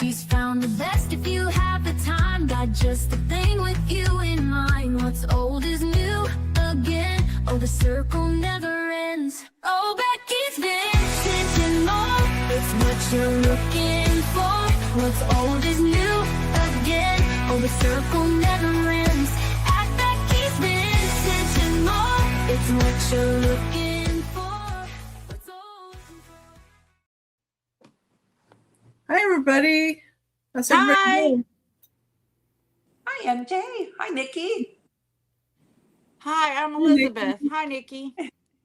she's found the best if you have the time. Got just the thing with you in mind. What's old is new again. Oh, the circle never ends. Oh, Becky's vintage and more. It's what you're looking for. What's old is new again. Oh, the circle never ends. At Becky's vintage and more. It's what you're looking for. What's old and Hi, everybody. How's Hi. everybody doing? Hi, MJ. Hi, Nikki. Hi, I'm Elizabeth. Hi, Nikki.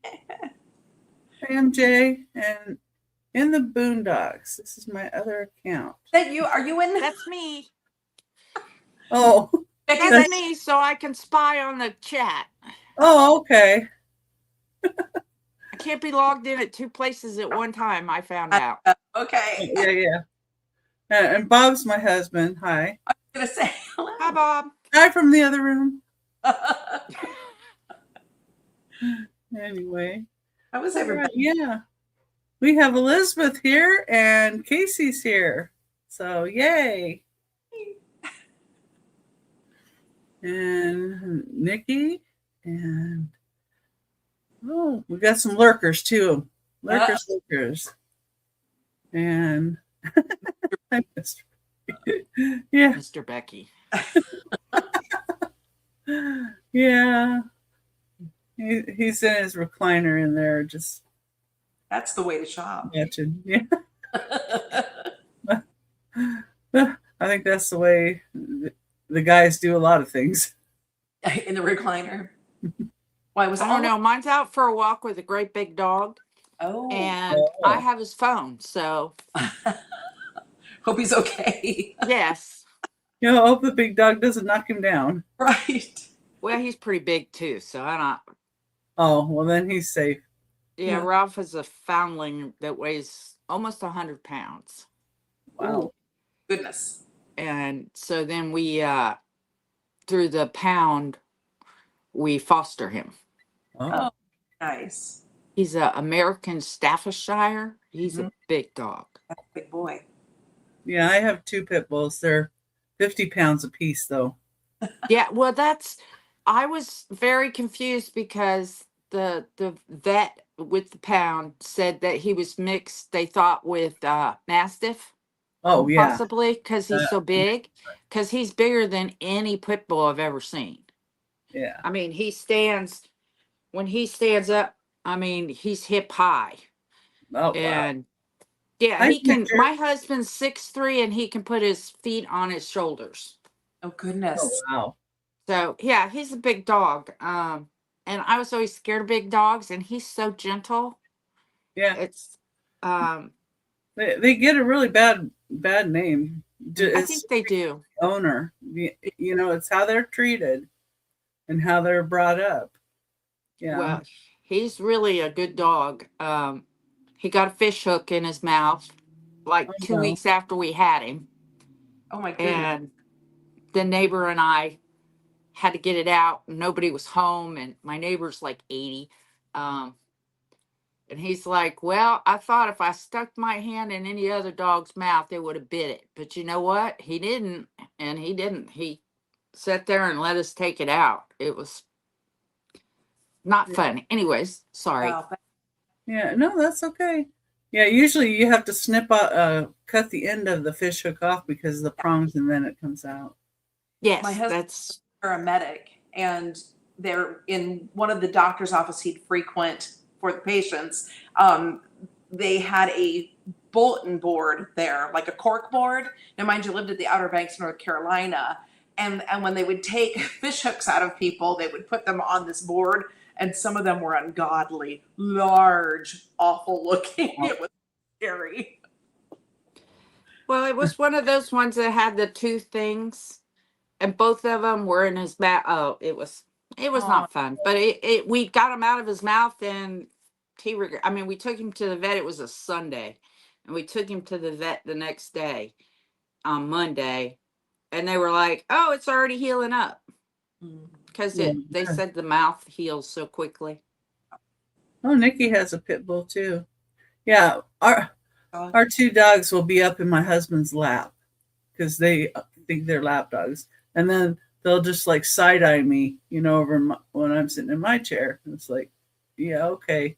Hi, MJ. And in the Boondocks. This is my other account. That you are you in? That's me. Oh. That's me, so I can spy on the chat. Oh, okay. I can't be logged in at two places at one time, I found out. Okay. Yeah. And Bob's my husband. Hi. I was gonna say hello. Hi, Bob. Hi from the other room. Anyway. How was All everybody? right, yeah. We have Elizabeth here and Casey's here. So, yay. And Nikki. And, oh, we got some lurkers too. Lurkers. And, yeah. Mr. Becky. Yeah. He's in his recliner in there just That's the way to shop. watching. Yeah. I think that's the way the guys do a lot of things. In the recliner. Why was I don't know. Mine's out for a walk with a great big dog, Oh, and I have his phone. So, hope he's okay. yes. You know, I hope the big dog doesn't knock him down. Right. Well, he's pretty big too, so I don't. Oh, well, then he's safe. Yeah, Ralph is a foundling that weighs almost 100 pounds. Wow. Goodness. And so then we, through the pound, we foster him. Oh. Nice. He's an American Staffordshire. He's a big dog. That's a big boy. Yeah, I have two pit bulls. They're 50 pounds apiece, though. Yeah, well, I was very confused because the vet with the pound said that he was mixed, they thought, with Mastiff. Oh, yeah. Possibly because he's so big, because he's bigger than any pit bull I've ever seen. Yeah. I mean, when he stands up, I mean, he's hip high. Oh, wow. And yeah, my husband's 6'3" and he can put his feet on his shoulders. Oh, goodness. Oh, wow. So yeah, he's a big dog. And I was always scared of big dogs, and he's so gentle. Yeah. It's They get a really bad name. I think they do. Owner. You know, it's how they're treated and how they're brought up. Yeah. Well, he's really a good dog. He got a fish hook in his mouth like 2 weeks after we had him. Oh my goodness. And the neighbor and I had to get it out. Nobody was home, and my neighbor's like 80. And he's like, well, I thought if I stuck my hand in any other dog's mouth, they would have bit it. But you know what? He didn't. And he didn't. He sat there and let us take it out. It was not fun. Anyways, sorry. Wow. Yeah, no, that's okay. Yeah, usually you have to cut the end of the fish hook off because of the prongs, and then it comes out. Yes, My husband- that's A medic, and they're in one of the doctor's office he'd frequent for the patients. They had a bulletin board there, like a cork board. Now, mind you, lived at the Outer Banks, North Carolina, and when they would take fish hooks out of people, they would put them on this board, and some of them were ungodly, large, awful looking. It was scary. well, it was one of those ones that had the two things, and both of them were in his mouth. Oh, it was not fun, but we got him out of his mouth, and we took him to the vet. It was a Sunday, and we took him to the vet the next day on Monday, and they were like, oh, it's already healing up. Because they said the mouth heals so quickly. Oh, Nikki has a pit bull too. Yeah, our two dogs will be up in my husband's lap. because they think they're lap dogs. And then they'll just like side eye me, over when I'm sitting in my chair. And it's like, yeah, okay.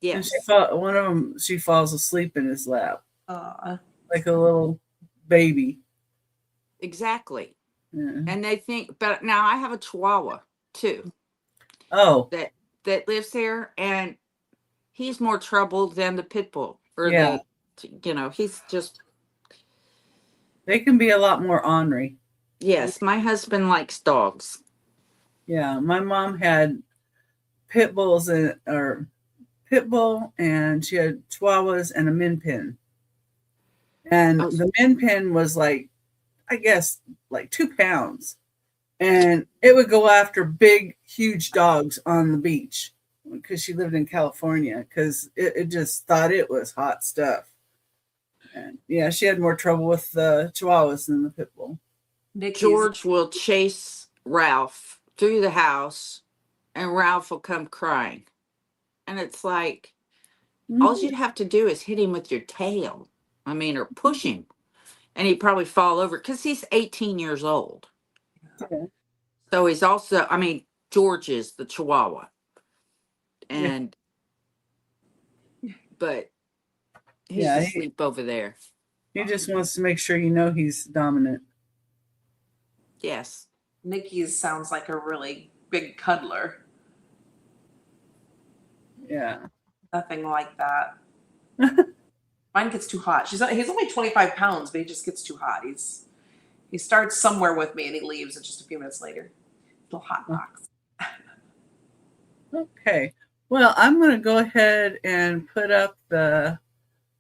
And Yes, one of them, she falls asleep in his lap Uh, like a little baby. exactly. Yeah. And they think, but now I have a Chihuahua too Oh, that lives here, and he's more trouble than the pit bull or yeah. he's just, They can be a lot more ornery. yes, my husband likes dogs. Yeah, my mom had pit bulls or pit bull, and she had chihuahuas and a min pin. And Oh, the min pin was like, I guess, like 2 pounds, and it would go after big, huge dogs on the beach because she lived in California because it just thought it was hot stuff. And yeah, she had more trouble with the chihuahuas than the pit bull. Nikki's George will chase Ralph through the house, and Ralph will come crying. And it's like, all Mhm. you'd have to do is hit him with your tail. I mean, or push him. And he'd probably fall over because he's 18 years old. Yeah. So he's also, George is the Chihuahua. Yeah. And, but he's Yeah, asleep over there. he just wants to make sure he's dominant. Yes. Nikki's sounds like a really big cuddler. Yeah. Nothing like that. Mine gets too hot. He's only 25 pounds, but he just gets too hot. He starts somewhere with me and he leaves just a few minutes later. Little hot box. Okay. Well, I'm going to go ahead and put up the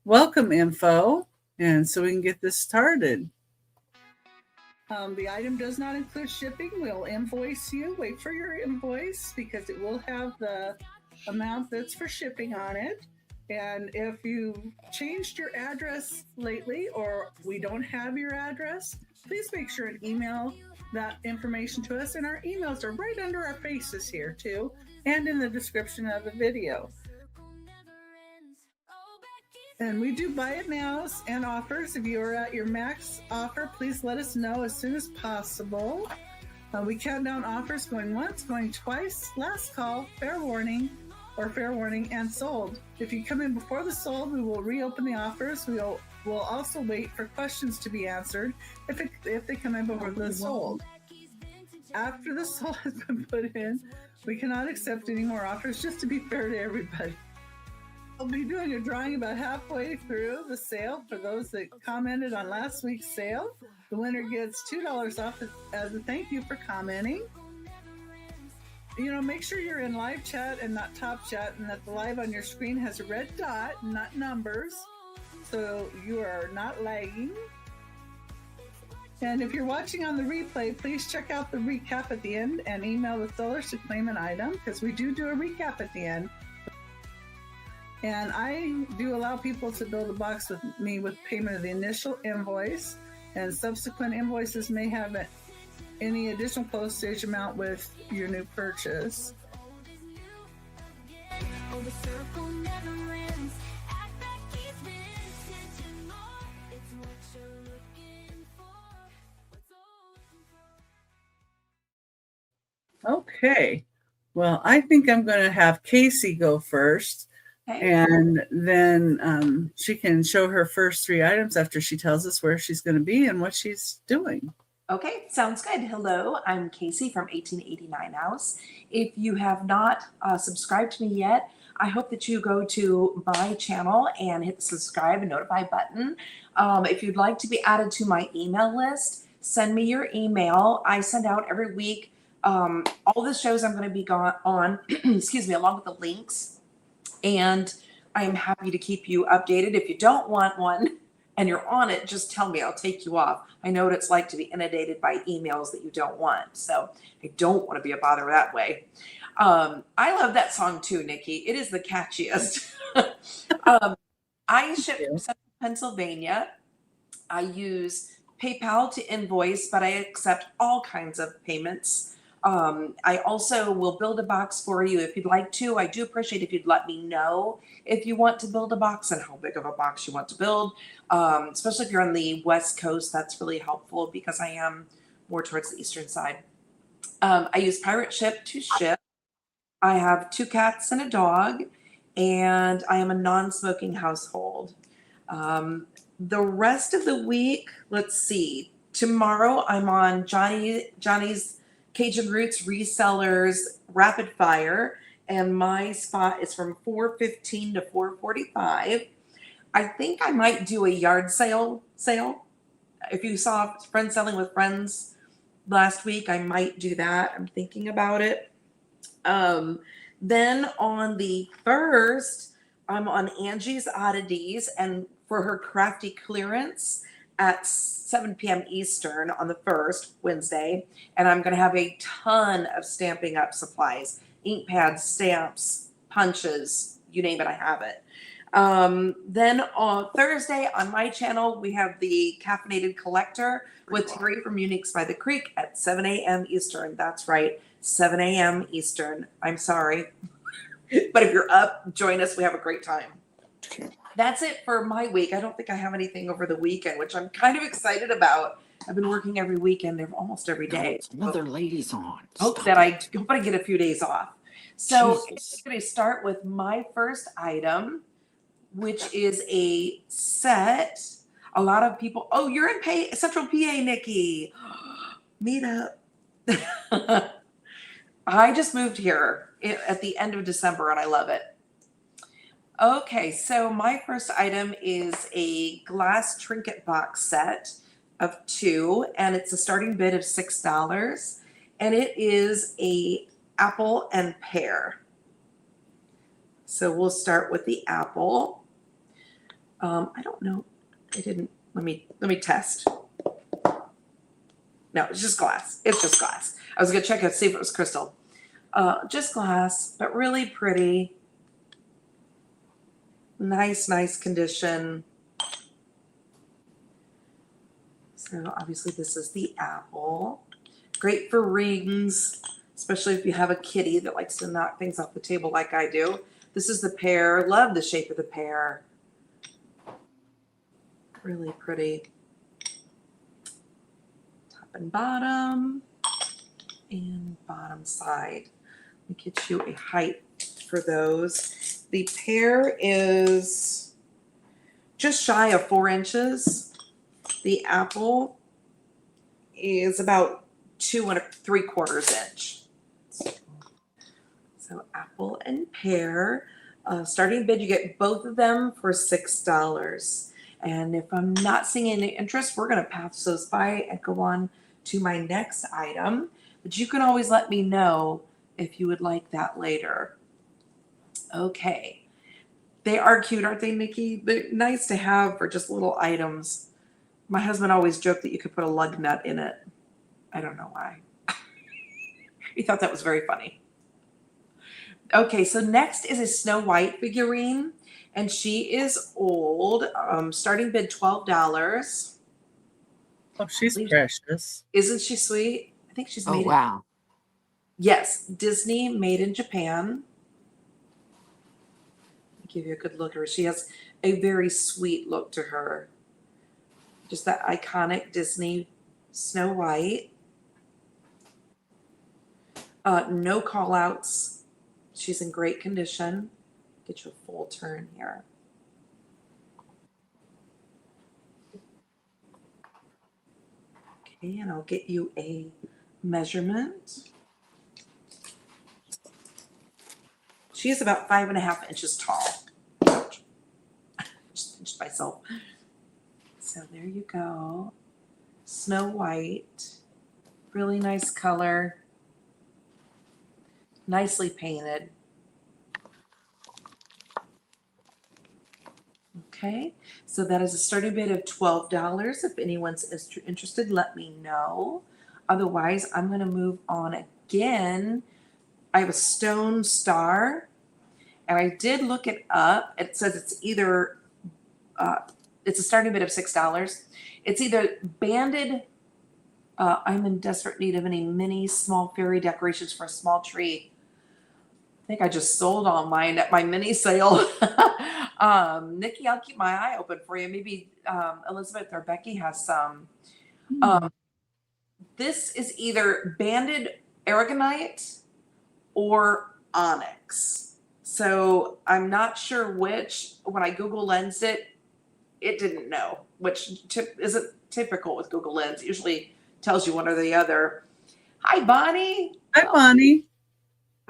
welcome info, and so we can get this started. The item does not include shipping. We'll invoice you. Wait for your invoice because it will have the amount that's for shipping on it. And if you changed your address lately or we don't have your address, please make sure and email that information to us. And our emails are right under our faces here too, and in the description of the video. And we do buy it nows and offers. If you're at your max offer, please let us know as soon as possible. We count down offers going once, going twice, last call, fair warning, and sold. If you come in before the sold, we will reopen the offers. We'll also wait for questions to be answered if they come in before the sold. After the sold has been put in, we cannot accept any more offers, just to be fair to everybody. I'll be doing a drawing about halfway through the sale for those that commented on last week's sale. The winner gets $2 off as a thank you for commenting. Make sure you're in live chat and not top chat, and that the live on your screen has a red dot, not numbers, so you are not lagging. And if you're watching on the replay, please check out the recap at the end and email the sellers to claim an item, because we do a recap at the end. And I do allow people to build a box with me with payment of the initial invoice, and subsequent invoices may have any additional postage amount with your new purchase. Okay. Well, I think I'm going to have Casey go first. Okay. And then she can show her first 3 items after she tells us where she's going to be and what she's doing. Okay, sounds good. Hello, I'm Casey from 1889 House. If you have not subscribed to me yet, I hope that you go to my channel and hit the subscribe and notify button. If you'd like to be added to my email list, send me your email. I send out every week all the shows I'm going to be on, excuse me, along with the links. And I am happy to keep you updated. If you don't want one and you're on it, just tell me. I'll take you off. I know what it's like to be inundated by emails that you don't want. So I don't want to be a bother that way. I love that song too, Nikki. It is the catchiest. I ship from Central Pennsylvania. I use PayPal to invoice, but I accept all kinds of payments. I also will build a box for you if you'd like to. I do appreciate if you'd let me know if you want to build a box and how big of a box you want to build. Especially if you're on the West Coast, that's really helpful because I am more towards the eastern side. I use Pirate Ship to ship. I have 2 cats and a dog, and I am a non-smoking household. The rest of the week, let's see. Tomorrow I'm on Johnny's Cajun Roots Resellers Rapid Fire, and my spot is from 4:15 to 4:45. I think I might do a yard sale. If you saw Friends Selling with Friends last week, I might do that. I'm thinking about it. Then on the 1st, I'm on Angie's Oddities and for her crafty clearance at 7 p.m. Eastern on the 1st, Wednesday. And I'm going to have a ton of Stampin' Up supplies, ink pads, stamps, punches, you name it, I have it. Then on Thursday on my channel, we have the Caffeinated Collector with Terry from Uniques by the Creek at 7 a.m. Eastern. That's right, 7 a.m. Eastern. I'm sorry. But if you're up, join us. We have a great time. That's it for my week. I don't think I have anything over the weekend, which I'm kind of excited about. I've been working every weekend, almost every day. Another lady's on. Hope I get a few days off. So I'm going to start with my first item, which is a set. A lot of people, oh, you're in Central PA, Nikki. Meet up. I just moved here at the end of December, and I love it. Okay, so my first item is a glass trinket box set of 2, and it's a starting bid of $6, and it is a apple and pear. So we'll start with the apple. I don't know. I didn't. Let me test. No, it's just glass. It's just glass. I was gonna check and see if it was crystal. Just glass, but really pretty. Nice condition. So obviously this is the apple. Great for rings, especially if you have a kitty that likes to knock things off the table like I do. This is the pear. Love the shape of the pear. Really pretty. Top and bottom and bottom side. Let me get you a height for those. The pear is just shy of 4 inches. The apple is about 2 3/4 inch. So apple and pear. Starting bid, you get both of them for $6. And if I'm not seeing any interest, we're going to pass those by and go on to my next item. But you can always let me know if you would like that later. Okay. They are cute, aren't they, Nikki? They're nice to have for just little items. My husband always joked that you could put a lug nut in it. I don't know why. He thought that was very funny. Okay, so next is a Snow White figurine, and she is old. Starting bid $12. Oh, she's precious. Isn't she sweet? I think she's made. Oh, wow. Yes, Disney, made in Japan. I'll give you a good look at her. She has a very sweet look to her. Just that iconic Disney Snow White. No call outs. She's in great condition. Get you a full turn here. Okay, and I'll get you a measurement. She is about 5.5 inches tall. Just pinched myself. So there you go. Snow White. Really nice color. Nicely painted. Okay, so that is a starting bid of $12. If anyone's interested, let me know. Otherwise, I'm going to move on again. I have a stone star, and I did look it up. It says it's either, it's a starting bid of $6. It's either banded I'm in desperate need of any mini small fairy decorations for a small tree. I think I just sold all mine at my mini sale. Nikki, I'll keep my eye open for you. Maybe Elizabeth or Becky has some. Hmm. This is either banded aragonite or onyx. So I'm not sure which. When I Google Lens it didn't know, which isn't typical with Google Lens. It usually tells you one or the other. Hi, Bonnie. Hi, Bonnie.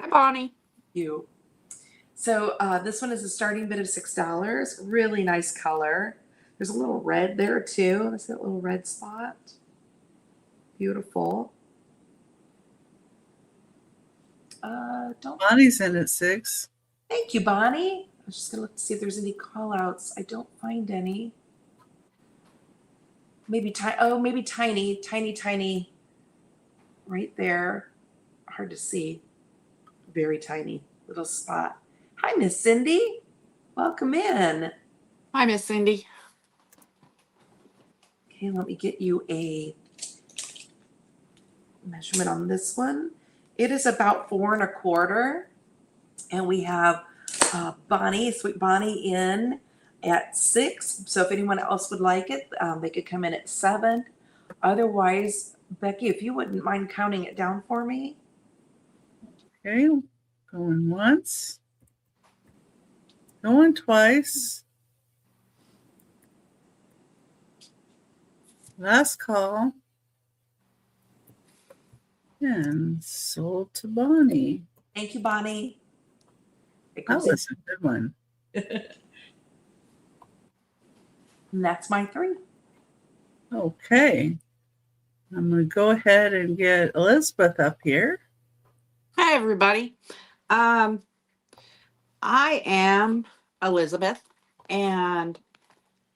Hi, Bonnie. You. So this one is a starting bid of $6. Really nice color. There's a little red there too. That's that little red spot. Beautiful. Don't. Bonnie's in at 6. Thank you, Bonnie. I was just gonna look to see if there's any call outs. I don't find any. Maybe maybe tiny, right there. Hard to see. Very tiny little spot. Hi, Miss Cindy. Welcome in. Hi, Miss Cindy. Okay, let me get you a measurement on this one. It is about 4 1/4, and we have Bonnie, sweet Bonnie, in at 6. So if anyone else would like it, they could come in at 7. Otherwise, Becky, if you wouldn't mind counting it down for me. Okay, going once. Going twice. Last call. And sold to Bonnie. Thank you, Bonnie. That was a good one. And that's my 3. Okay. I'm going to go ahead and get Elizabeth up here. Hi, everybody. I am Elizabeth, and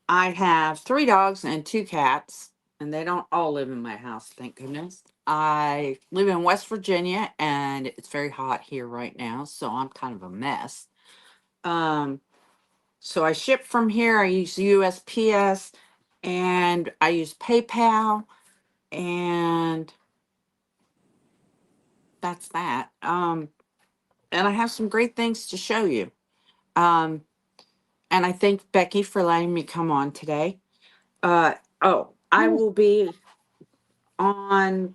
I have 3 dogs and 2 cats, and they don't all live in my house, thank goodness. I live in West Virginia, and it's very hot here right now, so I'm kind of a mess. So I ship from here. I use USPS, and I use PayPal, and that's that. And I have some great things to show you. And I thank Becky for letting me come on today. I will be on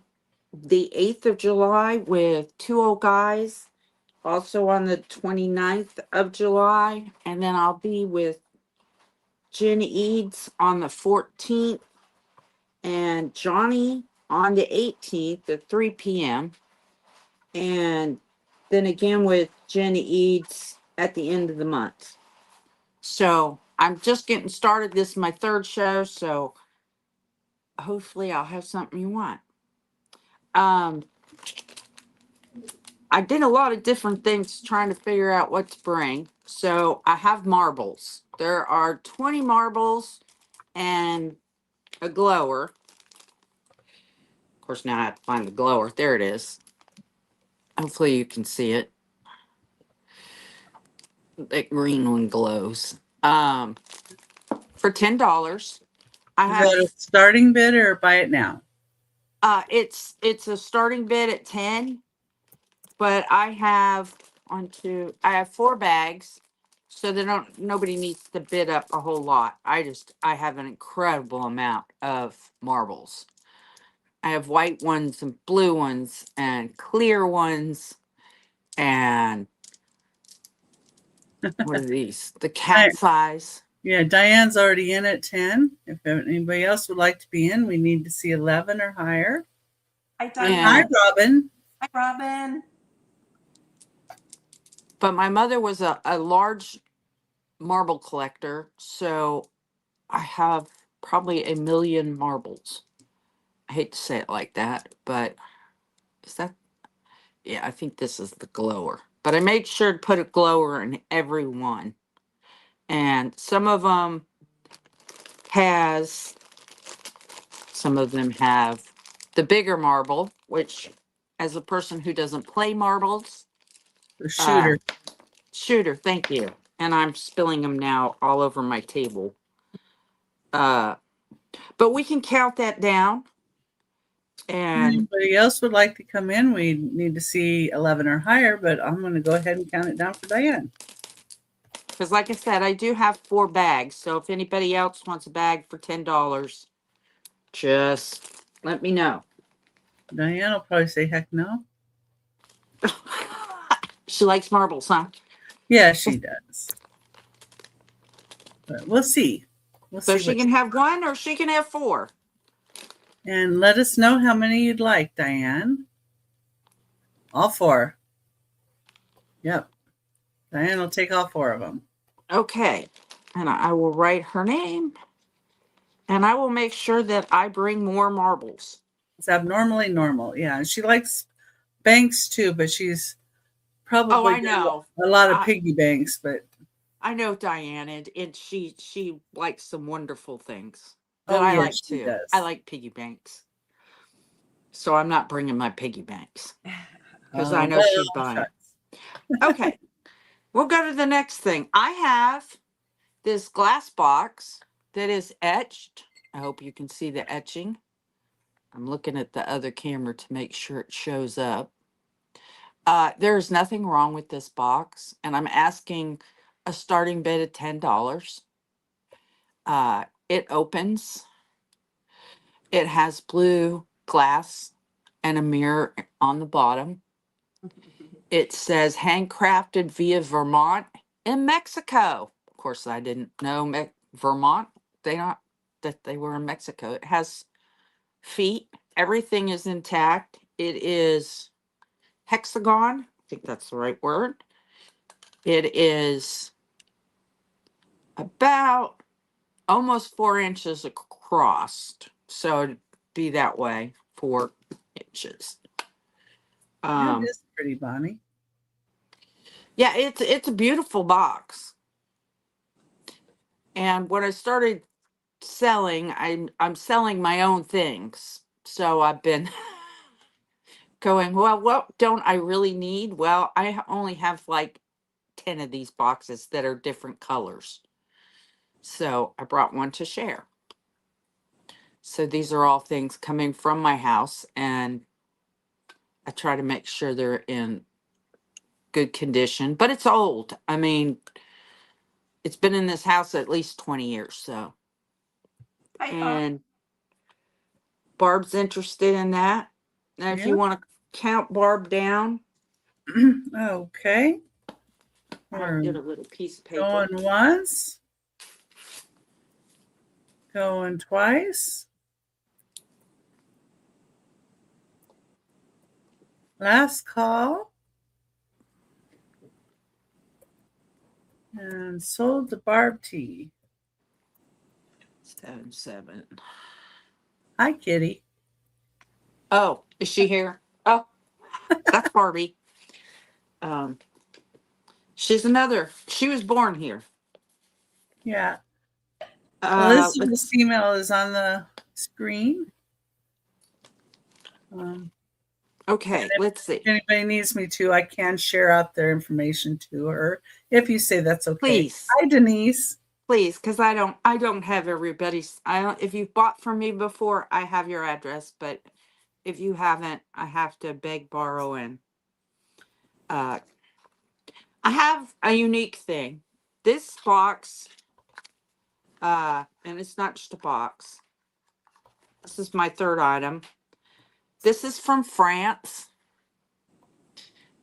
the 8th of July with 2 old guys, also on the 29th of July, and then I'll be with Jen Eads on the 14th and Johnny on the 18th at 3 p.m. And then again with Jen Eads at the end of the month. So I'm just getting started. This is my 3rd show, so hopefully I'll have something you want. I did a lot of different things trying to figure out what to bring. So I have marbles. There are 20 marbles and a glower. Of course, now I have to find the glower. There it is. Hopefully you can see it. That green one glows. For $10. I Is have that a starting bid or buy it now? it's a starting bid at 10, but I have 4 bags, so nobody needs to bid up a whole lot. I have an incredible amount of marbles. I have white ones and blue ones and clear ones, and what are these? The cat size. Yeah, Diane's already in at 10. If anybody else would like to be in, we need to see 11 or higher. Hi, And Diane. hi, Robin. Hi, Robin. But my mother was a large marble collector, so I have probably 1,000,000 marbles. I hate to say it like that, but is that? Yeah, I think this is the glower. But I made sure to put a glower in every one. And some of them have the bigger marble, which, as a person who doesn't play marbles, The shooter. Shooter, thank you. And I'm spilling them now all over my table. But we can count that down. And anybody else would like to come in, we need to see 11 or higher, but I'm going to go ahead and count it down for Diane. because, like I said, I do have 4 bags. So if anybody else wants a bag for $10, just let me know. Diane will probably say, heck no. She likes marbles, huh? Yeah, she does. But we'll see. We'll So see. she can have 1 or she can have 4. And let us know how many you'd like, Diane. All 4. Yep. Diane will take all 4 of them. Okay. And I will write her name. And I will make sure that I bring more marbles. It's abnormally normal. Yeah. And she likes banks too, but she's probably I know. a lot of piggy banks, but I know Diane, and she likes some wonderful things that I yes, like she too. does. I like piggy banks. So I'm not bringing my piggy banks because I know she'd buy it. Okay. We'll go to the next thing. I have this glass box that is etched. I hope you can see the etching. I'm looking at the other camera to make sure it shows up. There's nothing wrong with this box, and I'm asking a starting bid of $10. It opens. It has blue glass and a mirror on the bottom. It says handcrafted via Vermont in Mexico. Of course, I didn't know Vermont. They not that they were in Mexico. It has feet. Everything is intact. It is hexagon. I think that's the right word. It is about almost 4 inches across. So it'd be that way, 4 inches. That is pretty, Bonnie. Yeah, it's a beautiful box. And when I started selling, I'm selling my own things. So I've been going, well, what don't I really need? Well, I only have like 10 of these boxes that are different colors. So I brought one to share. So these are all things coming from my house, and I try to make sure they're in good condition, but it's old. I mean, it's been in this house at least 20 years, so. And Barb's interested in that. Now, if you want to count Barb down, Okay. I'll get a little piece of paper. Going once. Going twice. Last call. And sold the Barb tea. 7. Hi, Kitty. Oh, is she here? Oh, that's Barbie. She was born here. Yeah. Elizabeth's email is on the screen. Okay, let's see. If anybody needs me to, I can share out their information to her if you say that's okay. Please. Hi, Denise. Please, because I don't have everybody's. If you've bought from me before, I have your address, but if you haven't, I have to beg, borrow, and I have a unique thing. This box, and it's not just a box. This is my 3rd item. This is from France,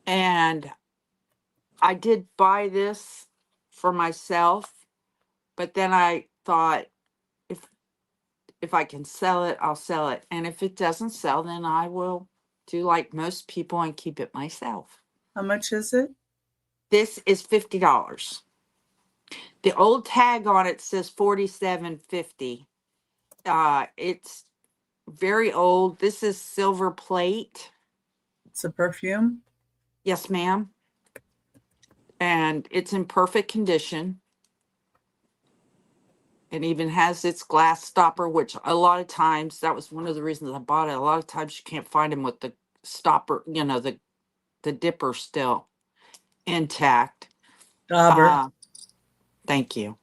and I did buy this for myself, but then I thought, if I can sell it, I'll sell it. And if it doesn't sell, then I will do like most people and keep it myself. How much is it? This is $50. The old tag on it says $47.50. It's very old. This is silver plate. It's a perfume? Yes, ma'am. And it's in perfect condition. It even has its glass stopper, which a lot of times, that was one of the reasons I bought it. A lot of times you can't find them with the stopper, the dipper still intact. Dauber. Thank you.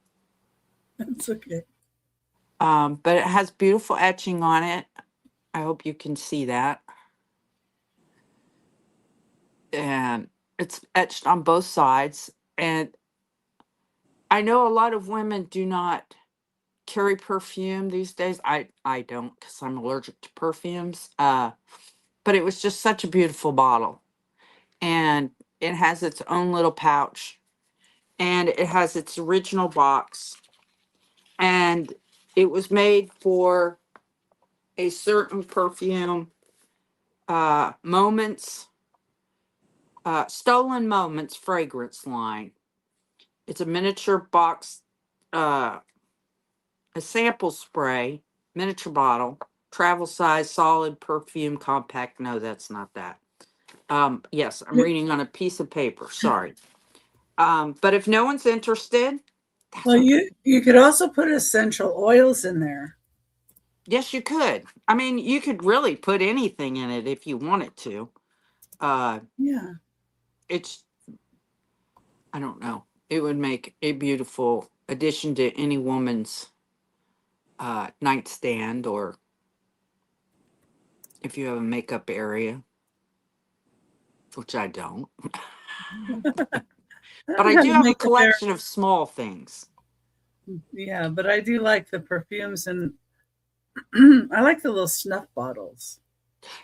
That's okay. But it has beautiful etching on it. I hope you can see that. And it's etched on both sides. And I know a lot of women do not carry perfume these days. I don't because I'm allergic to perfumes. But it was just such a beautiful bottle. And it has its own little pouch. And it has its original box. And it was made for a certain perfume, Moments, Stolen Moments fragrance line. It's a miniature box, uh, a sample spray, miniature bottle, travel size, solid perfume, compact. No, that's not that. Yes, I'm reading on a piece of paper. Sorry. But if no one's interested, that's Well, okay. you could also put essential oils in there. Yes, you could. I mean, you could really put anything in it if you wanted to. Yeah. It's, I don't know. It would make a beautiful addition to any woman's nightstand, or if you have a makeup area, which I don't. But I do have a collection of small things. Yeah, but I do like the perfumes, and I like the little snuff bottles.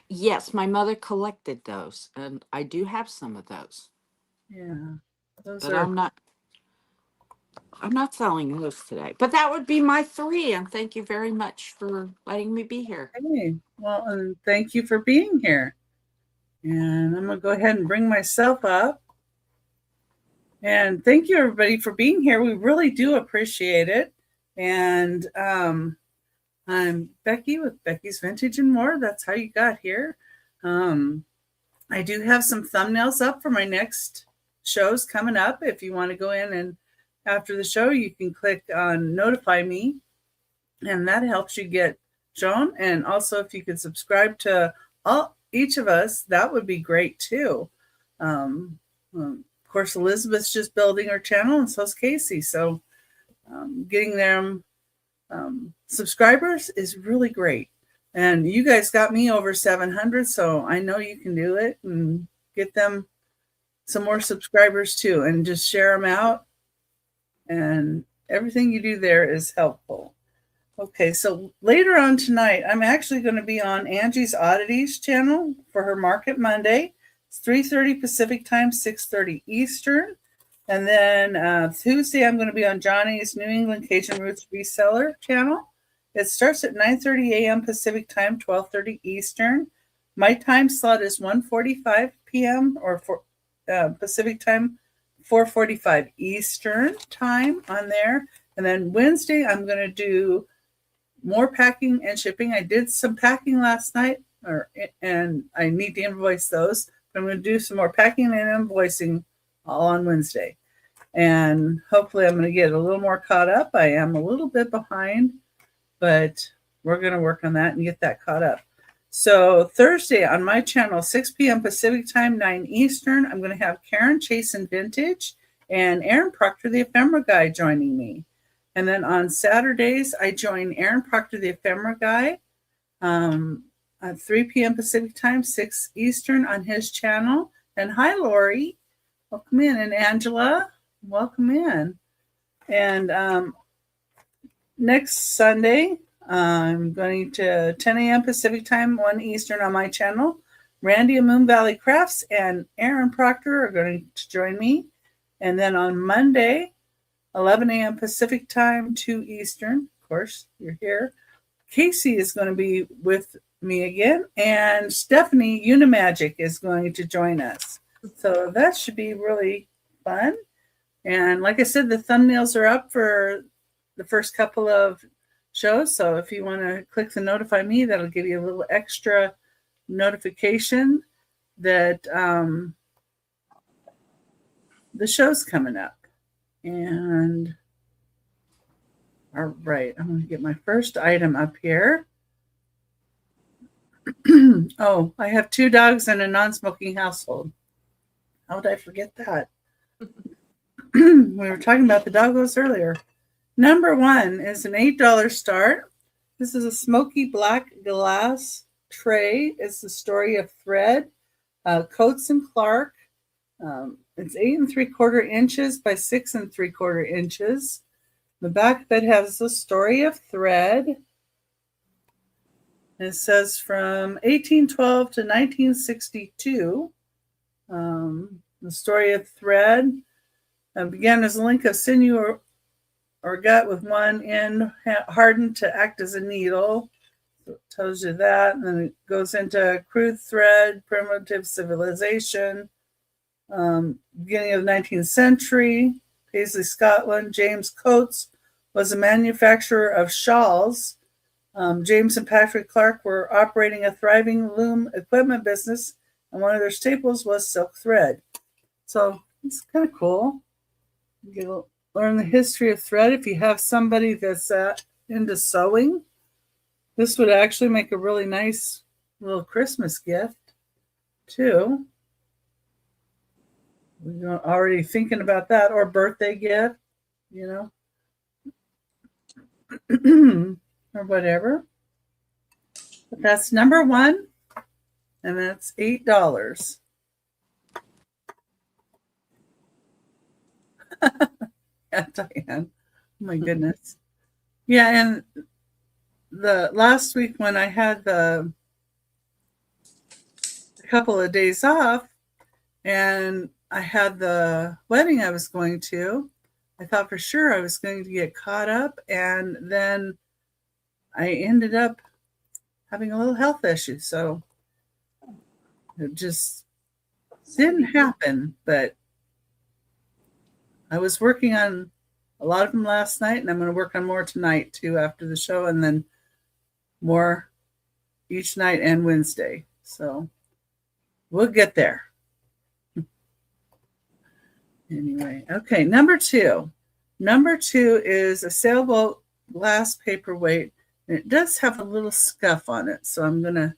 Yes, my mother collected those, and I do have some of those. Yeah, those But are. I'm not selling those today. But that would be my three, and thank you very much for letting me be here. Hey, well, and thank you for being here. And I'm gonna go ahead and bring myself up. And thank you, everybody, for being here. We really do appreciate it. And I'm Becky with Becky's Vintage and More. That's how you got here. I do have some thumbnails up for my next shows coming up. If you want to go in and after the show, you can click on Notify Me, and that helps you get shown. And also, if you could subscribe to each of us, that would be great too. Of course, Elizabeth's just building her channel, and so's Casey. So getting them subscribers is really great. And you guys got me over 700, so I know you can do it and get them some more subscribers too, and just share them out. And everything you do there is helpful. Okay, so later on tonight, I'm actually going to be on Angie's Oddities channel for her Market Monday. It's 3:30 Pacific time, 6:30 Eastern. And then Tuesday, I'm going to be on Johnny's New England Cajun Roots Reseller channel. It starts at 9:30 a.m. Pacific time, 12:30 Eastern. My time slot is 1:45 p.m. or Pacific time, 4:45 Eastern time on there. And then Wednesday, I'm going to do more packing and shipping. I did some packing last night, and I need to invoice those. But I'm going to do some more packing and invoicing all on Wednesday. And hopefully I'm going to get a little more caught up. I am a little bit behind, but we're going to work on that and get that caught up. So Thursday on my channel, 6 p.m. Pacific time, 9 Eastern, I'm going to have Karen Chasen Vintage and Aaron Proctor, the Ephemera Guy, joining me. And then on Saturdays, I join Aaron Proctor, the Ephemera Guy, at 3 p.m. Pacific time, 6 Eastern on his channel. And hi, Lori. Welcome in. And Angela, welcome in. And next Sunday, I'm going to 10 a.m. Pacific time, 1 Eastern on my channel. Randy of Moon Valley Crafts and Aaron Proctor are going to join me. And then on Monday, 11 a.m. Pacific time, 2 Eastern. Of course, you're here. Casey is going to be with me again. And Stephanie Unimagic is going to join us. So that should be really fun. And like I said, the thumbnails are up for the first couple of shows. So if you want to click the Notify Me, that'll give you a little extra notification that the show's coming up. And all right, I'm going to get my first item up here. Oh, I have 2 dogs and a non-smoking household. How would I forget that? We were talking about the doggos earlier. Number 1 is an $8 start. This is a smoky black glass tray is the story of thread, Coates and Clark. It's 8 3/4 inches by 6 3/4 inches. The back of it has the story of thread. It says from 1812 to 1962. The story of thread began as a link of sinew or gut with one end hardened to act as a needle. So it tells you that. And then it goes into crude thread, primitive civilization. Beginning of the 19th century, Paisley, Scotland. James Coates was a manufacturer of shawls. James and Patrick Clark were operating a thriving loom equipment business, and one of their staples was silk thread. So it's kind of cool. You learn the history of thread. If you have somebody that's into sewing, this would actually make a really nice little Christmas gift, too. We're already thinking about that, or birthday gift, you know, or whatever. But that's number one, and that's $8. Yeah, Diane. Oh my goodness. Yeah, and the last week when I had a couple of days off, and I had the wedding I was going to, I thought for sure I was going to get caught up, and then I ended up having a little health issue. So it just didn't happen, but I was working on a lot of them last night, and I'm going to work on more tonight too after the show, and then more each night and Wednesday. So we'll get there. Anyway, okay, number two. Number two is a sailboat glass paperweight, and it does have a little scuff on it. So I'm going to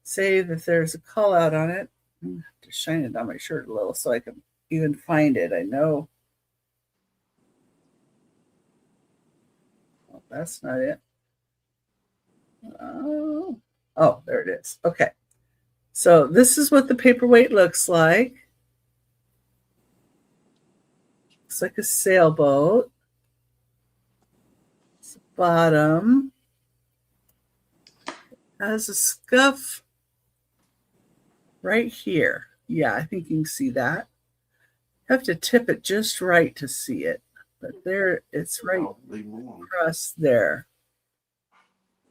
say that there's a call out on it. I'm going to have to shine it on my shirt a little so I can even find it. I know. Oh, that's not it. Oh, there it is. Okay. So this is what the paperweight looks like. Looks like a sailboat. It's the bottom. Has a scuff right here. Yeah, I think you can see that. You have to tip it just right to see it. But there, it's right across there.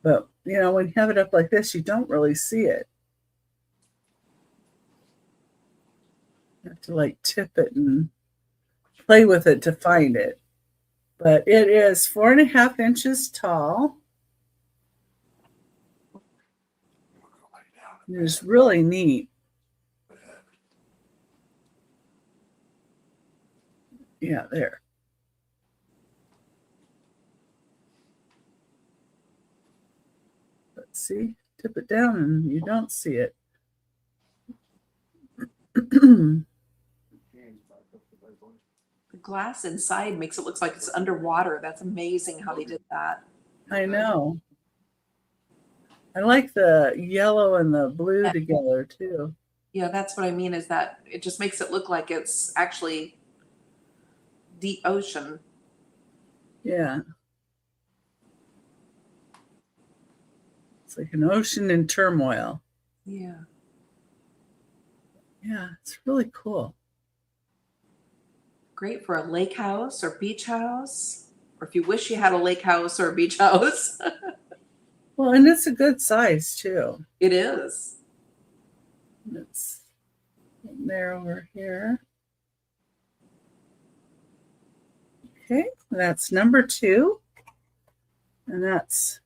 But, you know, when you have it up like this, you don't really see it. You have to, like, tip it and play with it to find it. But it is 4.5 inches tall. It's really neat. Yeah, there. Let's see. Tip it down and you don't see it. The glass inside makes it look like it's underwater. That's amazing how they did that. I know. I like the yellow and the blue together too. Yeah, that's what I mean, is that it just makes it look like it's actually deep ocean. Yeah. It's like an ocean in turmoil. Yeah. Yeah, it's really cool. Great for a lake house or beach house, or if you wish you had a lake house or a beach house. Well, and it's a good size too. It is. It's there over here. Okay, that's number two. And that's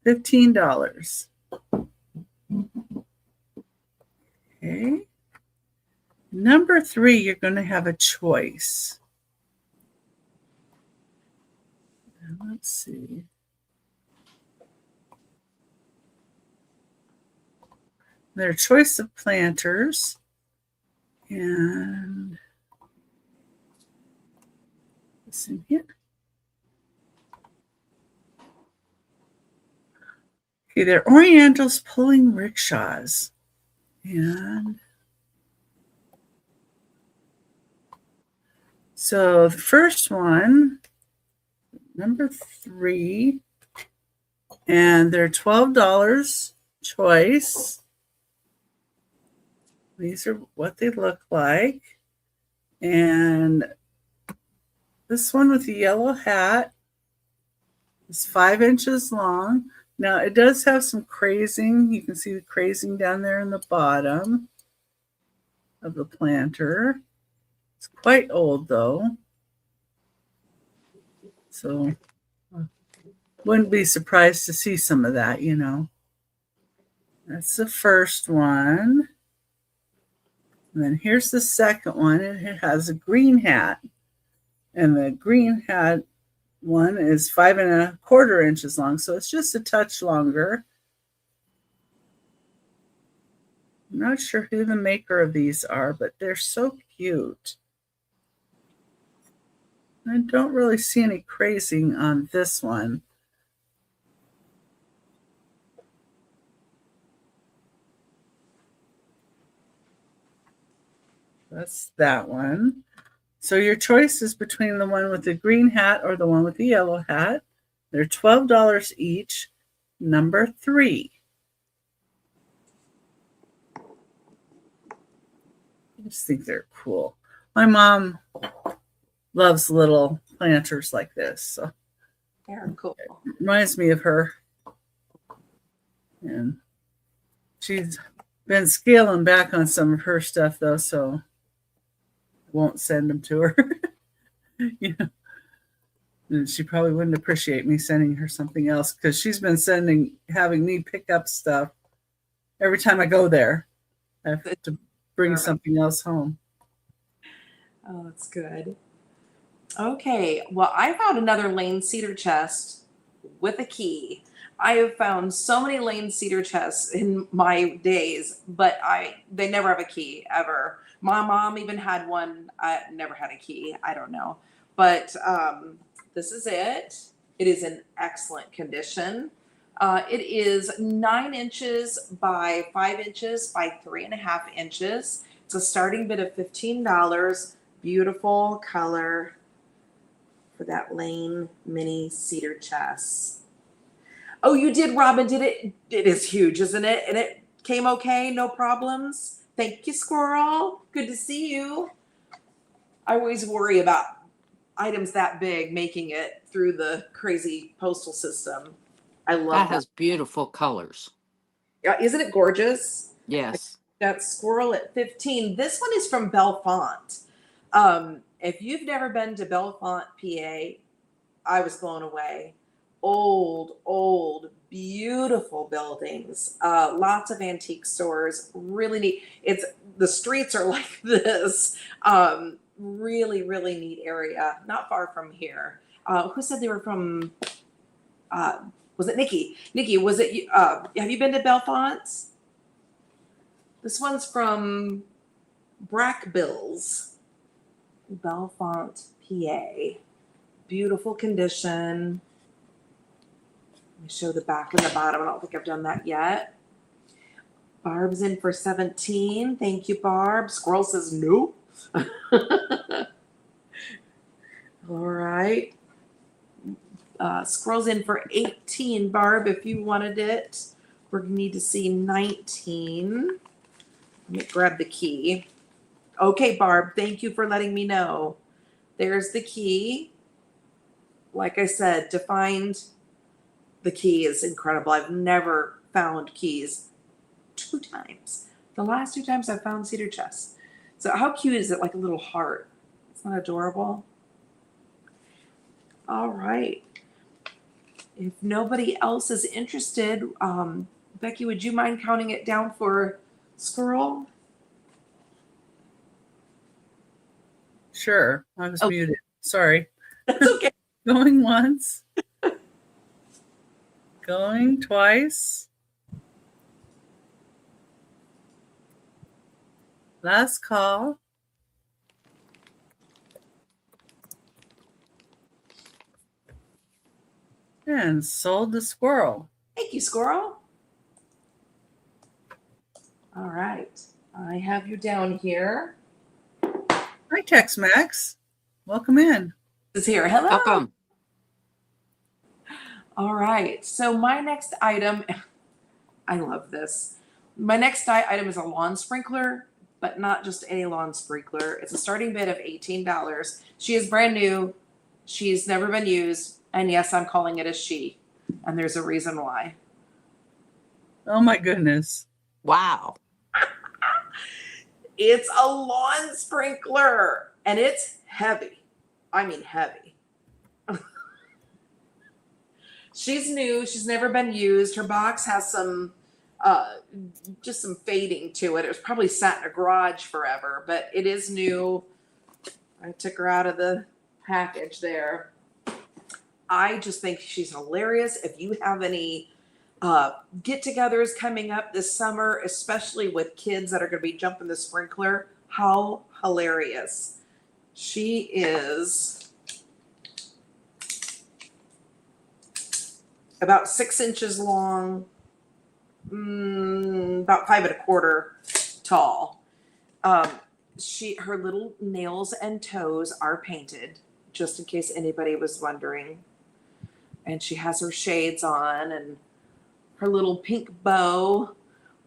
$15. Okay. Number three, you're going to have a choice. Let's see. Their choice of planters. And this in here. Okay, they're Orientals pulling rickshaws. And so the first one, number 3, and they're $12 choice. These are what they look like. And this one with the yellow hat is 5 inches long. Now it does have some crazing. You can see the crazing down there in the bottom of the planter. It's quite old though. So wouldn't be surprised to see some of that, you know. That's the first one. And then here's the second one, and it has a green hat. And the green hat one is 5¼ inches long, so it's just a touch longer. I'm not sure who the maker of these are, but they're so cute. I don't really see any crazing on this one. That's that one. So your choice is between the one with the green hat or the one with the yellow hat. They're $12 each. Number 3. I just think they're cool. My mom loves little planters like this, so They're cool. it reminds me of her. And she's been scaling back on some of her stuff though, so I won't send them to her. You know, and she probably wouldn't appreciate me sending her something else because she's been having me pick up stuff every time I go there. I have to bring something else home. Oh, that's good. Okay, well, I found another Lane cedar chest with a key. I have found so many Lane cedar chests in my days, but they never have a key ever. My mom even had one. I never had a key. I don't know, but this is it. It is in excellent condition. It is 9 inches by 5 inches by 3.5 inches. It's a starting bid of $15. Beautiful color for that Lane mini cedar chest. Oh, you did, Robin, did it? It is huge, isn't it? And it came okay, no problems. Thank you, Squirrel. Good to see you. I always worry about items that big making it through the crazy postal system. I love That that. has beautiful colors. Yeah, isn't it gorgeous? Yes. That Squirrel at 15. This one is from Bellefonte. If you've never been to Bellefonte, PA, I was blown away. Old, beautiful buildings. Lots of antique stores. Really neat. The streets are like this. Really, really neat area. Not far from here. Who said they were from? Was it Nikki? Nikki, was it? Have you been to Bellefonte? This one's from Brackbills, Bellefonte, PA. Beautiful condition. Let me show the back and the bottom. I don't think I've done that yet. Barb's in for 17. Thank you, Barb. Squirrel says nope. All right. Squirrel's in for 18, Barb, if you wanted it. We're going to need to see 19. Let me grab the key. Okay, Barb, thank you for letting me know. There's the key. Like I said, to find the key is incredible. I've never found keys 2 times. The last 2 times I found cedar chests. So how cute is it? Like a little heart. Isn't that adorable? All right. If nobody else is interested, Becky, would you mind counting it down for Squirrel? Sure. I was muted. Sorry. That's okay. Going once. Going twice. Last call. And sold the squirrel. Thank you, Squirrel. All right. I have you down here. Hi, Tex Max. Welcome in. Is here. Hello. Welcome. All right. So my next item, I love this. My next item is a lawn sprinkler, but not just any lawn sprinkler. It's a starting bid of $18. She is brand new. She's never been used. And yes, I'm calling it a she. And there's a reason why. Oh my goodness. Wow. It's a lawn sprinkler and it's heavy. I mean, heavy. She's new. She's never been used. Her box has some, just some fading to it. It was probably sat in a garage forever, but it is new. I took her out of the package there. I just think she's hilarious. If you have any get-togethers coming up this summer, especially with kids that are going to be jumping the sprinkler, how hilarious. She is about 6 inches long, about 5.25 tall. Her little nails and toes are painted, just in case anybody was wondering. And she has her shades on and her little pink bow.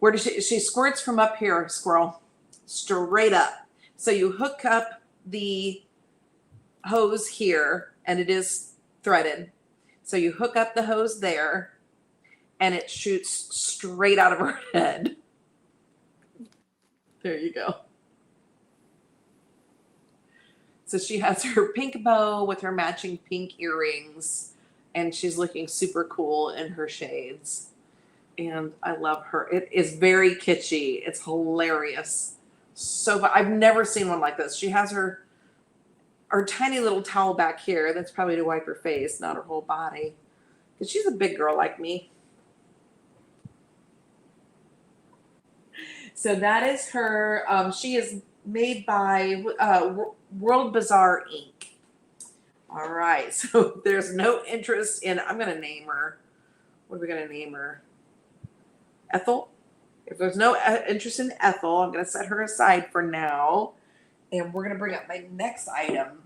Where does she squirts from up here, squirrel, straight up. So you hook up the hose here, and it is threaded. So you hook up the hose there, and it shoots straight out of her head. There you go. So she has her pink bow with her matching pink earrings, and she's looking super cool in her shades. And I love her. It is very kitschy. It's hilarious. So I've never seen one like this. She has her tiny little towel back here. That's probably to wipe her face, not her whole body. Because she's a big girl like me. So that is her. She is made by World Bazaar Inc. All right. So there's no interest in, I'm going to name her. What are we going to name her? Ethel. If there's no interest in Ethel, I'm going to set her aside for now. And we're going to bring up my next item.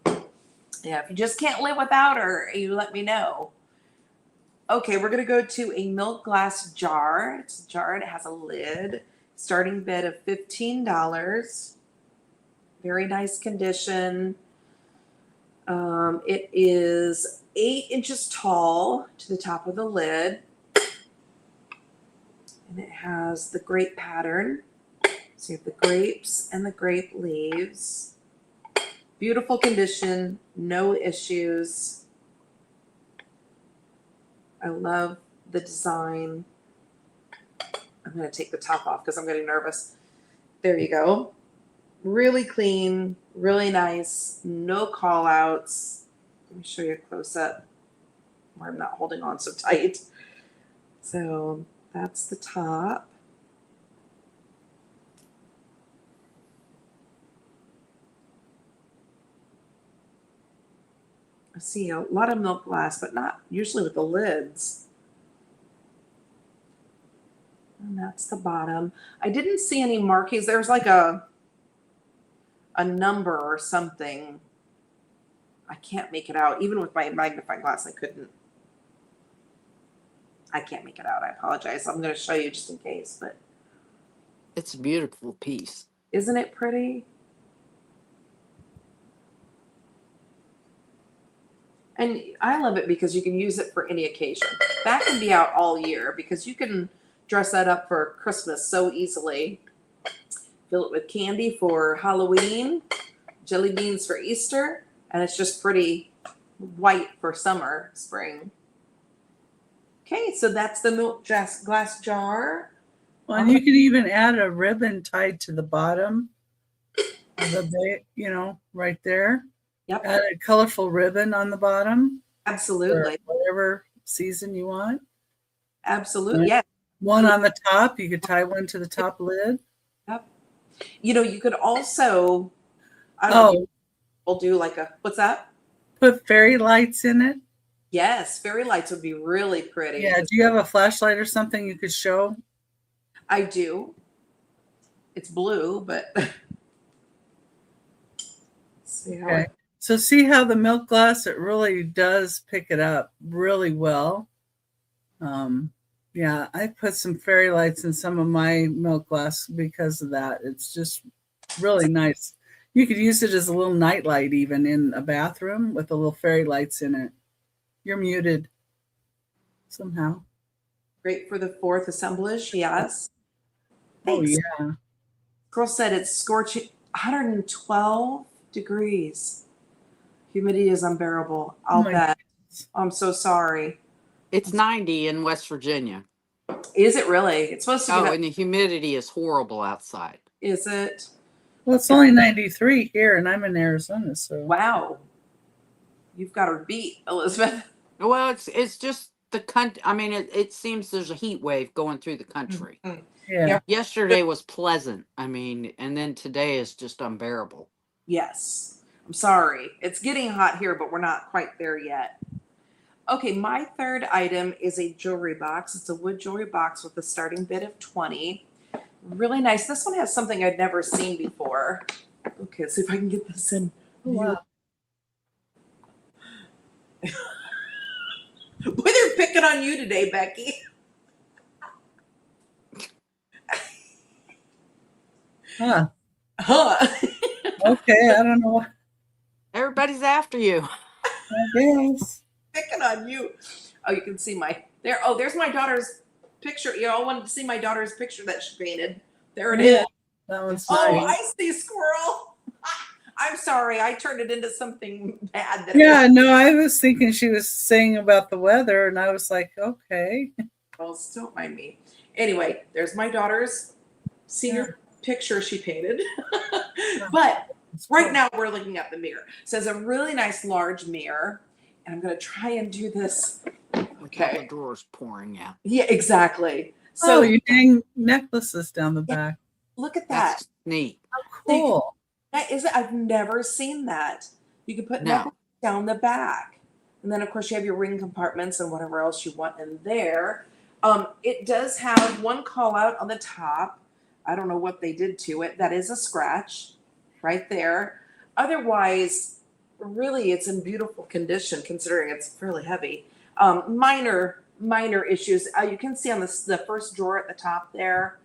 Yeah, if you just can't live without her, you let me know. Okay, we're going to go to a milk glass jar. It's a jar and it has a lid. Starting bid of $15. Very nice condition. It is 8 inches tall to the top of the lid. And it has the grape pattern. So you have the grapes and the grape leaves. Beautiful condition, no issues. I love the design. I'm going to take the top off because I'm getting nervous. There you go. Really clean, really nice, no call outs. Let me show you a close up where I'm not holding on so tight. So that's the top. I see a lot of milk glass, but not usually with the lids. And that's the bottom. I didn't see any markings. There's like a number or something. I can't make it out. Even with my magnifying glass, I can't make it out. I apologize. I'm going to show you just in case, but It's a beautiful piece. isn't it pretty? And I love it because you can use it for any occasion. That can be out all year because you can dress that up for Christmas so easily. Fill it with candy for Halloween, jelly beans for Easter, and it's just pretty white for summer, spring. Okay, so that's the milk glass jar. Well, and you could even add a ribbon tied to the bottom of the, right there. Yep, Add a colorful ribbon on the bottom. absolutely. For whatever season you want. Absolutely, Right. yeah. One on the top. You could tie one to the top lid. Yep. You could also, I don't know, we'll do like what's that? Put fairy lights in it. Yes, fairy lights would be really pretty. Yeah. Do you have a flashlight or something you could show? I do. It's blue, but see how Okay. it, So see how the milk glass, it really does pick it up really well. Yeah, I put some fairy lights in some of my milk glass because of that. It's just really nice. You could use it as a little night light even in a bathroom with the little fairy lights in it. You're muted somehow. great for the fourth assemblage. Yes. Oh Thanks. yeah. Girl said it's scorching 112 degrees. Humidity is unbearable. Oh I'll my bet. goodness. I'm so sorry. It's 90 in West Virginia. Is it really? It's supposed to get Oh, up. and the humidity is horrible outside. Is it? Well, it's only 93 here and I'm in Arizona, so Wow. You've got her beat, Elizabeth. Well, it's just the country. I mean, it seems there's a heat wave going through the country. Mhm. yeah. Yesterday was pleasant. I mean, and then today is just unbearable. Yes. I'm sorry. It's getting hot here, but we're not quite there yet. Okay, my third item is a jewelry box. It's a wood jewelry box with a starting bid of 20. Really nice. This one has something I'd never seen before. Okay, let's see if I can get this in. Oh, wow. Boy, they're picking on you today, Becky. Huh. Huh. Okay, I don't know. Everybody's after you. I guess. Picking on you. Oh, you can see my there. Oh, there's my daughter's picture. You all wanted to see my daughter's picture that she painted. There it Yeah. is. That one's Oh, nice. I see squirrel. I'm sorry. I turned it into something bad. That Yeah, no, I was thinking she was saying about the weather, and I was like, okay. Well, don't mind me. Anyway, there's my daughter's senior picture she painted. But right now we're looking at the mirror. So it's a really nice large mirror. And I'm going to try and do this. Look how the Okay. door's pouring out. Yeah, exactly. Oh, So you hang necklaces down the back. look at that. That's neat. Cool. That is, I've never seen that. You can put No. necklaces down the back. And then, of course, you have your ring compartments and whatever else you want in there. It does have one call out on the top. I don't know what they did to it. That is a scratch right there. Otherwise, really, it's in beautiful condition considering it's fairly heavy. Minor issues. You can see on the first drawer at the top there,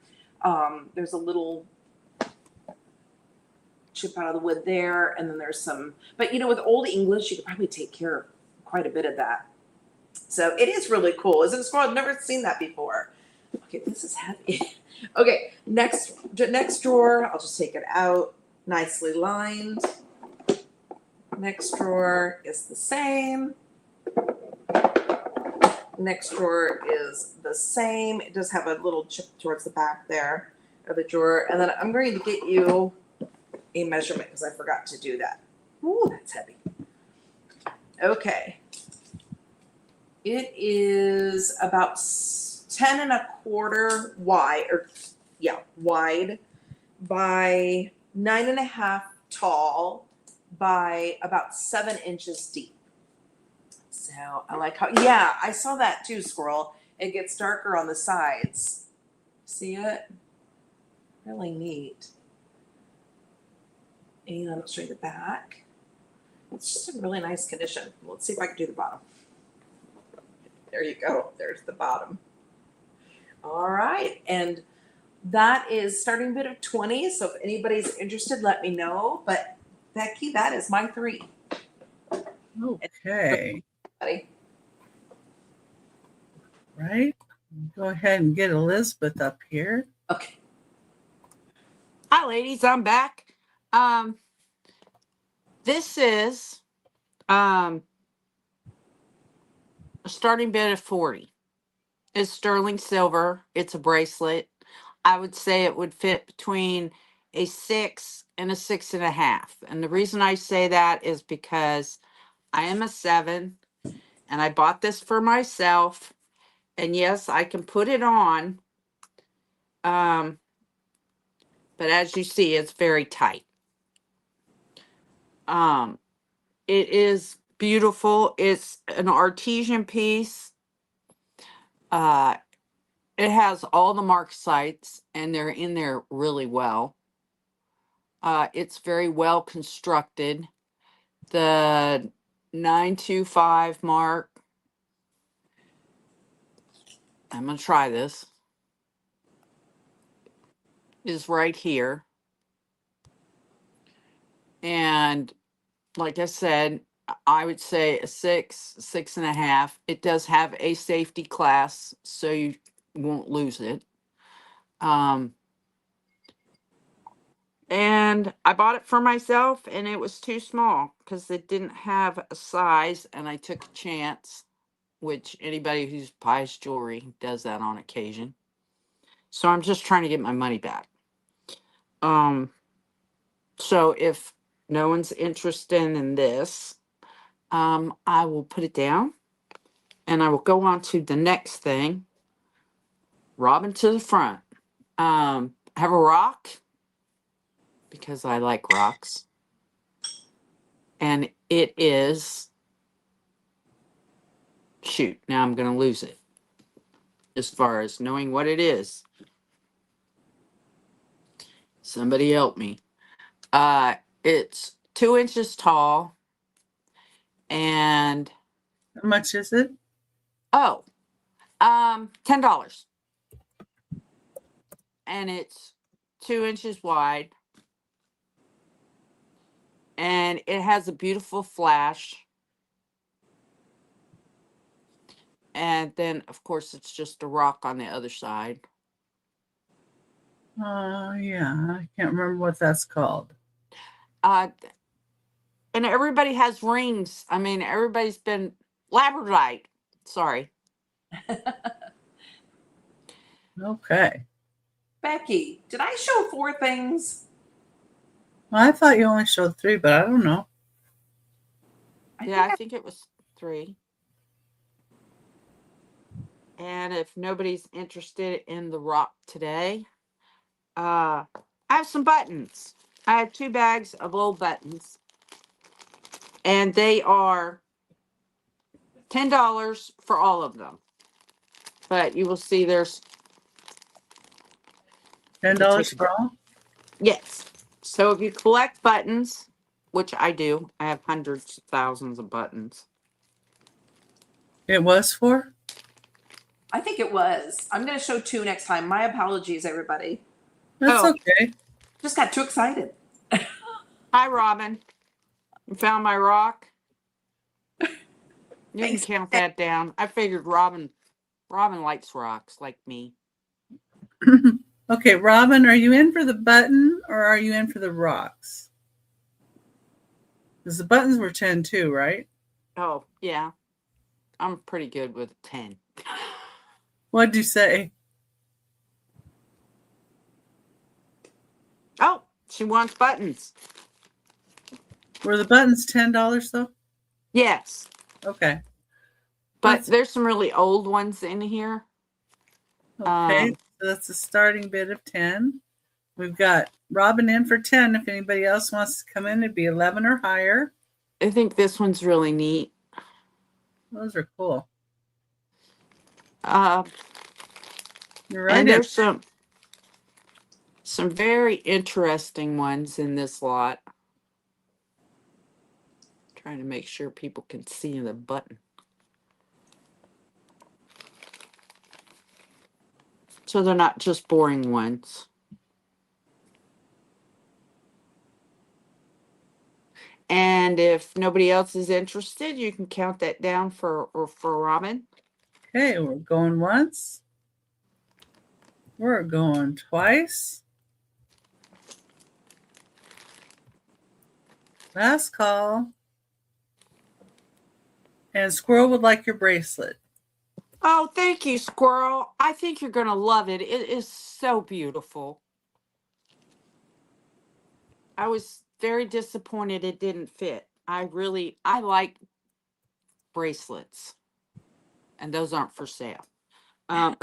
there's a little chip out of the wood there, and then there's some, but with Old English, you could probably take care of quite a bit of that. So it is really cool. Isn't it cool? I've never seen that before. Okay, this is heavy. Okay, next drawer, I'll just take it out, nicely lined. Next drawer is the same. Next drawer is the same. It does have a little chip towards the back there of the drawer. And then I'm going to get you a measurement because I forgot to do that. Ooh, that's heavy. Okay. It is about 10 1/4 wide, wide by 9.5 tall by about 7 inches deep. So I like how, yeah, I saw that too, squirrel. It gets darker on the sides. See it? Really neat. And I'll show you the back. It's just in really nice condition. Let's see if I can do the bottom. There you go. There's the bottom. All right. And that is starting bid of 20. So if anybody's interested, let me know. But Becky, that is my 3. Okay. Buddy. Right? Go ahead and get Elizabeth up here. Okay. Hi, ladies. I'm back. This is a starting bid of 40. It's sterling silver. It's a bracelet. I would say it would fit between a 6 and a 6.5. And the reason I say that is because I am a 7 and I bought this for myself. And yes, I can put it on. But as you see, it's very tight. It is beautiful. It's an artesian piece. It has all the mark sites, and they're in there really well. It's very well constructed. The 925 mark. I'm going to try this. Is right here. And like I said, I would say a 6, 6.5. It does have a safety class, so you won't lose it. And I bought it for myself, and it was too small because it didn't have a size, and I took a chance, which anybody who buys jewelry does that on occasion. So I'm just trying to get my money back. So if no one's interested in this, I will put it down, and I will go on to the next thing. Robin to the front. I have a rock because I like rocks, and it is. Shoot, now I'm going to lose it as far as knowing what it is. Somebody help me. It's 2 inches tall, and How much is it? $10. And it's 2 inches wide, and it has a beautiful flash. And then, of course, it's just a rock on the other side. Yeah, I can't remember what that's called. And everybody has rings. I mean, everybody's been labradorite. Sorry. Okay. Becky, did I show 4 things? Well, I thought you only showed 3, but I don't know. I think it was 3. And if nobody's interested in the rock today, I have some buttons. I have 2 bags of old buttons, and they are $10 for all of them. But you will see there's $10 for all? Yes. So if you collect buttons, which I do, I have hundreds of thousands of buttons. It was for? I think it was. I'm going to show 2 next time. My apologies, everybody. That's Oh. okay. Just got too excited. Hi, Robin. You found my rock? You Thanks. can count that down. I figured Robin likes rocks like me. Okay, Robin, are you in for the button or are you in for the rocks? Because the buttons were 10 too, right? Oh, yeah. I'm pretty good with 10. What'd you say? Oh, she wants buttons. Were the buttons $10 though? Yes. Okay. But there's some really old ones in here. Okay, so that's a starting bid of 10. We've got Robin in for 10. If anybody else wants to come in, it'd be 11 or higher. I think this one's really neat. Those are cool. You're right. And there's some very interesting ones in this lot. Trying to make sure people can see the button. So they're not just boring ones. And if nobody else is interested, you can count that down for Robin. Okay, we're going once. We're going twice. Last call. And Squirrel would like your bracelet. Oh, thank you, Squirrel. I think you're going to love it. It is so beautiful. I was very disappointed it didn't fit. I like bracelets. And those aren't for sale. And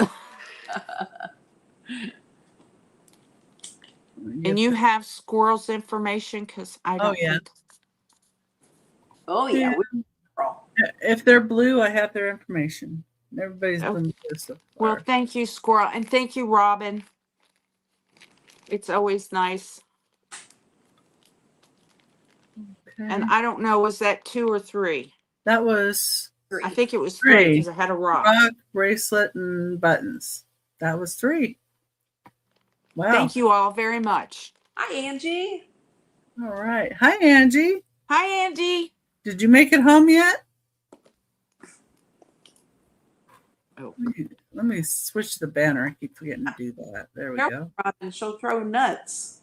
you have Squirrel's information? Because I don't think. Oh, yeah. If they're blue, I have their information. Everybody's Oh, been good so well, far. thank you, Squirrel, and thank you, Robin. It's always nice. And Okay. I don't know, was that 2 or 3? That was Three. I think it was 3 3. because I had a rock. Rock, bracelet, and buttons. That was 3. Wow. Thank you all very much. Hi, Angie. All right. Hi, Angie. Hi, Angie. Did you make it home yet? Oh, Let me switch the banner. I keep forgetting to do that. There we go. Robin, she'll throw nuts.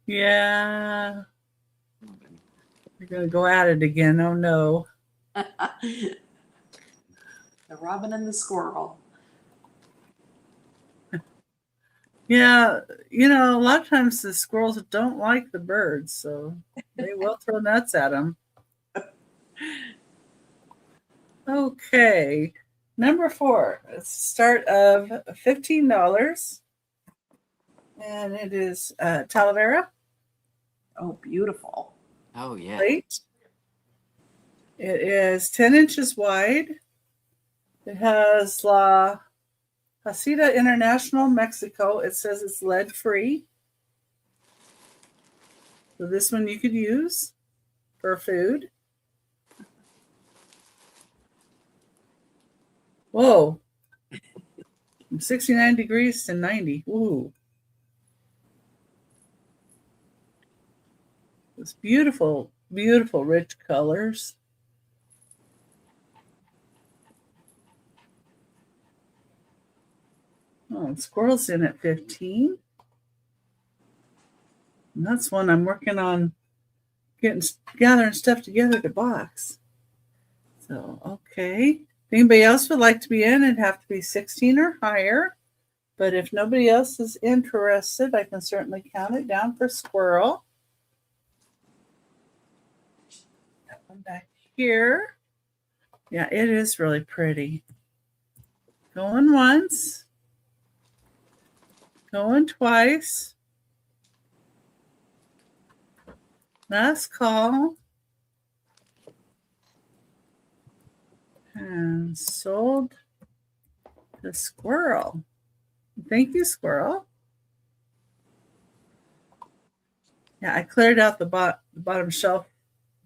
Yeah. You're going to go at it again. Oh, no. The Robin and the Squirrel. Yeah. You know, a lot of times the squirrels don't like the birds, so they will throw nuts at them. Okay. Number 4. It's the start of $15. And it is Talavera Oh, beautiful. oh yeah. plate. It is 10 inches wide. It has La Hasita International, Mexico. It says it's lead free. So this one you could use for food. Whoa. From 69 degrees to 90. Ooh. It's beautiful, beautiful, rich colors. Oh, squirrels in at 15. And that's one I'm working on gathering stuff together to box. So, okay. If anybody else would like to be in, it'd have to be 16 or higher. But if nobody else is interested, I can certainly count it down for squirrel. That one back here. Yeah, it is really pretty. Going once. Going twice. Last call. And sold the squirrel. Thank you, squirrel. Yeah, I cleared out the bottom shelf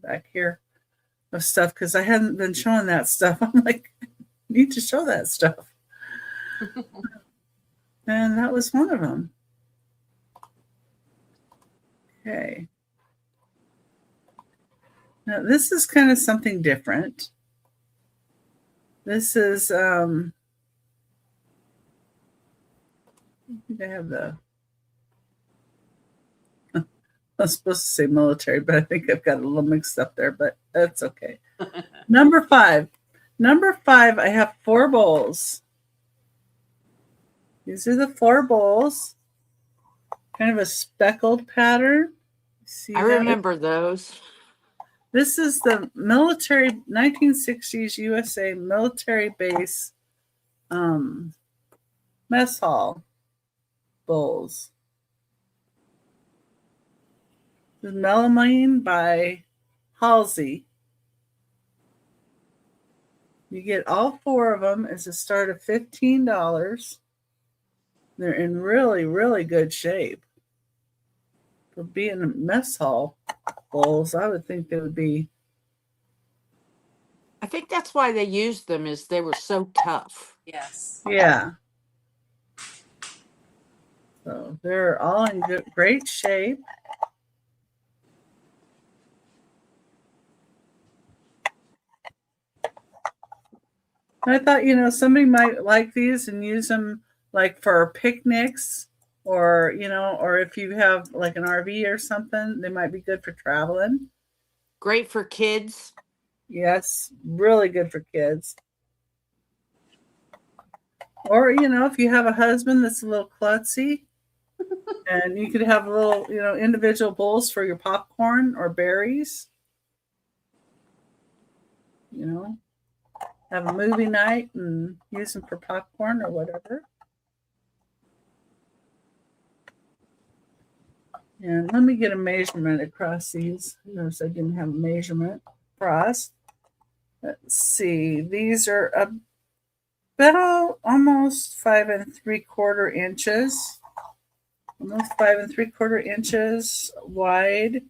back here of stuff because I hadn't been showing that stuff. I'm like, I need to show that stuff. And that was one of them. Okay. Now this is kind of something different. This is I think I have the I was supposed to say military, but I think I've got a little mixed up there, but that's okay. Number 5. Number 5, I have 4 bowls. These are the 4 bowls. Kind of a speckled pattern. See I that? remember those. This is the military 1960s USA military base mess hall bowls. This is melamine by Halsey. You get all 4 of them as a start of $15. They're in really, really good shape. For being a mess hall bowls, I would think they would be. I think that's why they used them, is they were so tough. Yes. Yeah. So they're all in great shape. I thought, somebody might like these and use them like for picnics or, or if you have like an RV or something, they might be good for traveling. Great for kids. Yes, really good for kids. Or, if you have a husband that's a little klutzy and you could have little, individual bowls for your popcorn or berries, have a movie night and use them for popcorn or whatever. And let me get a measurement across these. Notice I didn't have a measurement across. Let's see. These are about almost 5 3/4 inches. Almost 5 3/4 inches wide.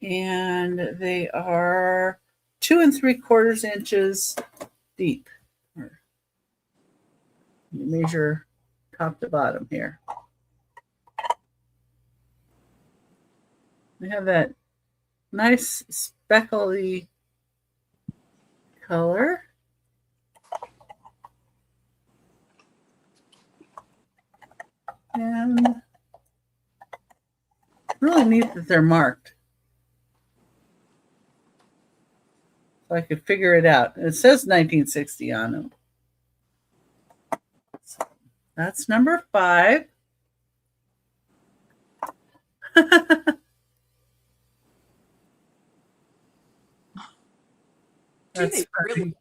And they are 2 3/4 inches deep. Measure top to bottom here. We have that nice speckly color. And really neat that they're marked. So I could figure it out. It says 1960 on them. So that's number 5. That's really?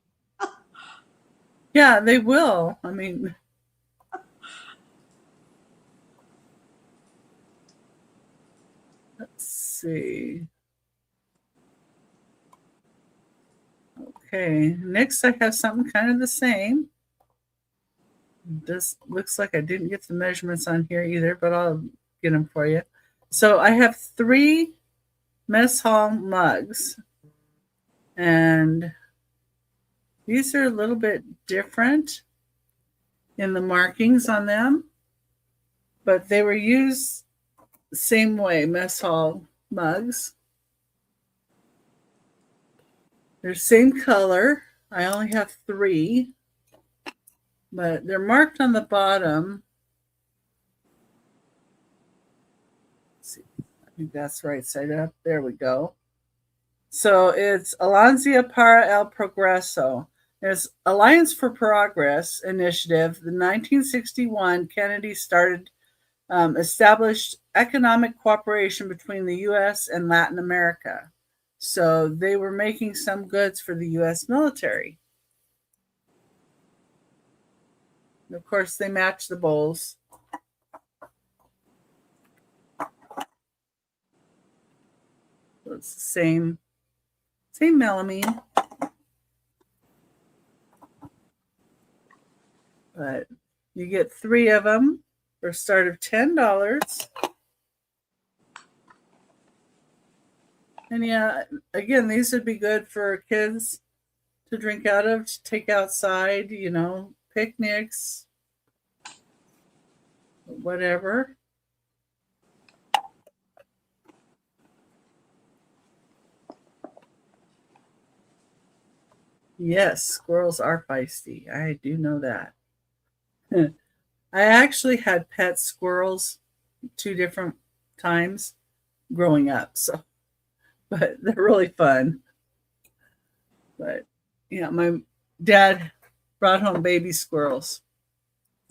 Yeah, they will. I mean, let's see. Okay, next I have something kind of the same. This looks like I didn't get the measurements on here either, but I'll get them for you. So I have 3 mess hall mugs, and these are a little bit different in the markings on them, but they were used the same way, mess hall mugs. They're same color. I only have 3, but they're marked on the bottom. Let's see. I think that's right side up. There we go. So it's Alancia para el Progreso. There's Alliance for Progress initiative. The 1961 Kennedy established economic cooperation between the U.S. and Latin America. So they were making some goods for the U.S. military. And of course, they match the bowls. So it's the same melamine. But you get 3 of them for a start of $10. And yeah, again, these would be good for kids to drink out of, to take outside, picnics, whatever. Yes, squirrels are feisty. I do know that. I actually had pet squirrels 2 different times growing up, but they're really fun. But yeah, my dad brought home baby squirrels.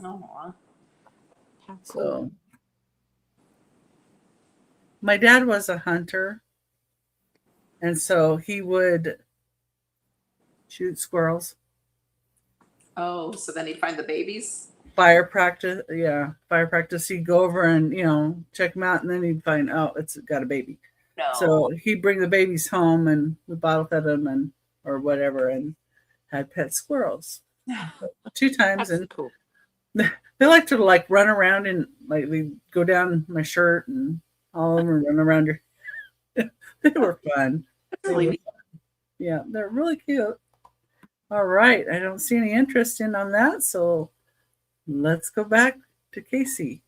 Oh, How cool. So my dad was a hunter, and so he would shoot squirrels. Oh, so then he'd find the babies? Fire practice. He'd go over and, check them out, and then he'd find, oh, it's got a baby. No. So he'd bring the babies home, and we bottle fed them or whatever, and had pet squirrels 2 times. That's And cool. they like to run around and they go down my shirt and all over and run around your. They were fun. Really? Yeah, they're really cute. All right, I don't see any interest on that, so let's go back to Casey.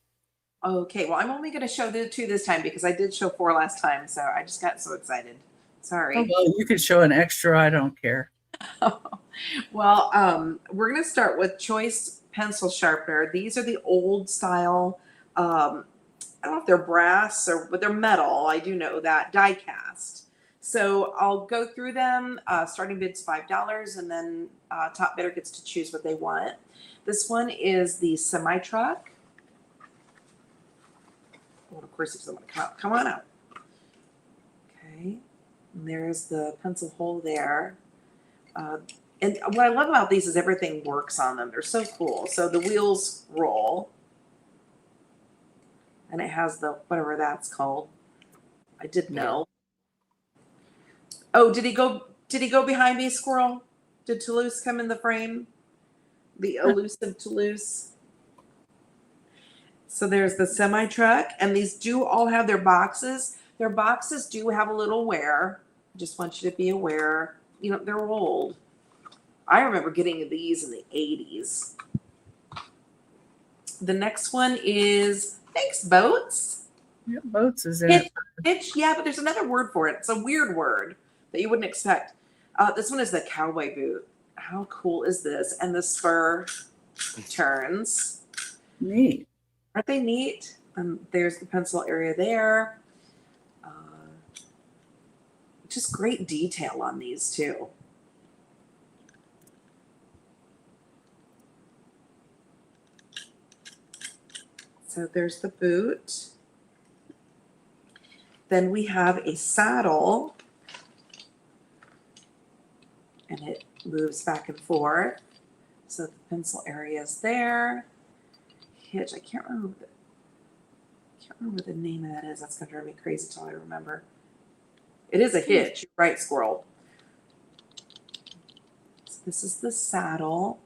Okay, well, I'm only going to show the 2 this time because I did show 4 last time, so I just got so excited. Sorry. Oh, well, you could show an extra. I don't care. Well, we're going to start with Choice Pencil Sharpener. These are the old style. I don't know if they're brass but they're metal. I do know that, die cast. So I'll go through them. Starting bid's $5, and then top bidder gets to choose what they want. This one is the semi truck. Well, of course, if someone come on out. Okay, and there's the pencil hole there. And what I love about these is everything works on them. They're so cool. So the wheels roll, and it has the whatever that's called, I did know. Oh, did he go behind me, squirrel? Did Toulouse come in the frame? The elusive Toulouse. So there's the semi truck, and these do all have their boxes. Their boxes do have a little wear. I just want you to be aware. You know, they're old. I remember getting these in the 80s. The next one is, thanks, Boats. Yeah, Boats is in. Hitch, yeah, but there's another word for it. It's a weird word that you wouldn't expect. This one is the cowboy boot. How cool is this? And the spur turns. Neat. Aren't they neat? There's the pencil area there. Just great detail on these too. So there's the boot. Then we have a saddle, and it moves back and forth. So the pencil area is there. Hitch, I can't remember the name of that is. That's gonna drive me crazy till I remember. It is a hitch, right, squirrel? So this is the saddle.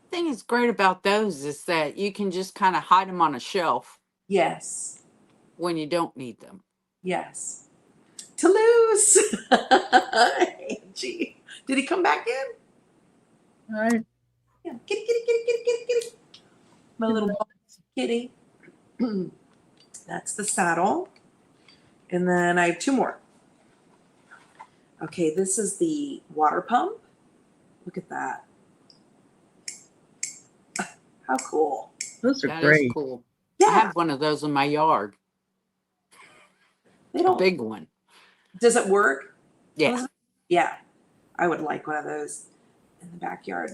The thing is great about those is that you can just kind of hide them on a shelf Yes, when you don't need them. yes. Toulouse. Angie, did he come back in? All right. Yeah, kitty. My little kitty. That's the saddle. And then I have two more. Okay, this is the water pump. Look at that. How cool. Those are That great. is cool. Yeah. I have one of those in my yard. They A don't. big one. Does it work? Yeah. Yeah. I would like one of those in the backyard.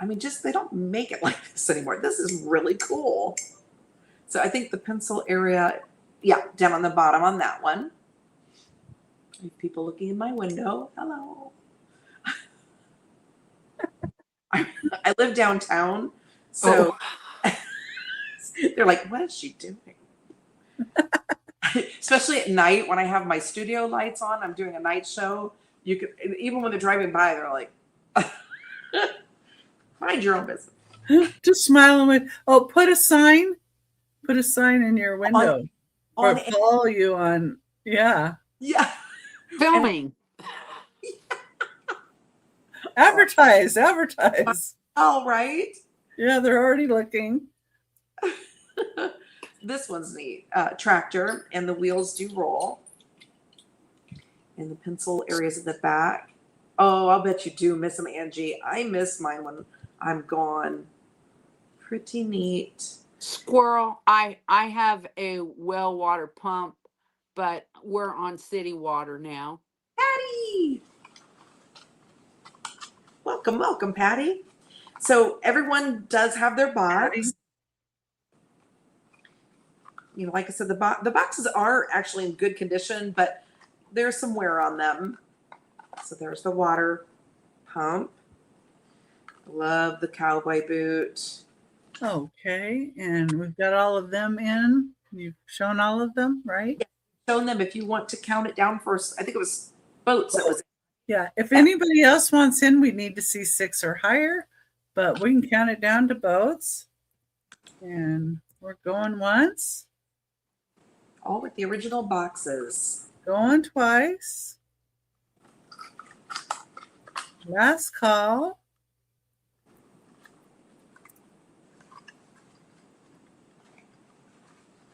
I mean, just they don't make it like this anymore. This is really cool. So I think the pencil area, yeah, down on the bottom on that one. I have people looking in my window. Hello. I live downtown, so they're like, what is she doing? Especially at night when I have my studio lights on, I'm doing a night show. You could, even when they're driving by, they're like, mind your own business. Just smile and put a sign in your window or follow you on. Yeah. Filming. Advertise. All right. Yeah, they're already looking. This one's neat. Tractor, and the wheels do roll. And the pencil areas at the back. Oh, I'll bet you do miss them, Angie. I miss mine when I'm gone. Pretty neat. Squirrel, I have a well water pump, but we're on city water now. Patty! Welcome, Patty. So everyone does have their box. Patty. You know, like I said, the boxes are actually in good condition, but there's some wear on them. So there's the water pump. Love the cowboy boot. Okay, and we've got all of them in. You've shown all of them, right? Shown them if you want to count it down first. I think it was Boats that was. Yeah. If anybody else wants in, we need to see 6 or higher, but we can count it down to Boats. And we're going once. All with the original boxes. Going twice. Last call.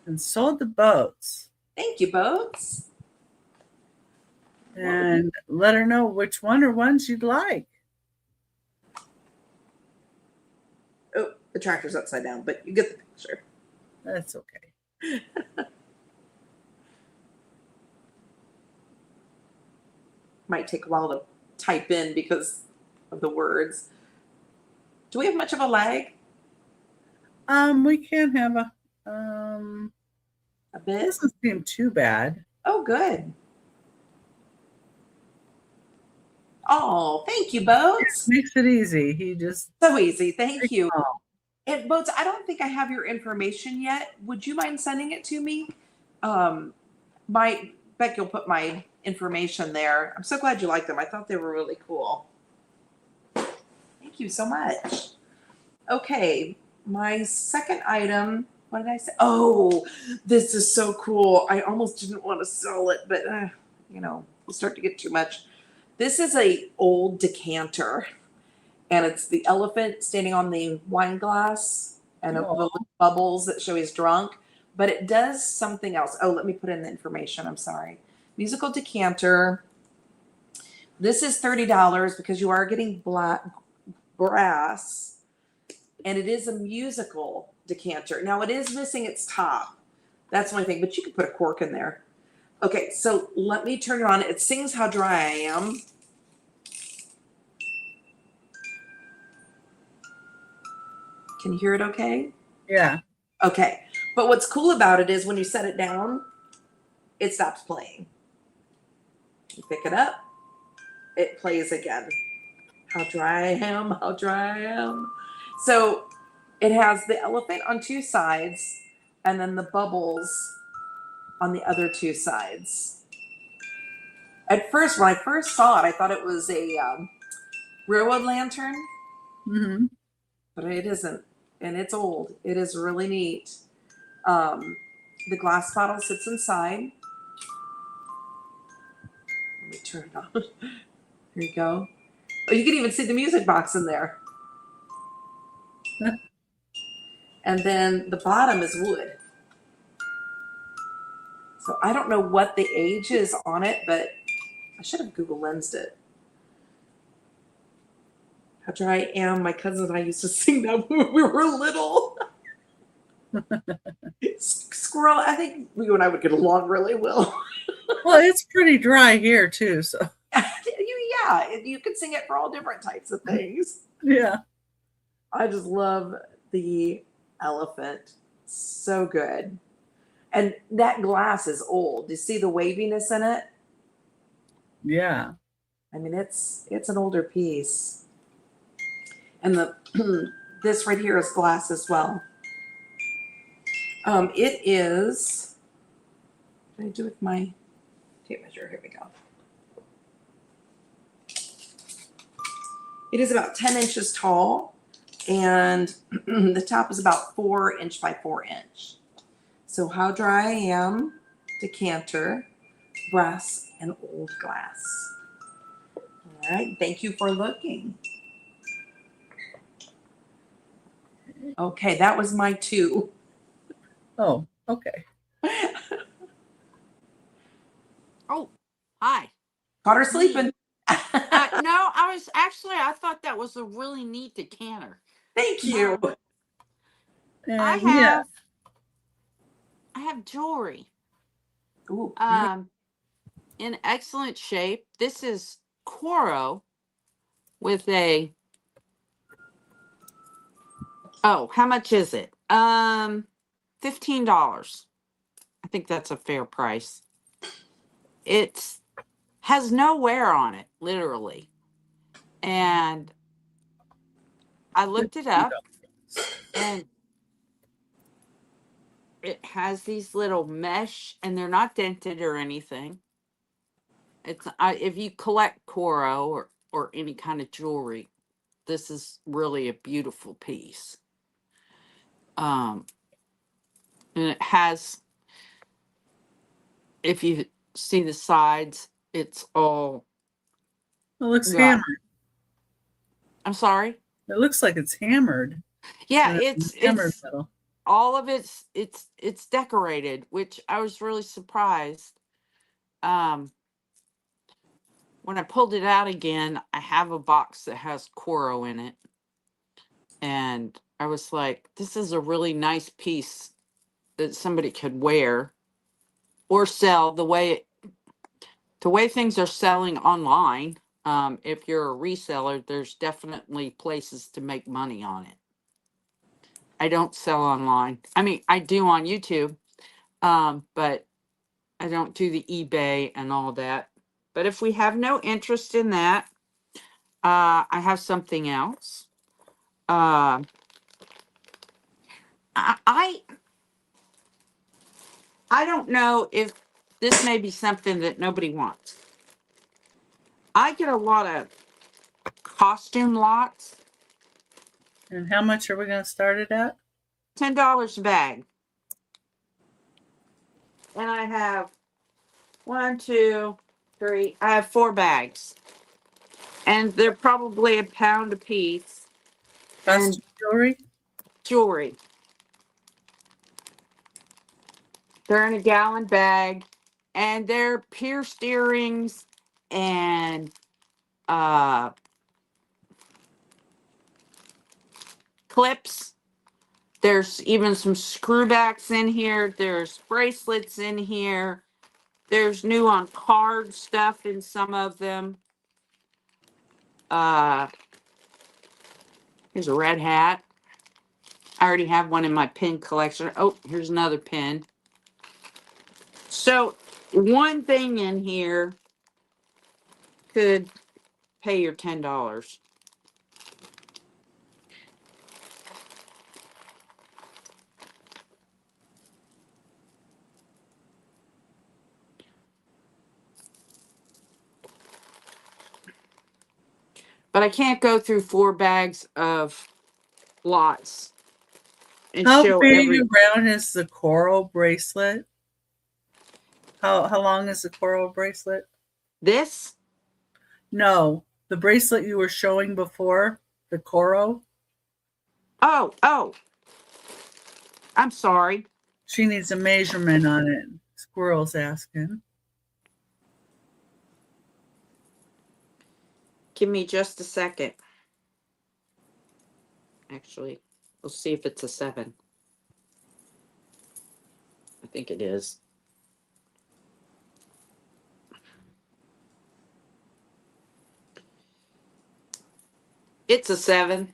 And sold the Boats. Thank you, Boats. And let her know which one or ones you'd like. Oh, the tractor's upside down, but you get the picture. That's okay. Might take a while to type in because of the words. Do we have much of a lag? We can have a bit. Doesn't seem too bad. Oh, good. Oh, thank you, Boats. Makes it easy. He just So easy. Thank you. And Boats, I don't think I have your information yet. Would you mind sending it to me? My Becky will put my information there. I'm so glad you like them. I thought they were really cool. Thank you so much. Okay, my second item, what did I say? Oh, this is so cool. I almost didn't want to sell it, but we start to get too much. This is a old decanter, and it's the elephant standing on the wine glass and the little bubbles that show he's drunk. But it does something else. Oh, let me put in the information. I'm sorry. Musical decanter. This is $30 because you are getting brass, and it is a musical decanter. Now it is missing its top. That's one thing, but you can put a cork in there. Okay, so let me turn it on. It sings How Dry I Am. Can you hear it okay? Yeah. Okay. But what's cool about it is when you set it down, it stops playing. You pick it up, it plays again. How dry I am, how dry I am. So it has the elephant on two sides and then the bubbles on the other two sides. At first, when I first saw it, I thought it was a railroad lantern, but it isn't. And it's old. It is really neat. The glass bottle sits inside. Let me turn it on. Here you go. Oh, you can even see the music box in there. And then the bottom is wood. So I don't know what the age is on it, but I should have Google Lensed it. How dry I am. My cousin and I used to sing that when we were little. Squirrel, I think you and I would get along really well. Well, it's pretty dry here too, so. Yeah, you could sing it for all different types of things. Yeah. I just love the elephant. So good. And that glass is old. Do you see the waviness in it? Yeah. I mean, it's an older piece. And the this right here is glass as well. It is, what did I do with my tape measure? Here we go. It is about 10 inches tall, and the top is about 4 inch by 4 inch. So How Dry I Am, decanter, brass, and old glass. All right, thank you for looking. Okay, that was my two. Oh, okay. Oh, hi. Caught her sleeping. No, I thought that was a really neat decanter. Thank you. And I have jewelry. Ooh, In excellent shape. This is Coro with a, oh, how much is it? $15. I think that's a fair price. It's has no wear on it, literally. And I looked it up, and it has these little mesh, and they're not dented or anything. It's if you collect Coro or any kind of jewelry, this is really a beautiful piece. And it has, if you see the sides, it's all. it looks Yeah. hammered. I'm sorry. It looks like it's hammered. Yeah, Hammered it's metal. all of it's decorated, which I was really surprised. When I pulled it out again, I have a box that has Coro in it, and I was like, this is a really nice piece that somebody could wear or sell the way things are selling online. If you're a reseller, there's definitely places to make money on it. I don't sell online. I mean, I do on YouTube, but I don't do the eBay and all that. But if we have no interest in that, I have something else. I I don't know if this may be something that nobody wants. I get a lot of costume lots. And how much are we going to start it at? $10 a bag. And I have 1, 2, 3. I have 4 bags. And they're probably £1 a piece. Costume jewelry? Jewelry. They're in a gallon bag. And they're pierced earrings and clips. There's even some screwbacks in here. There's bracelets in here. There's new on card stuff in some of them. Here's a red hat. I already have one in my pin collection. Oh, here's another pin. So one thing in here could pay your $10. But I can't go through 4 bags of lots and How show big every. around is the coral bracelet? How long is the coral bracelet? This? No, the bracelet you were showing before, the coral. Oh. I'm sorry. She needs a measurement on it. Squirrel's asking. Give me just a second. Actually, we'll see if it's a 7. I think it is. It's a 7.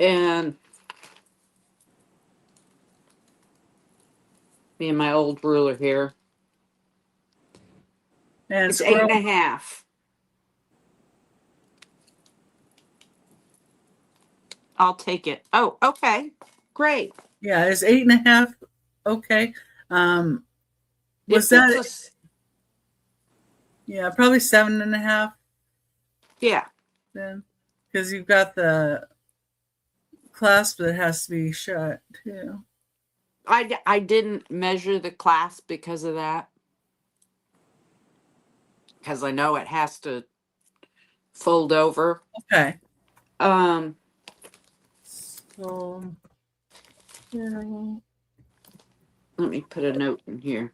And me and my old ruler here. And It's squirrel, 8.5. I'll take it. Oh, okay. Great. yeah, is 8.5 okay? Was If it's that yeah, probably 7.5 yeah. then, because you've got the clasp that has to be shut too. I didn't measure the clasp because of that. Because I know it has to fold over. Okay. Um, So, yeah. let me put a note in here.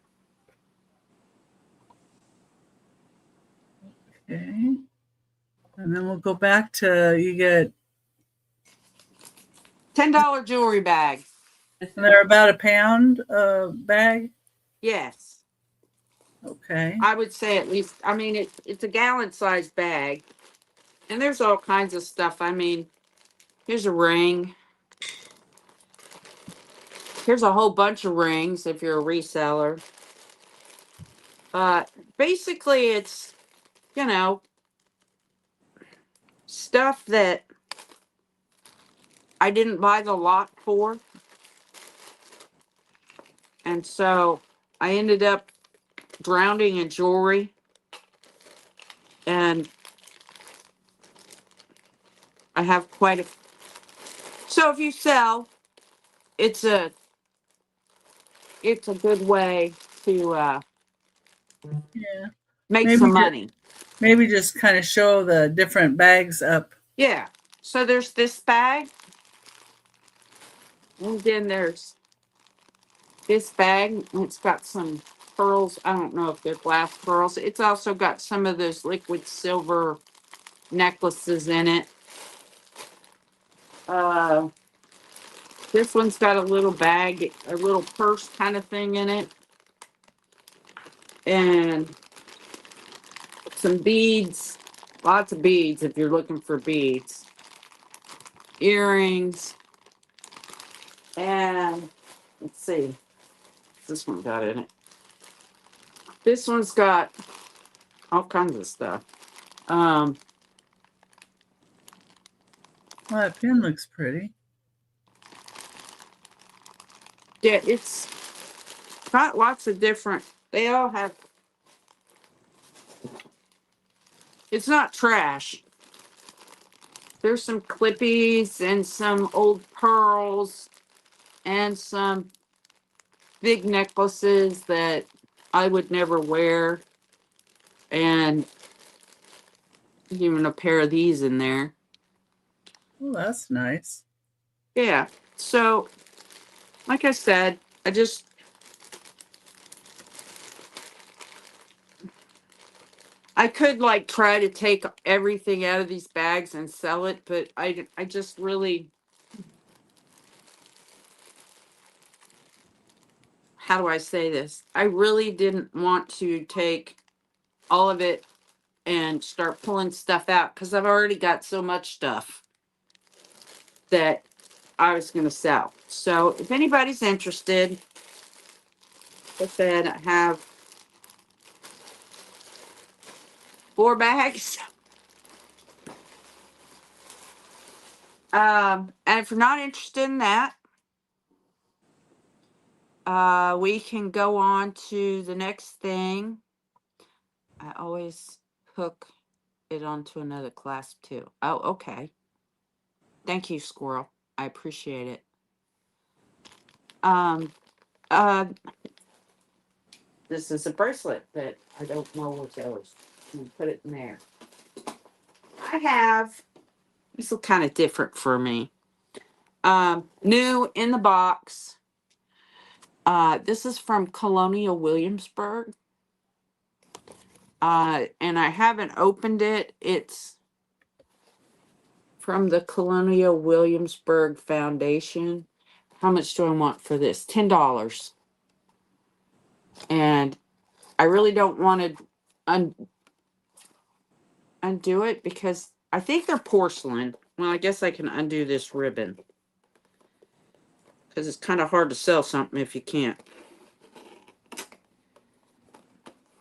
Okay. And then we'll go back to you get $10 jewelry bag. they're about £1 a bag. Yes. Okay. I would say at least, I mean, it's a gallon sized bag. And there's all kinds of stuff. I mean, here's a ring. Here's a whole bunch of rings if you're a reseller. Basically, it's, you know, stuff that I didn't buy the lot for. And so I ended up drowning in jewelry. And I have quite a. So if you sell, it's a good way to Yeah. make Maybe some money. maybe just kind of show the different bags up. Yeah. So there's this bag. And then there's this bag. It's got some pearls. I don't know if they're glass pearls. It's also got some of those liquid silver necklaces in it. This one's got a little bag, a little purse kind of thing in it. And some beads. Lots of beads if you're looking for beads. Earrings. And let's see. What's this one got in it? This one's got all kinds of stuff. Well, that pin looks pretty. Yeah, it's got lots of different. They all have. It's not trash. There's some clippies and some old pearls and some big necklaces that I would never wear, and even a pair of these in there. Oh, that's nice. Yeah. So, like I said, I could like try to take everything out of these bags and sell it, but I just really, how do I say this? I really didn't want to take all of it and start pulling stuff out because I've already got so much stuff that I was going to sell. So if anybody's interested, like I said, I have 4 bags. And if you're not interested in that, we can go on to the next thing. I always hook it onto another clasp too. Oh, okay. Thank you, Squirrel. I appreciate it. Uh, this is a bracelet that I don't know what goes. I'm gonna put it in there. I have, this will kind of different for me. New in the box. This is from Colonial Williamsburg. And I haven't opened it. It's from the Colonial Williamsburg Foundation. How much do I want for this? $10. And I really don't want to undo it because I think they're porcelain. Well, I guess I can undo this ribbon because it's kind of hard to sell something if you can't.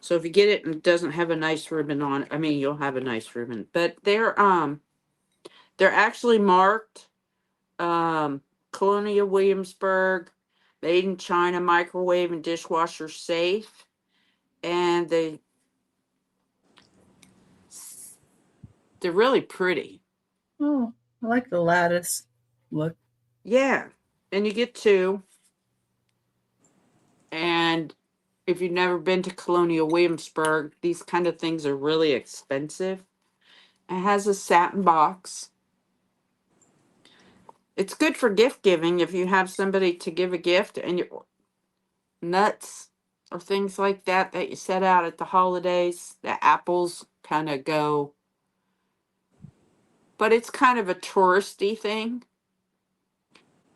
So if you get it and it doesn't have a nice ribbon on it, I mean, you'll have a nice ribbon. But they're actually marked Colonial Williamsburg, made in China, microwave and dishwasher safe. And they're really pretty. Oh, I like the lattice look. Yeah. And you get 2. And if you've never been to Colonial Williamsburg, these kind of things are really expensive. It has a satin box. It's good for gift giving if you have somebody to give a gift and you're nuts or things like that that you set out at the holidays. The apples kind of go, but it's kind of a touristy thing.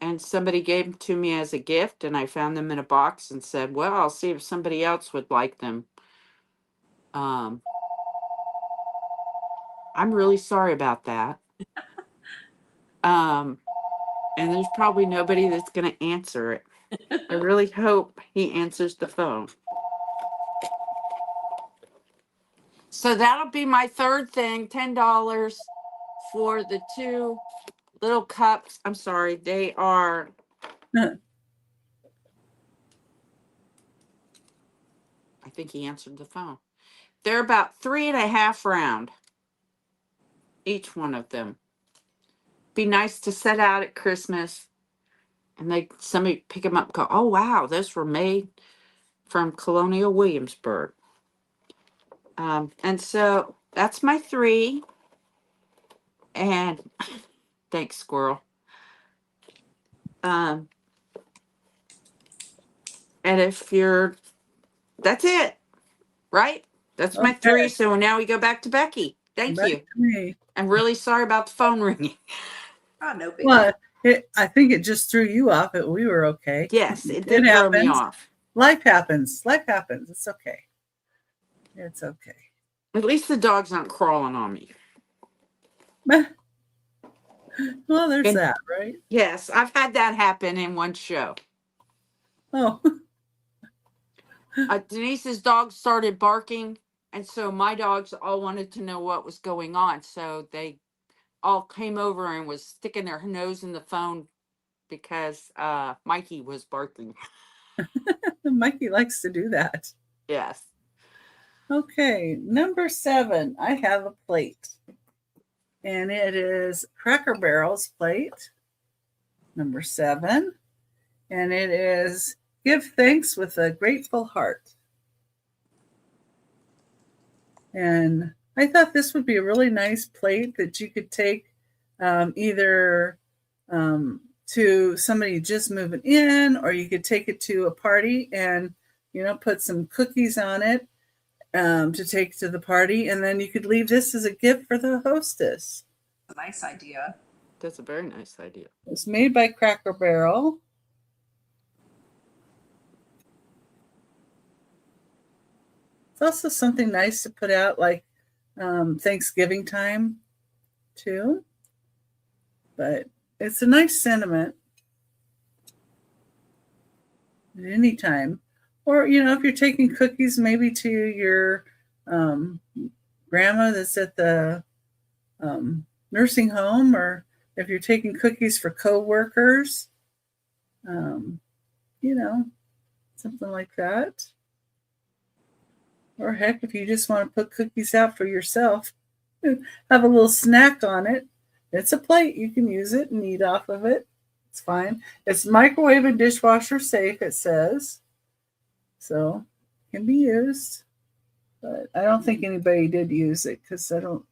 And somebody gave them to me as a gift, and I found them in a box and said, well, I'll see if somebody else would like them. I'm really sorry about that. And there's probably nobody that's going to answer it. I really hope he answers the phone. So that'll be my third thing, $10 for the 2 little cups. I'm sorry, they are. I think he answered the phone. They're about 3.5 round, each one of them. Be nice to set out at Christmas, and somebody pick them up and go, oh wow, those were made from Colonial Williamsburg. And so that's my 3. And thanks, Squirrel. And if that's it, right? That's my 3. Okay. So now we go back to Becky. Thank Back you. to me. I'm really sorry about the phone ringing. Oh, no big. Well, I think it just threw you off. We were okay. Yes, it did throw me off. Life happens. Life happens. It's okay. It's okay. At least the dog's not crawling on me. Well, there's And- that, right? Yes, I've had that happen in one show. Oh. Denise's dog started barking, and so my dogs all wanted to know what was going on. So they all came over and was sticking their nose in the phone because Mikey was barking. Mikey likes to do that. Yes. Okay, number 7. I have a plate. And it is Cracker Barrel's plate, number 7. And it is Give Thanks with a Grateful Heart. And I thought this would be a really nice plate that you could take either to somebody just moving in, or you could take it to a party and, put some cookies on it to take to the party. And then you could leave this as a gift for the hostess. A nice idea. That's a very nice idea. It's made by Cracker Barrel. It's also something nice to put out like Thanksgiving time too. But it's a nice sentiment at any time. Or, if you're taking cookies maybe to your grandma that's at the nursing home, or if you're taking cookies for co-workers, something like that. Or heck, if you just want to put cookies out for yourself, have a little snack on it. It's a plate. You can use it and eat off of it. It's fine. It's microwave and dishwasher safe, it says. So it can be used. But I don't think anybody did use it because I don't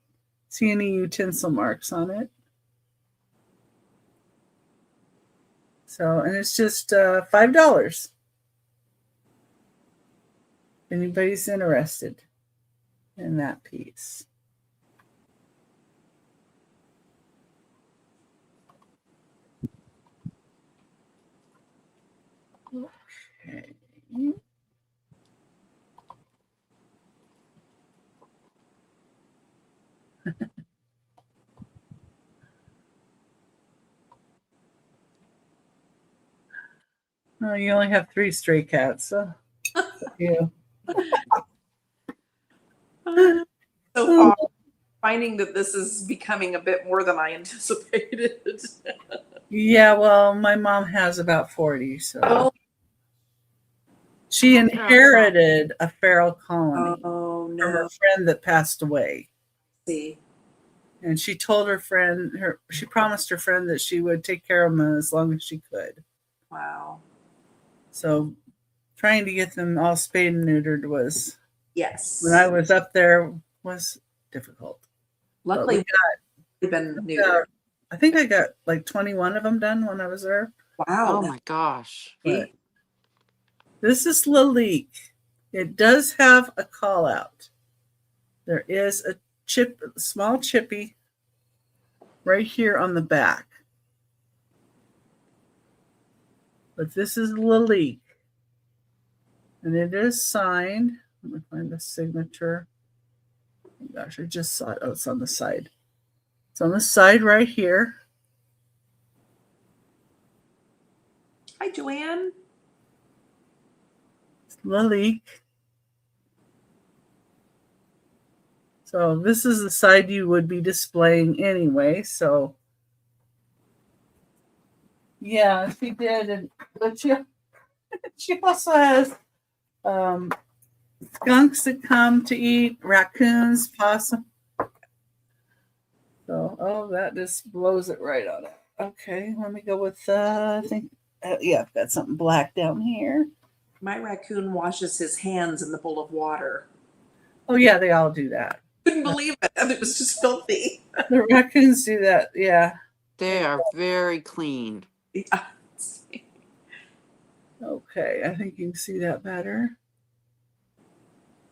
see any utensil marks on it. So, and it's just $5. If anybody's interested in that piece. Okay. Oh, you only have 3 stray cats, so you. So far, finding that this is becoming a bit more than I anticipated. Yeah, well, my mom has about 40, so Oh, she inherited a feral colony no. from her friend that passed away. See. And she told her friend, she promised her friend that she would take care of them as long as she could. Wow. So trying to get them all spayed and neutered was, Yes. when I was up there, was difficult. Luckily, we've been neutered. I think I got like 21 of them done when I was there. Wow. Oh my gosh. But this is Lalique. It does have a call out. There is a small chippy right here on the back. But this is Lalique. And it is signed. Let me find the signature. Oh gosh, I just saw it. Oh, it's on the side. It's on the side right here. Hi, Joanne. It's Lalique. So this is the side you would be displaying anyway. So yeah, she did. But she also has skunks that come to eat, raccoons, possum. So, that just blows it right on it. Okay, let me go with, I think, I've got something black down here. My raccoon washes his hands in the bowl of water. Oh, yeah, they all do that. Couldn't believe it. It was just filthy. The raccoons do that, yeah. They are very clean. Yeah. Okay, I think you can see that better.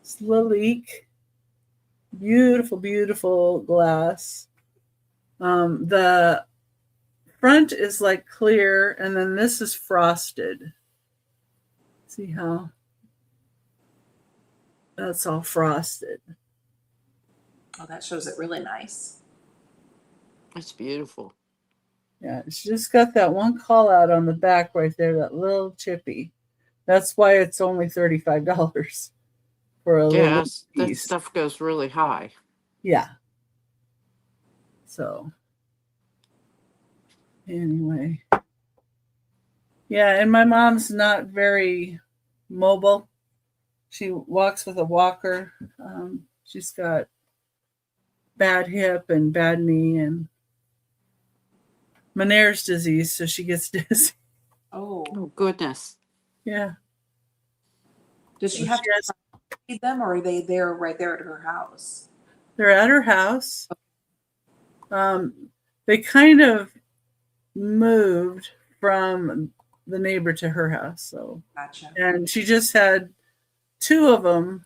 It's Lalique. Beautiful, beautiful glass. The front is like clear, and then this is frosted. See how that's all frosted. Oh, that shows it really nice. It's beautiful. Yeah, it's just got that one call out on the back right there, that little chippy. That's why it's only $35 for a little Yes, that piece. stuff goes really high. Yeah. So anyway. Yeah, and my mom's not very mobile. She walks with a walker. She's got bad hip and bad knee and Meniere's disease, so she gets dizzy. Oh, Oh, goodness. Yeah. does So she have she to has, feed them, or are they there right there at her house? they're at her house. They kind of moved from the neighbor to her house. So, Gotcha. and she just had 2 of them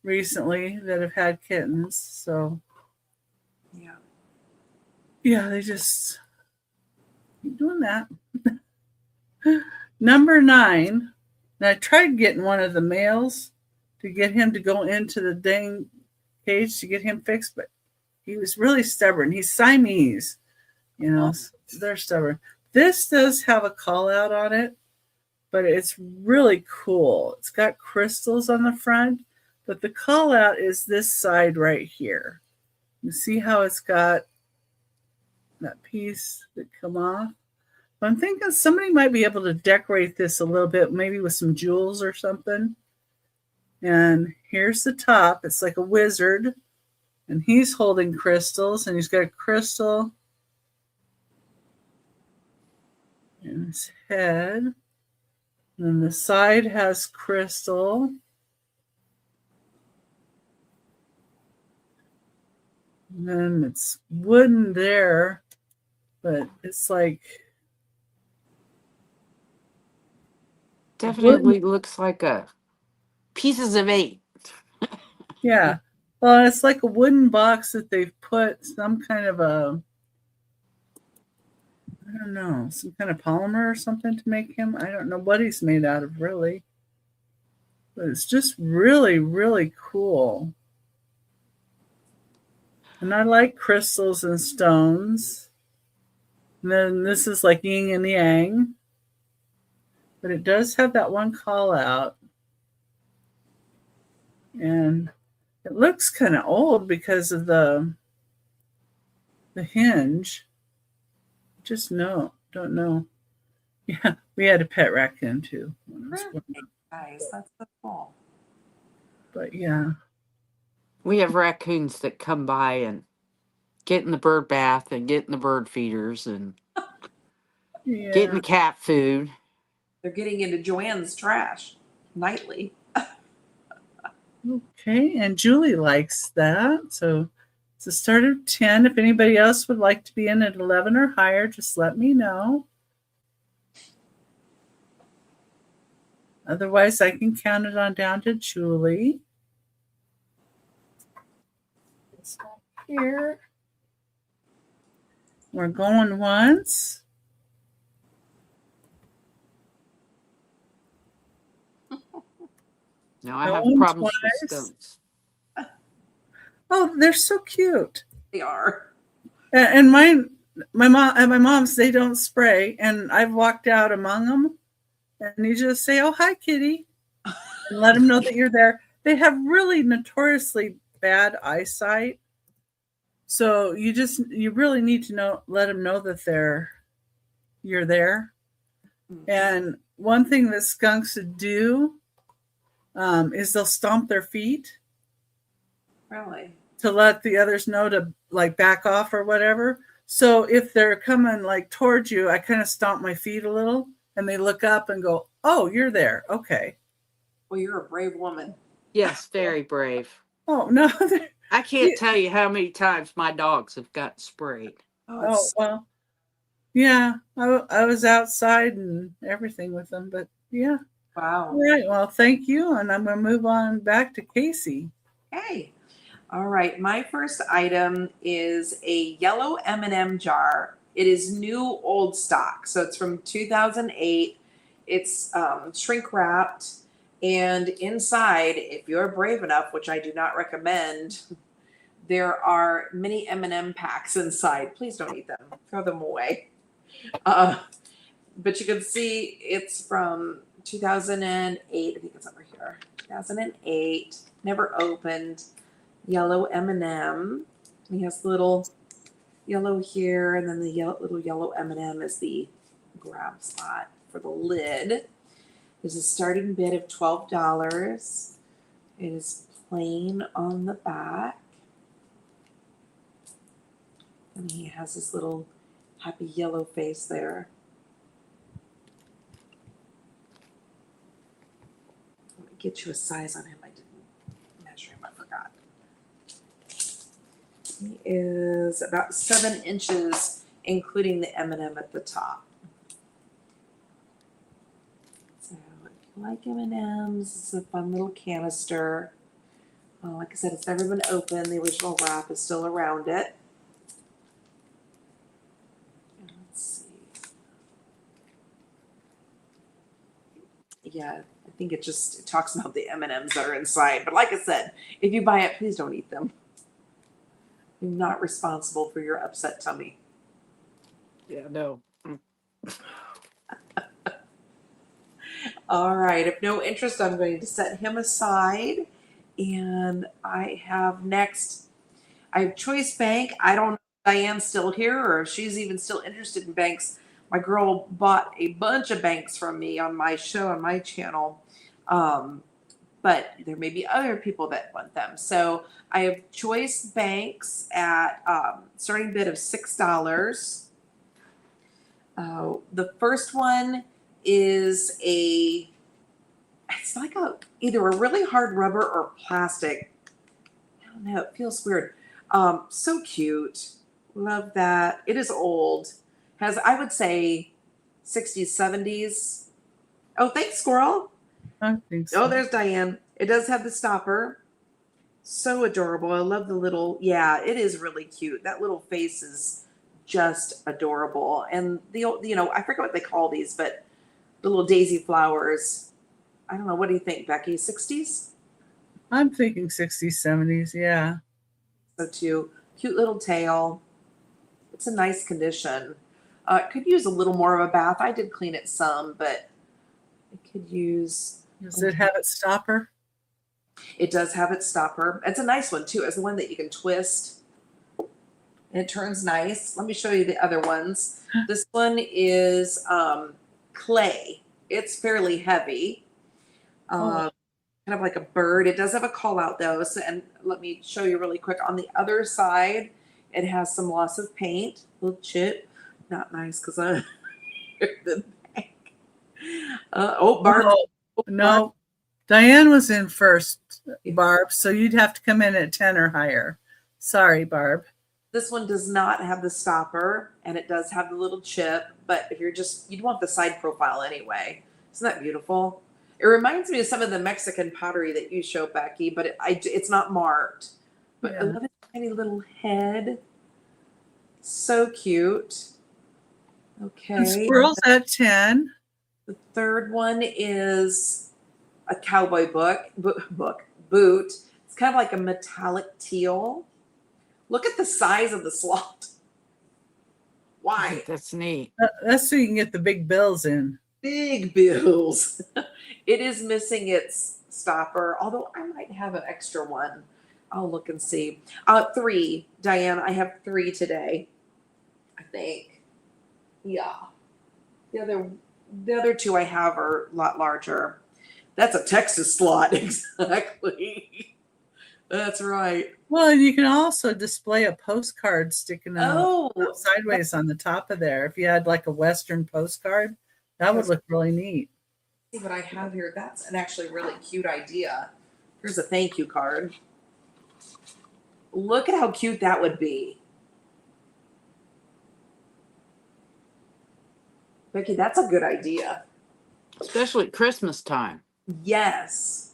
recently that have had kittens. So, Yeah. yeah, they just keep doing that. Number 9. And I tried getting one of the males to get him to go into the dang cage to get him fixed, but he was really stubborn. He's Siamese, you know, so they're stubborn. This does have a call out on it, but it's really cool. It's got crystals on the front, but the call out is this side right here. You see how it's got that piece that come off? I'm thinking somebody might be able to decorate this a little bit, maybe with some jewels or something. And here's the top. It's like a wizard. And he's holding crystals, and he's got a crystal in his head. And the side has crystal. And then it's wooden there, but it's like Definitely looks like a pieces of 8. yeah. Well, it's like a wooden box that they've put some kind of a, I don't know, some kind of polymer or something to make him. I don't know what he's made out of, really. But it's just really, really cool. And I like crystals and stones. And then this is like yin and yang. But it does have that one call out. And it looks kind of old because of the hinge. Just don't know. Yeah, we had a pet raccoon too. Really? Guys, that's so cool. But yeah. We have raccoons that come by and get in the bird bath and get in the bird feeders and get in the cat food. They're getting into Joanne's trash nightly. Okay, and Julie likes that. So it's a start of 10. If anybody else would like to be in at 11 or higher, just let me know. Otherwise, I can count it on down to Julie. This one here. We're going once. Now I have Going problems with twice. stones. Oh, they're so cute. They are. And my mom's, they don't spray. And I've walked out among them, and you just say, "Oh, hi, kitty," and let them know that you're there. They have really notoriously bad eyesight, so you really need to let them know that you're there. And one thing that skunks do is they'll stomp their feet. Really? To let the others know to like back off or whatever. So if they're coming like towards you, I kind of stomp my feet a little, and they look up and go, "Oh, you're there. Okay." Well, you're a brave woman. Yes, very brave. Oh no. I can't tell you how many times my dogs have got sprayed. Oh well. Yeah, I was outside and everything with them, but yeah. Wow. All right. Well, thank you, and I'm going to move on back to Casey. Hey. All right. My first item is a yellow M&M jar. It is new old stock, so it's from 2008. It's shrink wrapped, and inside, if you're brave enough, which I do not recommend, there are mini M&M packs inside. Please don't eat them. Throw them away. But you can see it's from 2008. I think it's over here. 2008. Never opened. Yellow M&M. He has little yellow here, and then the little yellow M&M is the grab spot for the lid. There's a starting bid of $12. It is plain on the back. And he has this little happy yellow face there. Let me get you a size on him. I didn't measure him. I forgot. He is about 7 inches, including the M&M at the top. So if you like M&Ms, it's a fun little canister. Like I said, it's never been opened. The original wrap is still around it. Let's see. Yeah, I think it talks about the M&Ms that are inside. But like I said, if you buy it, please don't eat them. You're not responsible for your upset tummy. Yeah, no. All right, if no interest, I'm going to set him aside. And I have Choice Bank. I don't know if Diane's still here or if she's even still interested in banks. My girl bought a bunch of banks from me on my show, on my channel. But there may be other people that want them. So I have Choice Banks at starting bid of $6. The first one is it's like either a really hard rubber or plastic. I don't know. It feels weird. So cute. Love that. It is old. Has, I would say, 60s, 70s. Oh, thanks, squirrel. I think so. Oh, there's Diane. It does have the stopper. So adorable. I love the little, yeah, it is really cute. That little face is just adorable. And I forget what they call these, but the little daisy flowers. I don't know. What do you think, Becky? 60s? I'm thinking 60s, 70s. Yeah. So too. Cute little tail. It's a nice condition. It could use a little more of a bath. I did clean it some, but it could use. Does it have its stopper? It does have its stopper. It's a nice one too. It's the one that you can twist. And it turns nice. Let me show you the other ones. This one is clay. It's fairly heavy. Kind of like a bird. It does have a call out though. So, and let me show you really quick. On the other side, it has some loss of paint. Little chip. Not nice because I the back. Barb. No. Diane was in first, Barb, so you'd have to come in at 10 or higher. Sorry, Barb. This one does not have the stopper, and it does have the little chip, but if you'd want the side profile anyway. Isn't that beautiful? It reminds me of some of the Mexican pottery that you show, Becky, but it's not marked. But Yeah. I love its tiny little head. So cute. Okay. And squirrels at 10. The third one is a cowboy boot. It's kind of like a metallic teal. Look at the size of the slot. Why? That's neat. That's so you can get the big bills in. Big bills. It is missing its stopper, although I might have an extra one. I'll look and see. 3, Diane. I have 3 today, I think. Yeah. The other 2 I have are a lot larger. That's a Texas slot, exactly. That's right. Well, you can also display a postcard sticking out Oh, sideways on the top of there. If you had like a Western postcard, that would look really neat. see what I have here. That's an actually really cute idea. Here's a thank you card. Look at how cute that would be. Becky, that's a good idea. Especially Christmas time. Yes.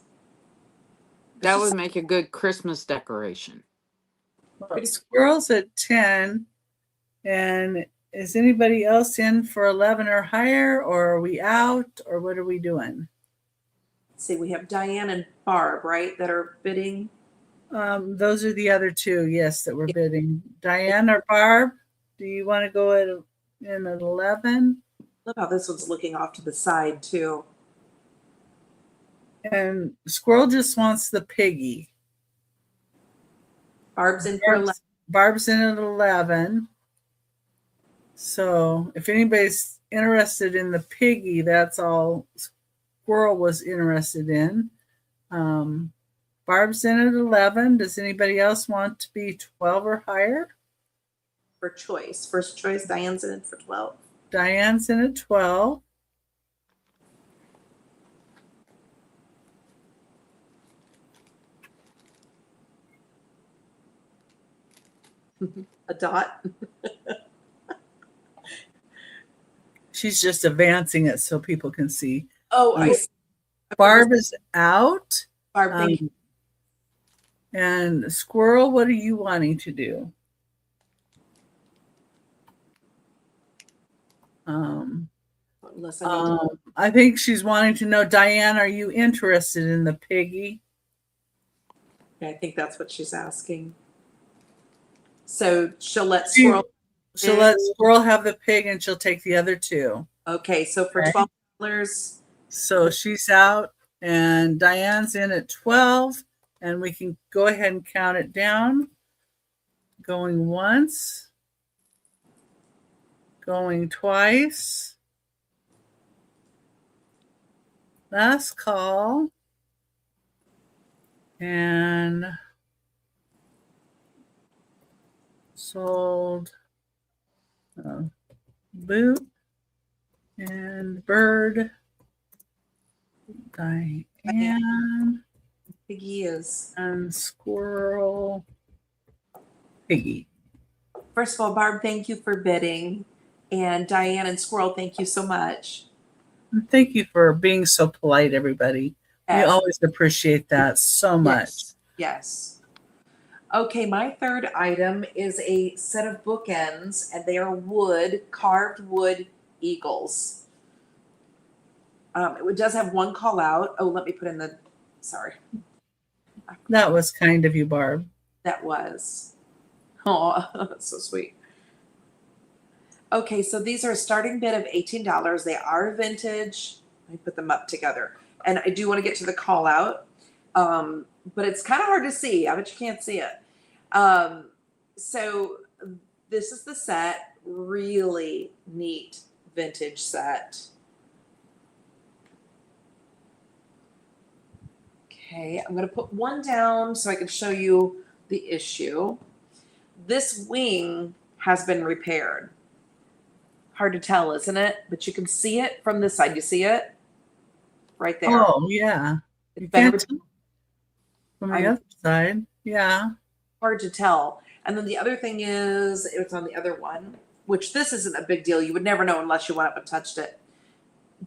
That would make a good Christmas decoration. Well, squirrels at 10. And is anybody else in for 11 or higher, or are we out, or what are we doing? Let's see, we have Diane and Barb, right, that are bidding. Those are the other 2, yes, that we're bidding. Diane or Barb, do you want to go in at 11? Look how this one's looking off to the side too. And Squirrel just wants the piggy. Barb's in for 11. Barb's in at 11. So if anybody's interested in the piggy, that's all Squirrel was interested in. Barb's in at 11. Does anybody else want to be 12 or higher? For choice. First choice, Diane's in for 12. Diane's in at 12. A dot. She's just advancing it so people can see. Oh, I see. Barb is out. Barb, thank you. And Squirrel, what are you wanting to do? Unless I need to. I think she's wanting to know, Diane, are you interested in the piggy? Yeah, I think that's what she's asking. So she'll let Squirrel. She'll let Squirrel have the pig and she'll take the other two. Okay, so for Okay. $12. So she's out and Diane's in at 12, and we can go ahead and count it down. Going once, going twice. Last call. And sold Boot and Bird. Diane Piggy is. and Squirrel. Piggy. First of all, Barb, thank you for bidding. And Diane and Squirrel, thank you so much. And thank you for being so polite, everybody. We Yes. always appreciate that so much. Yes. Okay, my third item is a set of bookends, and they are wood, carved wood eagles. It does have one call out. Oh, let me put in the, sorry, That was kind of you, Barb. that was. Oh, that's so sweet. Okay, so these are a starting bid of $18. They are vintage. Let me put them up together. And I do want to get to the call out, but it's kind of hard to see. I bet you can't see it. So this is the set. Really neat vintage set. Okay, I'm going to put one down so I can show you the issue. This wing has been repaired. Hard to tell, isn't it? But you can see it from this side. You see it? Right there. Oh, yeah. It's You been can't tell from the other side. Yeah. hard to tell. And then the other thing is, it's on the other one, which this isn't a big deal. You would never know unless you went up and touched it.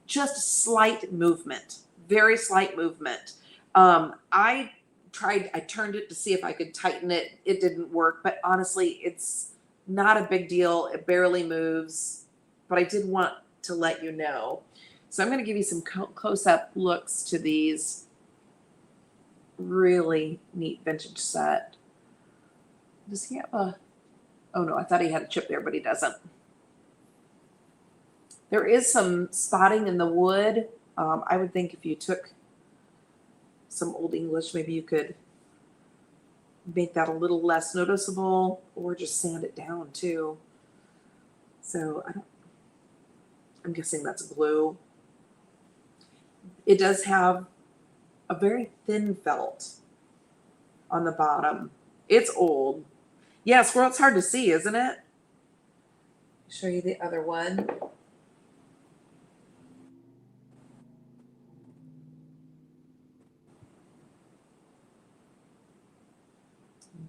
Just slight movement, very slight movement. I turned it to see if I could tighten it. It didn't work, but honestly, it's not a big deal. It barely moves, but I did want to let you know. So I'm going to give you some close-up looks to these. Really neat vintage set. Does he have a, oh no, I thought he had a chip there, but he doesn't. There is some spotting in the wood. I would think if you took some Old English, maybe you could make that a little less noticeable, or just sand it down too. So I'm guessing that's glue. It does have a very thin felt on the bottom. It's old. Yeah, Squirrel, it's hard to see, isn't it? Show you the other one.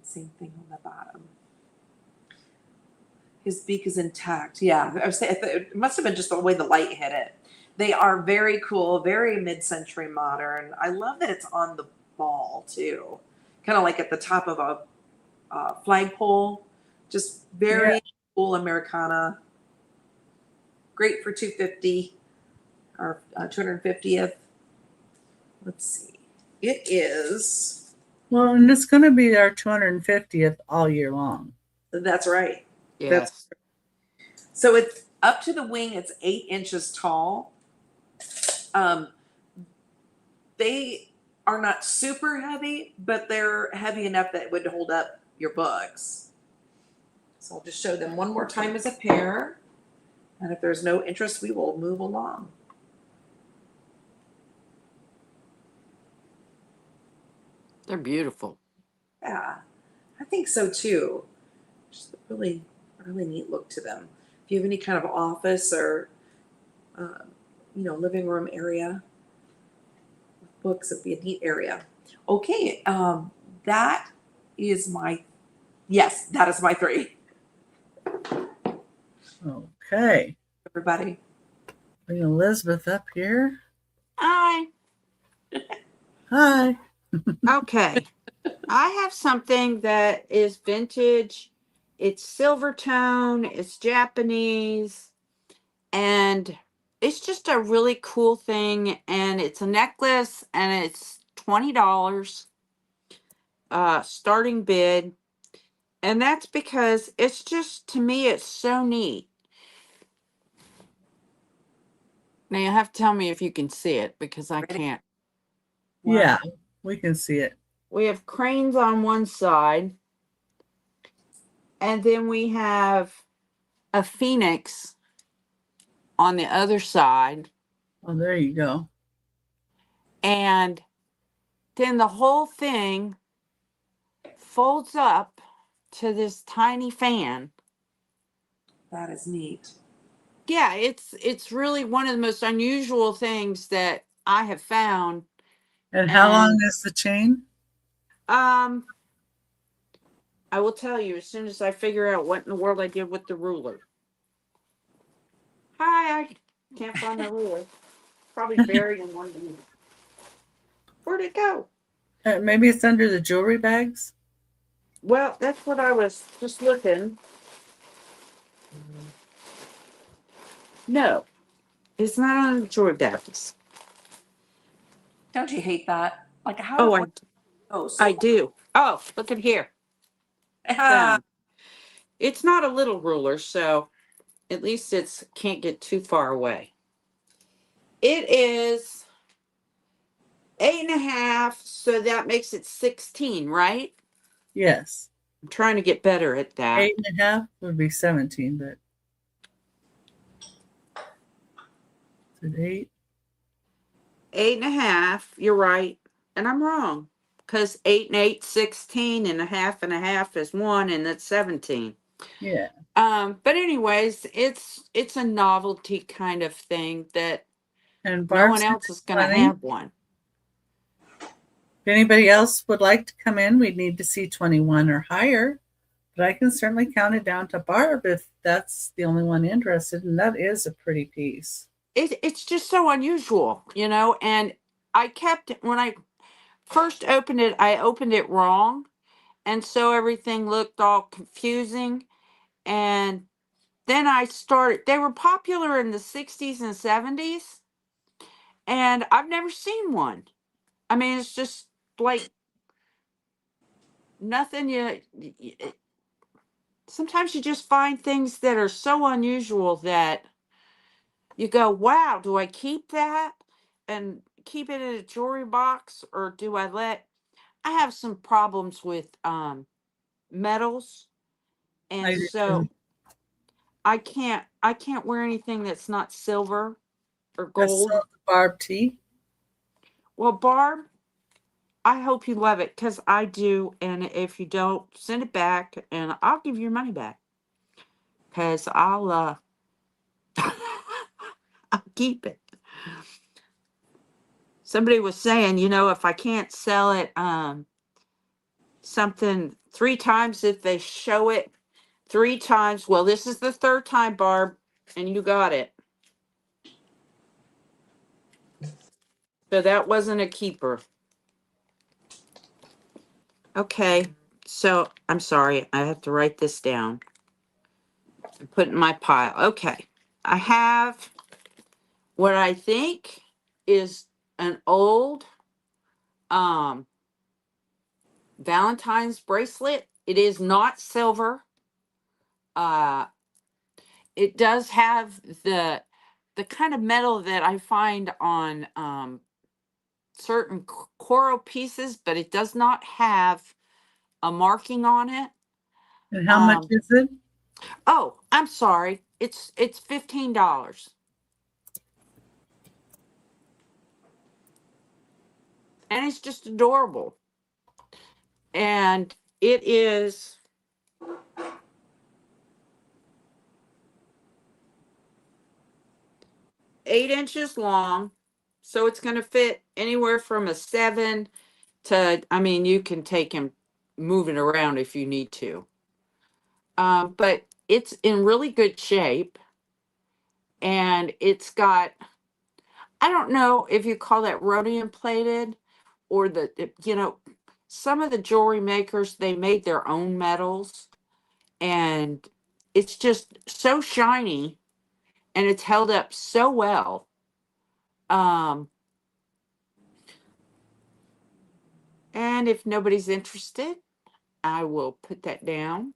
Same thing on the bottom. His beak is intact. Yeah, I was saying, it must have been just the way the light hit it. They are very cool, very mid-century modern. I love that it's on the ball too, kind of like at the top of a flagpole. Just very cool Americana. Great for 250 or 250th. Let's see. It is. Well, and it's going to be our 250th all year long. That's right. Yes. So it's up to the wing. It's 8 inches tall. They are not super heavy, but they're heavy enough that it would hold up your books. So I'll just show them one more time as a pair. And if there's no interest, we will move along. They're beautiful. Yeah, I think so too. Just a really, really neat look to them. If you have any kind of office or, living room area with books, it'd be a neat area. Okay, that is my, yes, that is my 3. Okay. Everybody. Bring Elizabeth up here. Hi. Hi. Okay. I have something that is vintage. It's silver tone, it's Japanese, and it's just a really cool thing. And it's a necklace and it's $20 starting bid. And that's because it's just, to me, it's so neat. Now you have to tell me if you can see it because I Ready? can't. Yeah, we can see it. We have cranes on one side, and then we have a phoenix on the other side, Oh, there you go. and then the whole thing folds up to this tiny fan. That is neat. Yeah, it's really one of the most unusual things that I have found. And how long And is the chain? I will tell you as soon as I figure out what in the world I did with the ruler. Hi, I can't find the ruler. Probably buried in one of them. Where'd it go? Maybe it's under the jewelry bags. Well, that's what I was just looking. No, it's not on the jewelry bags. Don't you hate that? Like how? Oh, So I do. Oh, look at here. Found. It's not a little ruler, so at least it's can't get too far away. It is 8.5, so that makes it 16, right? Yes. I'm trying to get better at that. 8.5 would be 17, but is it 8? 8.5, you're right. And I'm wrong. Because 8 and 8, 16, and a half is 1, and that's 17. Yeah. But anyways, it's a novelty kind of thing that And no Barb one said else is gonna 20. have one. If anybody else would like to come in, we'd need to see 21 or higher. But I can certainly count it down to Barb if that's the only one interested. And that is a pretty piece. It's just so unusual, and when I first opened it, I opened it wrong. And so everything looked all confusing. And then they were popular in the 60s and 70s. And I've never seen one. I mean, it's just like nothing sometimes you just find things that are so unusual that you go, wow, do I keep that and keep it in a jewelry box, or do I have some problems with metals, I and do so too. I can't wear anything that's not silver or That's gold. Barb T. Well, Barb, I hope you love it because I do. And if you don't, send it back and I'll give you your money back because I'll keep it. Somebody was saying, if I can't sell it, something 3 times, if they show it 3 times, well, this is the third time, Barb, and you got it. So that wasn't a keeper. Okay, so I'm sorry, I have to write this down and put it in my pile. Okay, I have what I think is an old Valentine's bracelet. It is not silver. Uh, it does have the kind of metal that I find on certain coral pieces, but it does not have a marking on it. And how much is it? Oh, I'm sorry. It's $15. And it's just adorable. And it is 8 inches long. So it's going to fit anywhere from a 7 to, I mean, you can take him moving around if you need to. But it's in really good shape. And it's got, I don't know if you call that rhodium plated or some of the jewelry makers, they made their own metals. And it's just so shiny and it's held up so well. And if nobody's interested, I will put that down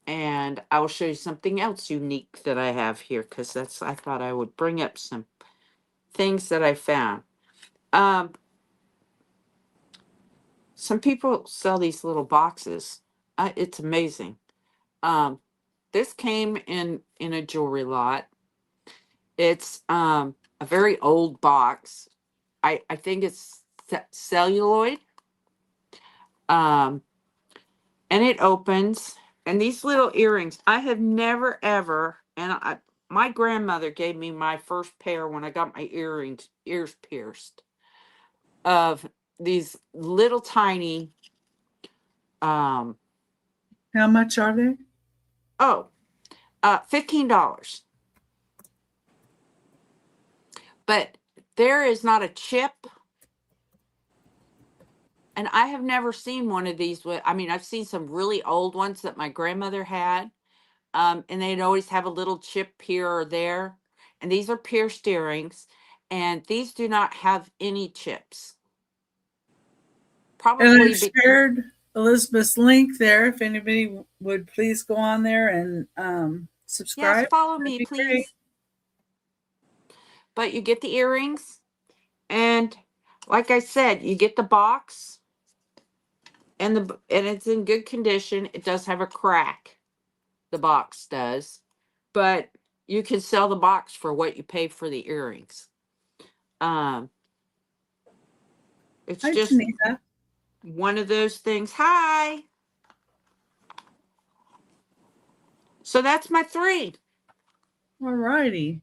and I will show you something else unique that I have here because I thought I would bring up some things that I found. Some people sell these little boxes. It's amazing. This came in a jewelry lot. It's a very old box. I think it's celluloid. And it opens. And these little earrings, I have never ever, my grandmother gave me my first pair when I got my ears pierced, of these little tiny, How much are they? $15. But there is not a chip. And I have never seen one of these. I've seen some really old ones that my grandmother had. And they'd always have a little chip here or there. And these are pierced earrings. And these do not have any chips. And Probably I've shared Elizabeth's link there. If anybody would please go on there and subscribe. Yes, follow That'd me, be please. great. But you get the earrings. And like I said, you get the box. And it's in good condition. It does have a crack. The box does. But you can sell the box for what you pay for the earrings. It's Hi, just Janita. one of those things. Hi. So that's my 3. All righty.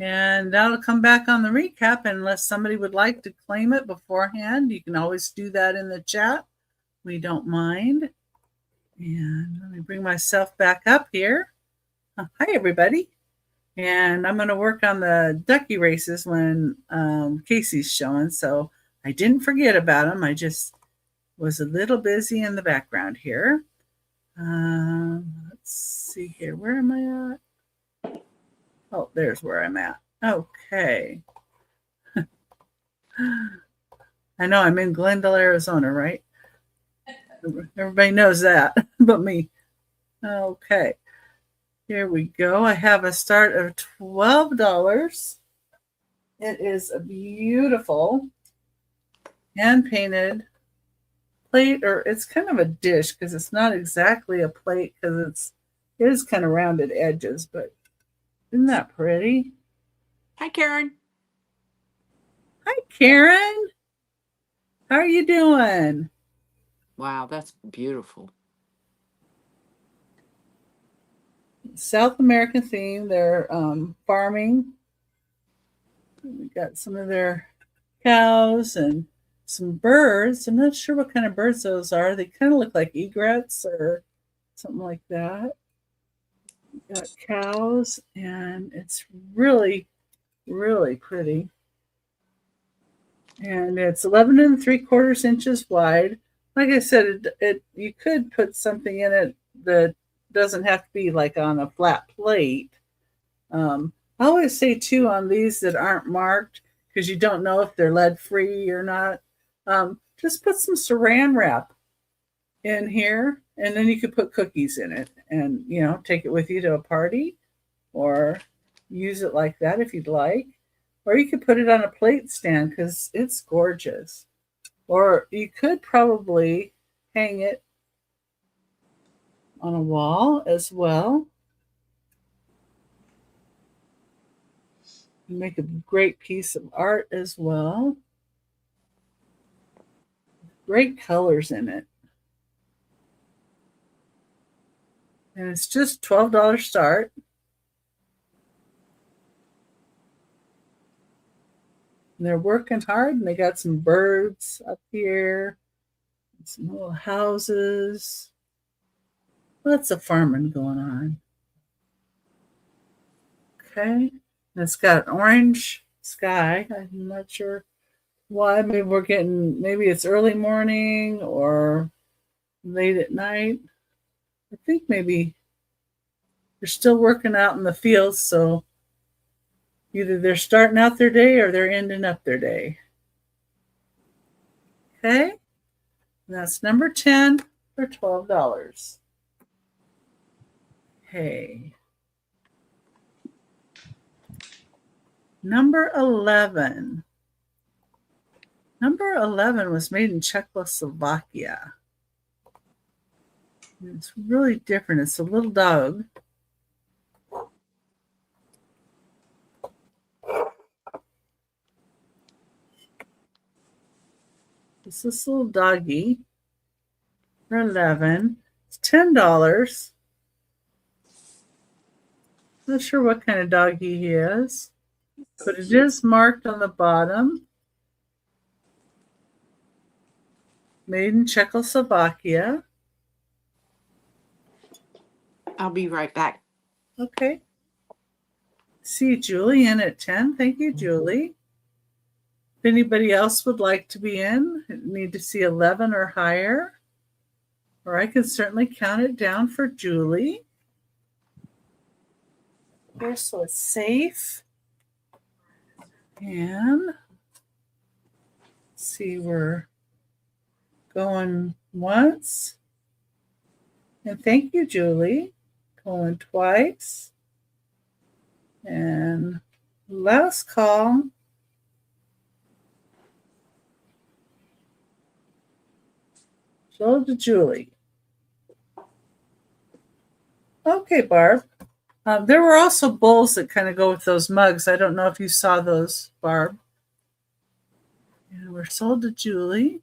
And that'll come back on the recap unless somebody would like to claim it beforehand. You can always do that in the chat. We don't mind. And let me bring myself back up here. Hi, everybody. And I'm going to work on the ducky races when Casey's showing. So I didn't forget about them. I just was a little busy in the background here. Let's see here. Where am I at? Oh, there's where I'm at. Okay. I know I'm in Glendale, Arizona, right? Everybody knows that but me. Okay. Here we go. I have a start of $12. It is a beautiful hand-painted plate, or it's kind of a dish because it's not exactly a plate because it is kind of rounded edges, but isn't that pretty? Hi, Karen. Hi, Karen. How are you doing? Wow, that's beautiful. South American theme. They're farming. We got some of their cows and some birds. I'm not sure what kind of birds those are. They kind of look like egrets or something like that. We got cows, and it's really, really pretty. And it's 11 3/4 inches wide. Like I said, you could put something in it that doesn't have to be like on a flat plate. I always say too on these that aren't marked because you don't know if they're lead free or not. Just put some saran wrap in here, and then you could put cookies in it, and take it with you to a party, or use it like that if you'd like. Or you could put it on a plate stand because it's gorgeous. Or you could probably hang it on a wall as well. Make a great piece of art as well. Great colors in it. And it's just $12 start. And they're working hard, and they got some birds up here, some little houses. Lots of farming going on. Okay. And it's got an orange sky. I'm not sure why. Maybe it's early morning or late at night. I think maybe they're still working out in the fields, so either they're starting out their day or they're ending up their day. Okay, and that's number 10 for $12. Okay. Number 11. Number 11 was made in Czechoslovakia. It's really different. It's a little dog. It's this little doggy for 11. It's $10. Not sure what kind of doggy he is, but it is marked on the bottom. Made in Czechoslovakia. I'll be right back. Okay. See Julie in at 10. Thank you, Julie. If anybody else would like to be in, need to see 11 or higher, or I can certainly count it down for Julie. Here, so it's safe. And see, we're going once. And thank you, Julie. Going twice. And last call. So to Julie. Okay, Barb. There were also bowls that kind of go with those mugs. I don't know if you saw those, Barb. And we're sold to Julie.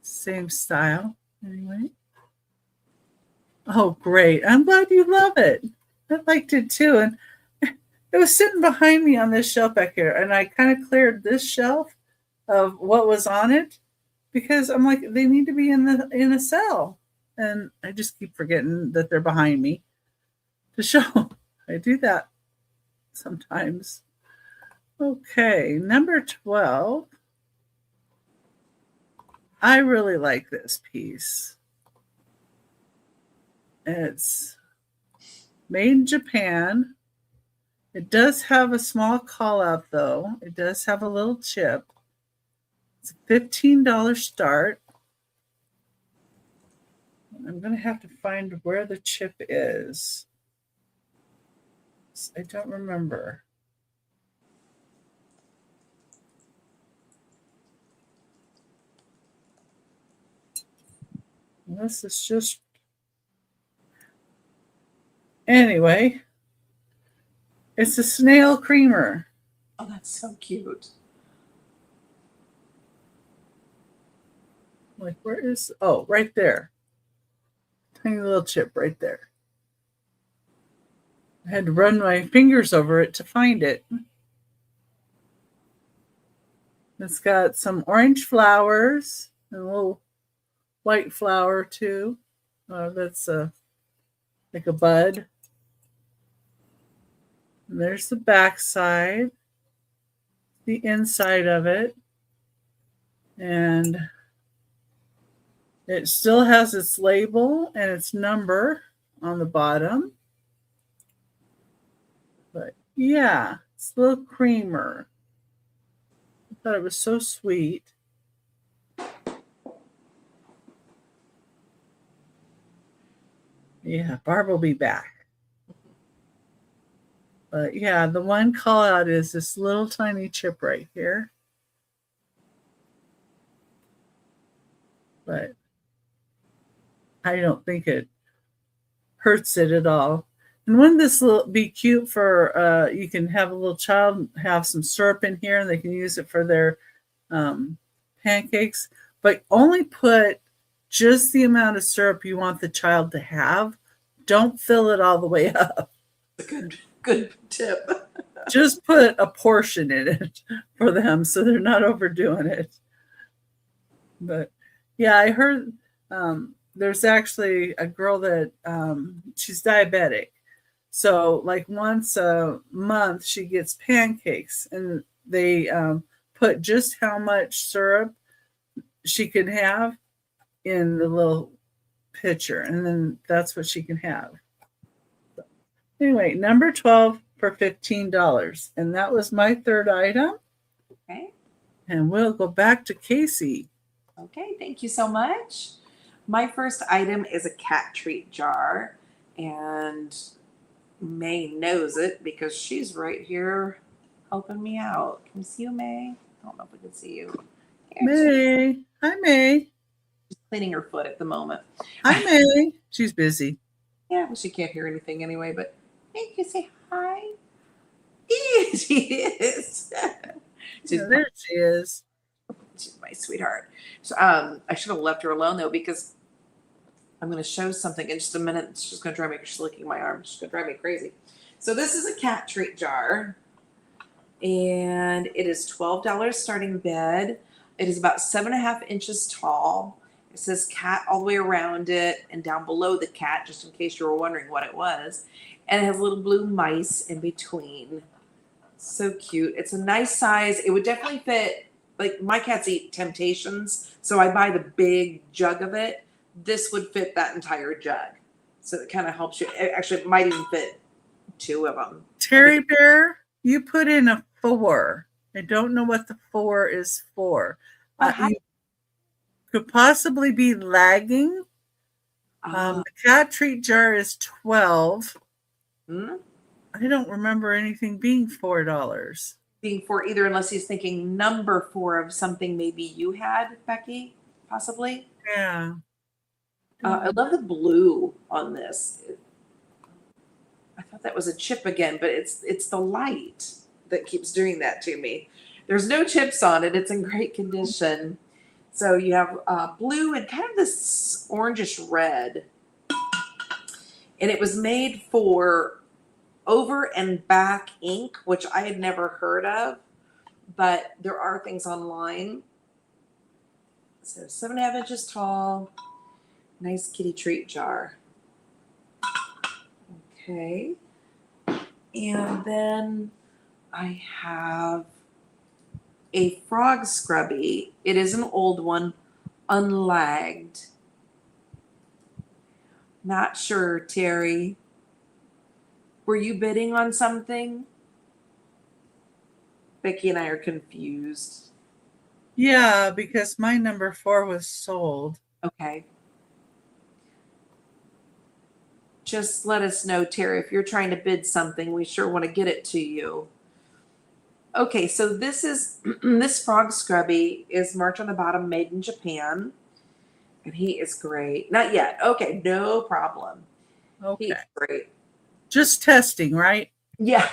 Same style, anyway. Oh, great. I'm glad you love it. I liked it too. And it was sitting behind me on this shelf back here. And I kind of cleared this shelf of what was on it because I'm like, they need to be in a cell. And I just keep forgetting that they're behind me to show. I do that sometimes. Okay, number 12. I really like this piece. It's made in Japan. It does have a small call out though. It does have a little chip. It's a $15 start. I'm going to have to find where the chip is. I don't remember. This is just... Anyway, it's a snail creamer. Oh, that's so cute. Like, where is... Oh, right there. Tiny little chip right there. I had to run my fingers over it to find it. It's got some orange flowers and a little white flower too. That's like a bud. And there's the back side, the inside of it, and it still has its label and its number on the bottom. But yeah, it's a little creamer. I thought it was so sweet. Yeah, Barb will be back. But yeah, the one call out is this little tiny chip right here. But I don't think it hurts it at all. And wouldn't this be cute for, you can have a little child have some syrup in here and they can use it for their pancakes, but only put just the amount of syrup you want the child to have. Don't fill it all the way up. Good tip. Just put a portion in it for them so they're not overdoing it. But yeah, I heard there's actually a girl that she's diabetic. So like once a month she gets pancakes and they put just how much syrup she can have in the little pitcher, and then that's what she can have. So, anyway, number 12 for $15. And that was my third item. Okay. And we'll go back to Casey. Okay, thank you so much. My first item is a cat treat jar, and May knows it because she's right here helping me out. Can we see you, May? I don't know if we can see you. May. Hi, May. She's cleaning her foot at the moment. Hi, May. She's busy. Yeah, well, she can't hear anything anyway, but hey, you say hi. She is. There she is. She's my sweetheart. So, I should have left her alone though, because I'm going to show something in just a minute. It's just going to drive me. She's licking my arm. She's going to drive me crazy. So this is a cat treat jar, and it is $12 starting bid. It is about 7.5 inches tall. It says cat all the way around it, and down below the cat, just in case you were wondering what it was. And it has little blue mice in between. So cute. It's a nice size. It would definitely fit. Like my cats eat Temptations, so I buy the big jug of it. This would fit that entire jug. So it kind of helps you. Actually, it might even fit 2 of them. Terry Bear, you put in a 4. I don't know what the 4 is for. You could possibly be lagging. The cat treat jar is 12. I don't remember anything being $4. Being 4 either, unless he's thinking number 4 of something maybe you had, Becky, possibly. Yeah. I love the blue on this. I thought that was a chip again, but it's the light that keeps doing that to me. There's no chips on it. It's in great condition. So you have blue and kind of this orangish red. And it was made for over and back ink, which I had never heard of, but there are things online. So 7.5 inches tall. Nice kitty treat jar. Okay. And then I have a frog scrubby. It is an old one, unlagged. Not sure, Terry. Were you bidding on something? Becky and I are confused. Yeah, because my number 4 was sold. Okay. Just let us know, Terry, if you're trying to bid something. We sure want to get it to you. Okay, so this is this frog scrubby is marked on the bottom, made in Japan. And he is great. Not yet. Okay, no problem. Okay. He's great. Just testing, right? Yeah.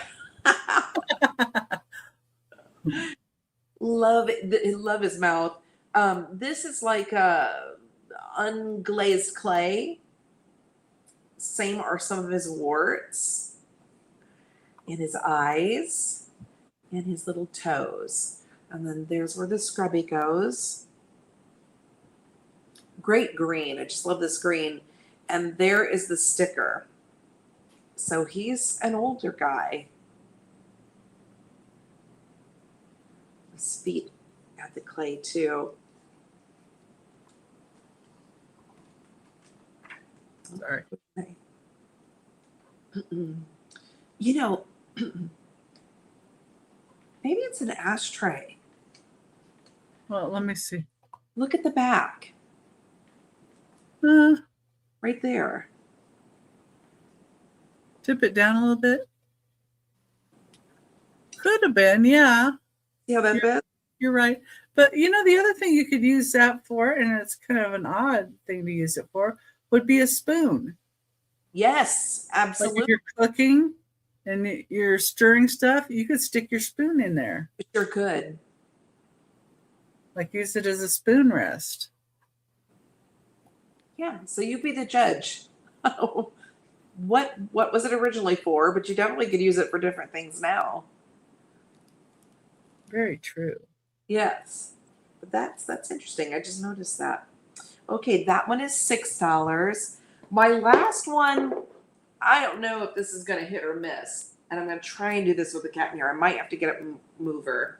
Love it. Love his mouth. This is like unglazed clay. Same are some of his warts in his eyes and his little toes. And then there's where the scrubby goes. Great green. I just love this green. And there is the sticker. So he's an older guy. His feet got the clay too. Sorry. You know, maybe it's an ashtray. Well, let me see. Look at the back. Uh, Right there. Tip it down a little bit. could have been, yeah. See how that fits? You're right. But you know, the other thing you could use that for, and it's kind of an odd thing to use it for, would be a spoon. Yes, Like absolutely. if you're cooking and you're stirring stuff, you could stick your spoon in there. Sure could. Like use it as a spoon rest. Yeah, so you be the judge. What was it originally for? But you definitely could use it for different things now. Very true. Yes. But that's interesting. I just noticed that. Okay, that one is $6. My last one, I don't know if this is going to hit or miss. And I'm going to try and do this with the cat mirror. I might have to get a mover.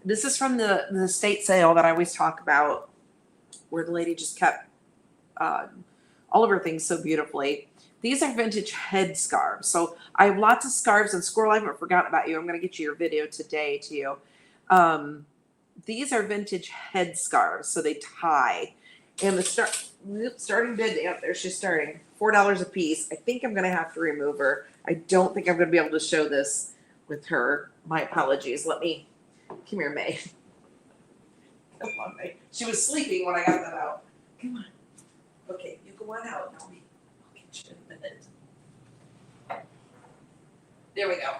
This is from the estate sale that I always talk about, where the lady just kept all of her things so beautifully. These are vintage head scarves. So I have lots of scarves, and Squirrel, I haven't forgotten about you. I'm going to get you your video today to you. These are vintage head scarves, so they tie. And the starting bid, yeah, there she's starting. $4 a piece. I think I'm going to have to remove her. I don't think I'm going to be able to show this with her. My apologies. Come here, May. Come on, May. She was sleeping when I got that out. Come on. Okay, you go on out. I'll get you in a minute. There we go.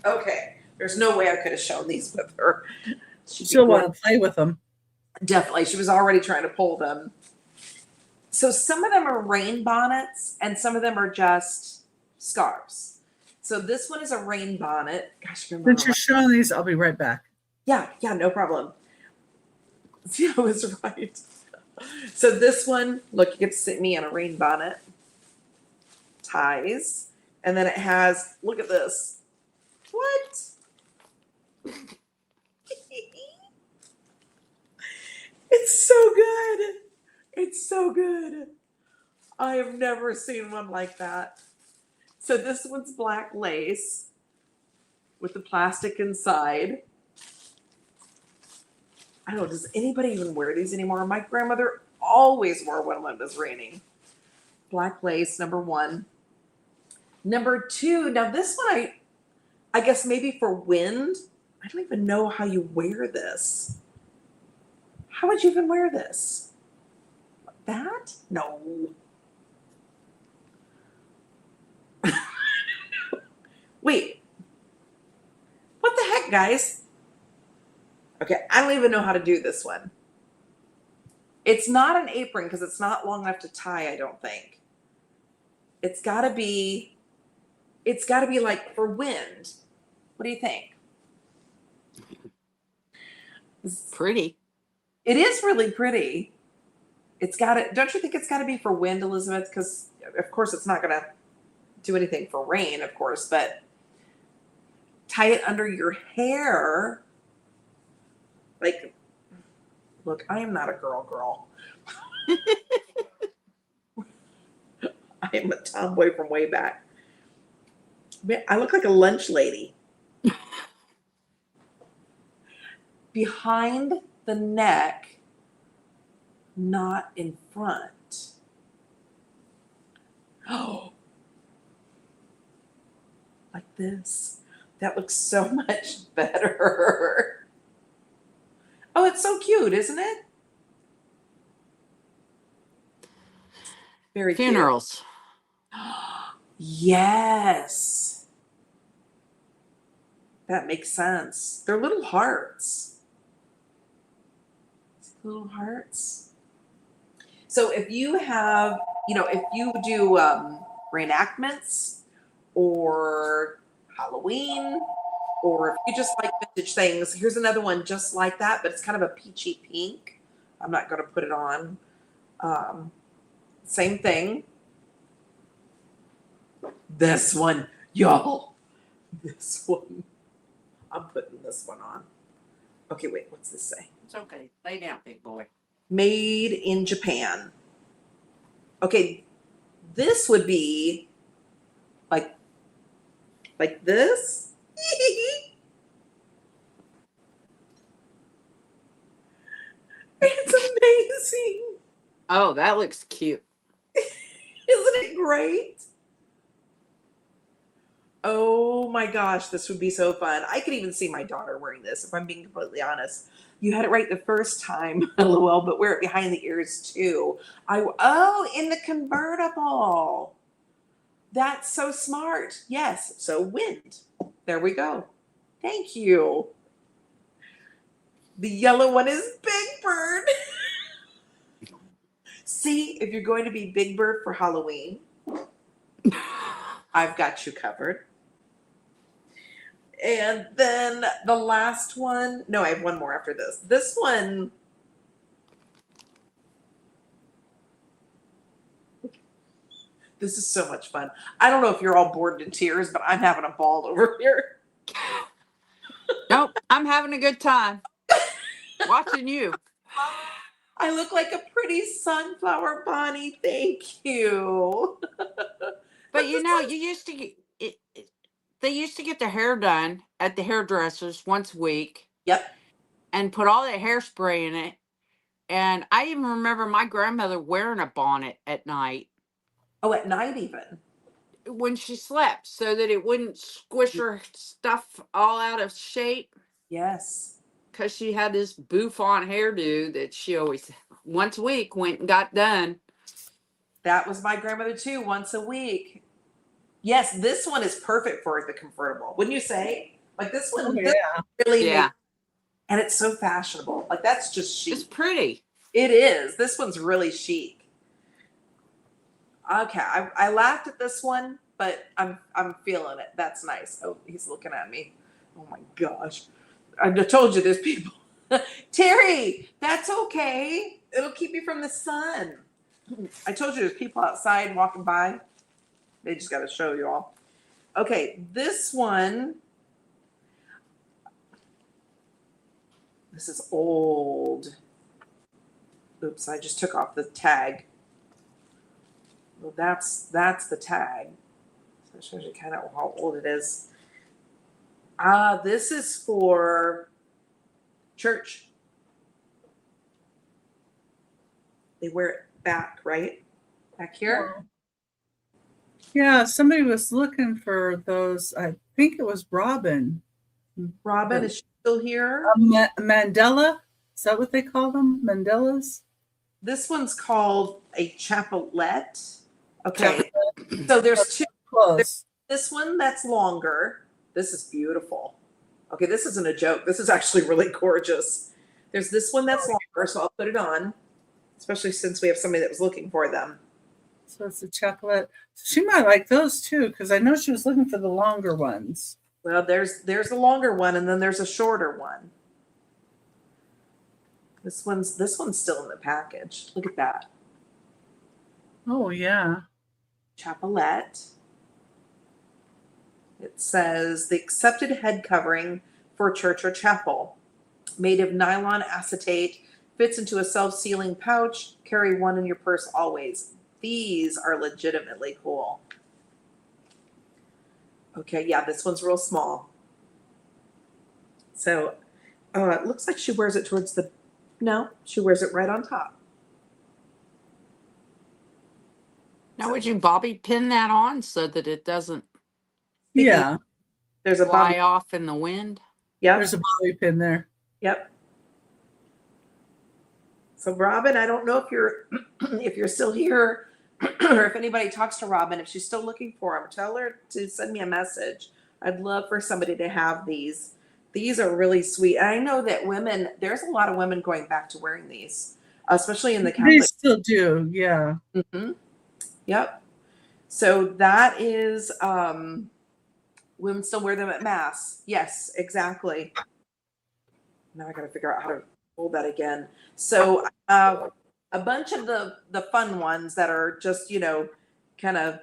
Okay. There's no way I could have shown these with her. She'll want to play with them. Definitely. She was already trying to pull them. So some of them are rain bonnets and some of them are just scarves. So this one is a rain bonnet. Gosh, Since you're showing these, I'll be right back. Yeah, no problem. See, I was right. So this one, look, you get to see me in a rain bonnet. Ties. And then it has, look at this. What? It's so good. It's so good. I have never seen one like that. So this one's black lace with the plastic inside. I don't know, does anybody even wear these anymore? My grandmother always wore one when it was raining. Black lace, number one. Number two, now this one I guess maybe for wind. I don't even know how you wear this. How would you even wear this? Like that? No. Wait. What the heck, guys? Okay, I don't even know how to do this one. It's not an apron because it's not long enough to tie, I don't think. It's gotta be like for wind. What do you think? Pretty. It is really pretty. Don't you think it's gotta be for wind, Elizabeth? Because of course it's not gonna do anything for rain, of course, but tie it under your hair. Like, look, I am not a girl. I am a tomboy from way back. I look like a lunch lady. Behind the neck, not in front. Oh, like this. That looks so much better. Oh, it's so cute, isn't it? Very Funerals. cute. Yes. That makes sense. They're little hearts. Little hearts. So if you have, if you do reenactments or Halloween, or if you just like vintage things, here's another one just like that, but it's kind of a peachy pink. I'm not going to put it on. Same thing. This one, y'all. This one. I'm putting this one on. Okay, wait, what's this say? It's okay. Lay down, big boy. Made in Japan. Okay, this would be like this. It's amazing. Oh, that looks cute. Isn't it great? Oh my gosh, this would be so fun. I could even see my daughter wearing this, if I'm being completely honest. You had it right the first time, lol, but wear it behind the ears too. Oh, in the convertible. That's so smart. Yes, so wind. There we go. Thank you. The yellow one is Big Bird. See, if you're going to be Big Bird for Halloween, I've got you covered. And then the last one, no, I have one more after this. This one, this is so much fun. I don't know if you're all bored to tears, but I'm having a ball over here. Nope, I'm having a good time watching you. I look like a pretty sunflower bunny. Thank you. But you know, you used to get they used to get their hair done at the hairdressers once a week Yep. and put all that hairspray in it. And I even remember my grandmother wearing a bonnet at night Oh, at night even. when she slept so that it wouldn't squish her stuff all out of shape. Yes. Because she had this bouffant hairdo that she always, once a week, went and got done. That was my grandmother too, once a week. Yes, this one is perfect for the convertible. Wouldn't you say? Like this one, this really Yeah. and it's so fashionable. Like that's just chic. It's pretty. It is. This one's really chic. Okay, I laughed at this one, but I'm feeling it. That's nice. Oh, he's looking at me. Oh my gosh. I told you there's people. Terry, that's okay. It'll keep you from the sun. I told you there's people outside walking by. They just got to show you all. Okay, this one. This is old. Oops, I just took off the tag. Well, that's the tag. So it shows you kind of how old it is. This is for church. They wear it back, right? Back here? Yeah, somebody was looking for those. I think it was Robin. Robin, is she still here? Mandela? Is that what they call them? Mandelas? This one's called a chapelette. Okay. So there's two. Close. There's this one that's longer. This is beautiful. Okay, this isn't a joke. This is actually really gorgeous. There's this one that's longer, so I'll put it on, especially since we have somebody that was looking for them. So it's a chocolate. She might like those too, because I know she was looking for the longer ones. Well, there's the longer one, and then there's a shorter one. This one's still in the package. Look at that. Oh yeah. Chapelette. It says the accepted head covering for church or chapel. Made of nylon acetate, fits into a self-sealing pouch. Carry one in your purse always. These are legitimately cool. Okay, yeah, this one's real small. So it looks like she wears it towards the, no, she wears it right on top. Now, would you bobby pin that on so that it doesn't Yeah. There's a fly bobby. off in the wind? Yep. There's a bobby pin there. Yep. So Robin, I don't know if you're still here or if anybody talks to Robin, if she's still looking for them, tell her to send me a message. I'd love for somebody to have these. These are really sweet. And I know that women, there's a lot of women going back to wearing these, especially in the They Catholic. still do, yeah. Mm-hmm. Yep. So that is, women still wear them at mass. Yes, exactly. Now I got to figure out how to hold that again. So a bunch of the fun ones that are just, kind of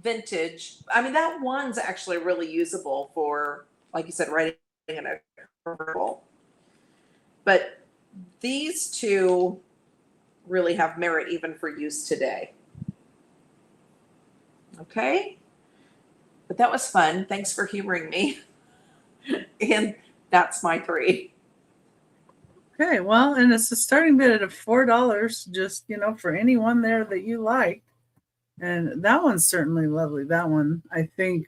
vintage. I mean, that one's actually really usable for, like you said, writing in a convertible. But these two really have merit even for use today. Okay. But that was fun. Thanks for humoring me. And that's my 3. Okay, well, and it's a starting bid at $4, just, for any one there that you like. And that one's certainly lovely. That one, I think,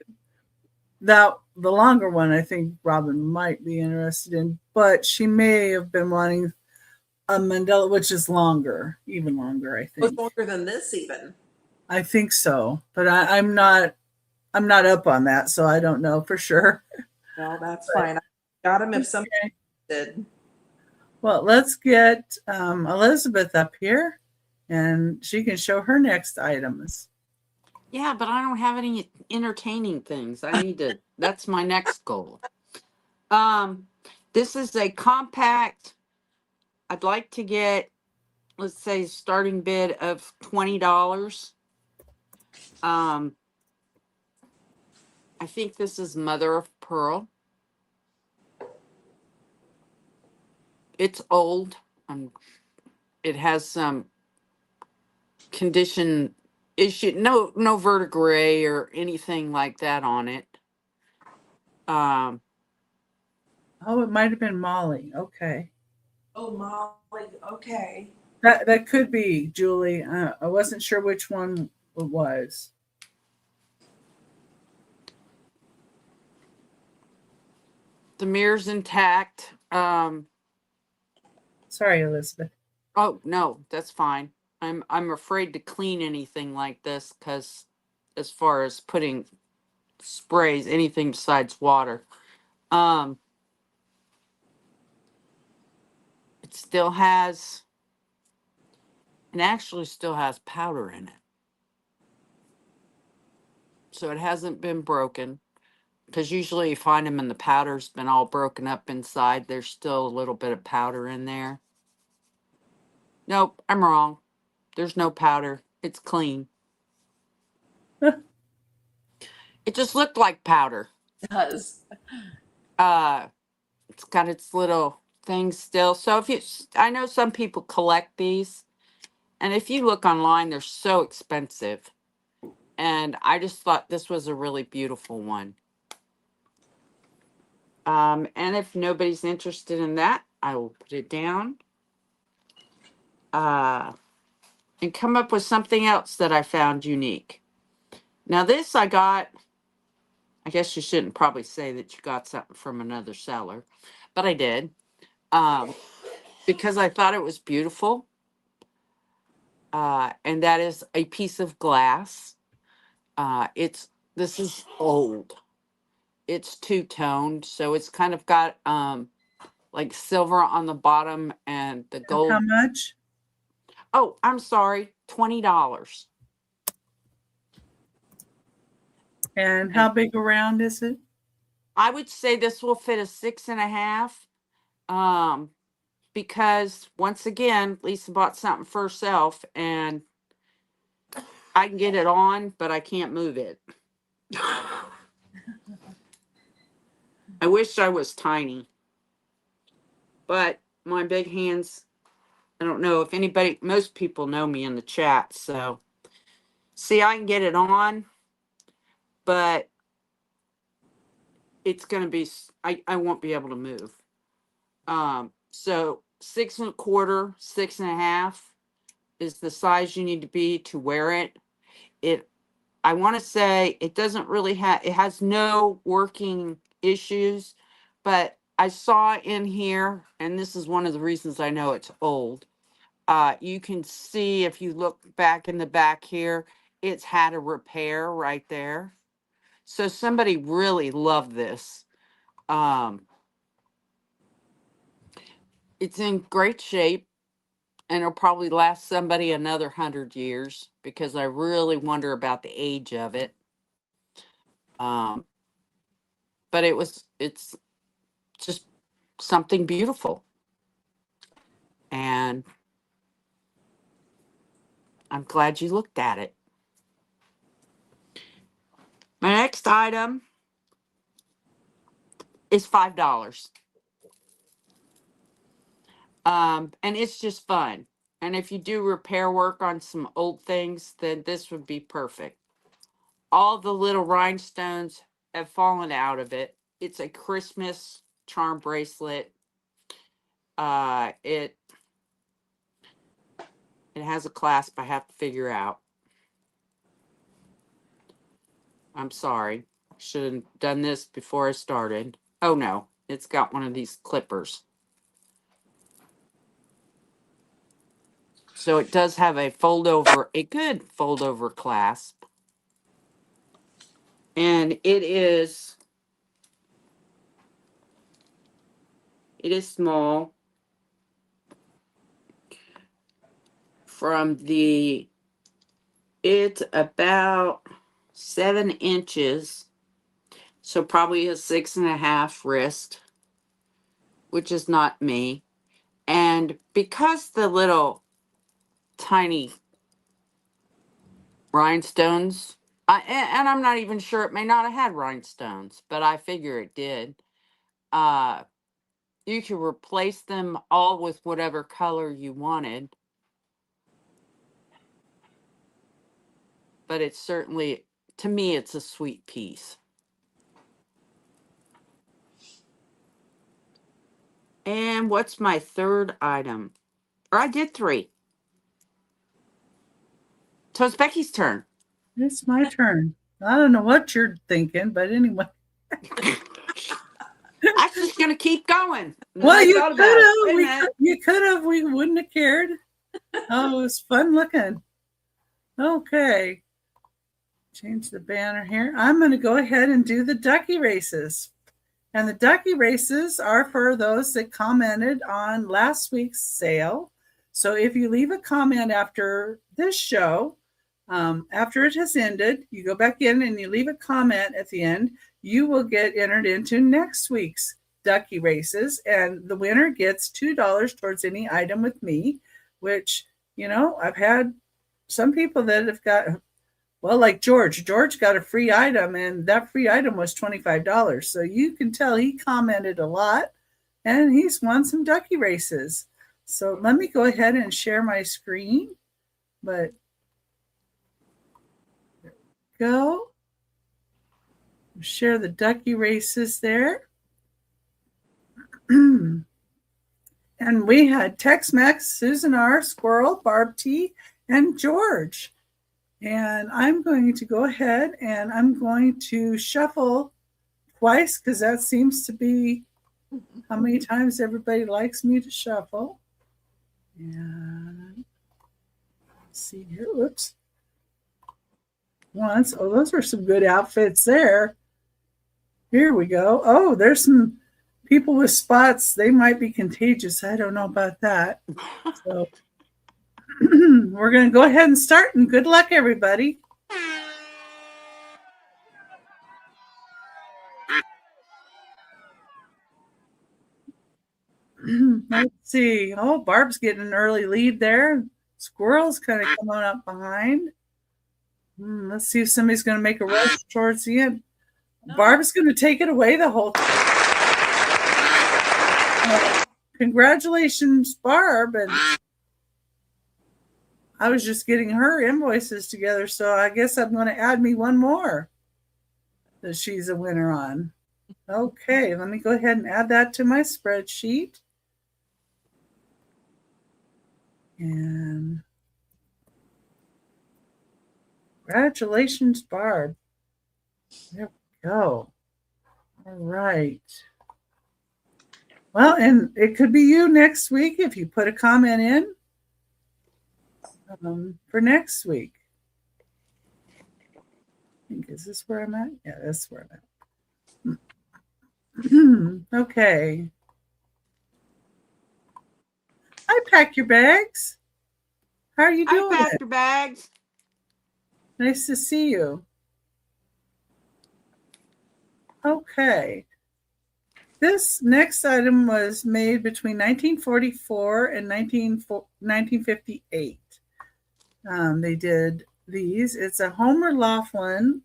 that the longer one I think Robin might be interested in, but she may have been wanting a Mandela, which is longer, even longer, I It was think. longer than this even. I think so, but I'm not up on that, so I don't know for sure. No, that's But fine. I got him if somebody okay. did. Well, let's get Elizabeth up here, and she can show her next items. Yeah, but I don't have any entertaining things. I need to, that's my next goal. Um, this is a compact. I'd like to get, let's say, starting bid of $20. Um, I think this is mother of pearl. It's old. It has some condition issue. No verdigris or anything like that on it. Um, Oh, it might have been Molly. Okay, Oh, Molly. Okay. that could be Julie. I wasn't sure which one it was. the mirror's intact. Sorry, Elizabeth. Oh no, that's fine. I'm afraid to clean anything like this because as far as putting sprays, anything besides water. Um, it still has, and actually still has powder in it. So it hasn't been broken. Because usually you find them and the powder's been all broken up inside. There's still a little bit of powder in there. Nope, I'm wrong. There's no powder. It's clean. It just looked like powder. It does. Uh, it's got its little things still. So if you, I know some people collect these, and if you look online, they're so expensive. And I just thought this was a really beautiful one. And if nobody's interested in that, I will put it down. And come up with something else that I found unique. Now, this I got, I guess you shouldn't probably say that you got something from another seller, but I did um, because I thought it was beautiful. And that is a piece of glass. This is old. It's two-toned, so it's kind of got like silver on the bottom and the And how gold. much? Oh, I'm sorry, $20. And how big around is it? I would say this will fit a 6.5. Because once again, Lisa bought something for herself and I can get it on, but I can't move it. I wish I was tiny, but my big hands, I don't know if anybody, most people know me in the chat. So, see, I can get it on, but it's going to be, I won't be able to move. So 6.25, 6.5 is the size you need to be to wear it. I want to say it doesn't really have, it has no working issues, but I saw in here, and this is one of the reasons I know it's old. You can see if you look back in the back here, it's had a repair right there. So somebody really loved this. Um, it's in great shape and it'll probably last somebody another 100 years because I really wonder about the age of it. Um, but it's just something beautiful. And I'm glad you looked at it. My next item is $5. And it's just fun. And if you do repair work on some old things, then this would be perfect. All the little rhinestones have fallen out of it. It's a Christmas charm bracelet. It has a clasp I have to figure out. I'm sorry. Should have done this before I started. Oh no, it's got one of these clippers. So it does have a good fold over clasp. And it is small it's about 7 inches. So probably a 6.5 wrist, which is not me. And because the little tiny rhinestones, and I'm not even sure, it may not have had rhinestones, but I figure it did. You could replace them all with whatever color you wanted. But it's certainly, to me, it's a sweet piece. And what's my third item? Or I did 3. So it's Becky's turn. It's my turn. I don't know what you're thinking, but anyway. I was just going to keep going. Well, you could have. You could have. We wouldn't have cared. Oh, it was fun looking. Okay. Change the banner here. I'm going to go ahead and do the ducky races. And the ducky races are for those that commented on last week's sale. So if you leave a comment after this show, after it has ended, you go back in and you leave a comment at the end, you will get entered into next week's ducky races. And the winner gets $2 towards any item with me, which, you know, I've had some people that have got, well, like George got a free item, and that free item was $25. So you can tell he commented a lot, and he's won some ducky races. So let me go ahead and share my screen. But there we go. Share the ducky races there. And we had Tex-Mex, Susan R., Squirrel, Barb T., and George. And I'm going to go ahead and I'm going to shuffle twice because that seems to be how many times everybody likes me to shuffle. And let's see here. Whoops. Once. Oh, those were some good outfits there. Here we go. Oh, there's some people with spots. They might be contagious. I don't know about that. So we're going to go ahead and start, and good luck, everybody. Let's see. Oh, Barb's getting an early lead there. Squirrel's kind of coming up behind. Let's see if somebody's going to make a rush towards the end. Barb's going to take it away the whole time. Congratulations, Barb. And I was just getting her invoices together, so I guess I'm going to add me one more that she's a winner on. Okay, let me go ahead and add that to my spreadsheet. And congratulations, Barb. There we go. All right. Well, and it could be you next week if you put a comment in for next week. I think, is this where I'm at? Yeah, that's where I'm at. Okay. Hi, Pack Your Bags. How are you doing? Hi, Pack Your Bags. Nice to see you. Okay. This next item was made between 1944 and 1958. They did these. It's a Homer Laughlin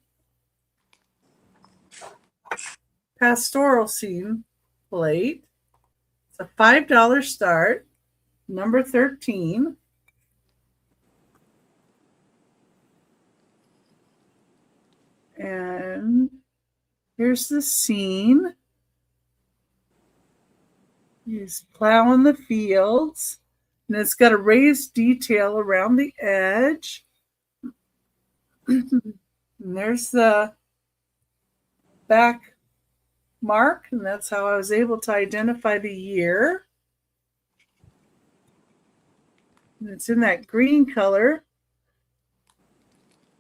pastoral scene plate. It's a $5 start, number 13. And here's the scene. He's plowing the fields, and it's got a raised detail around the edge. And there's the back mark, and that's how I was able to identify the year. And it's in that green color.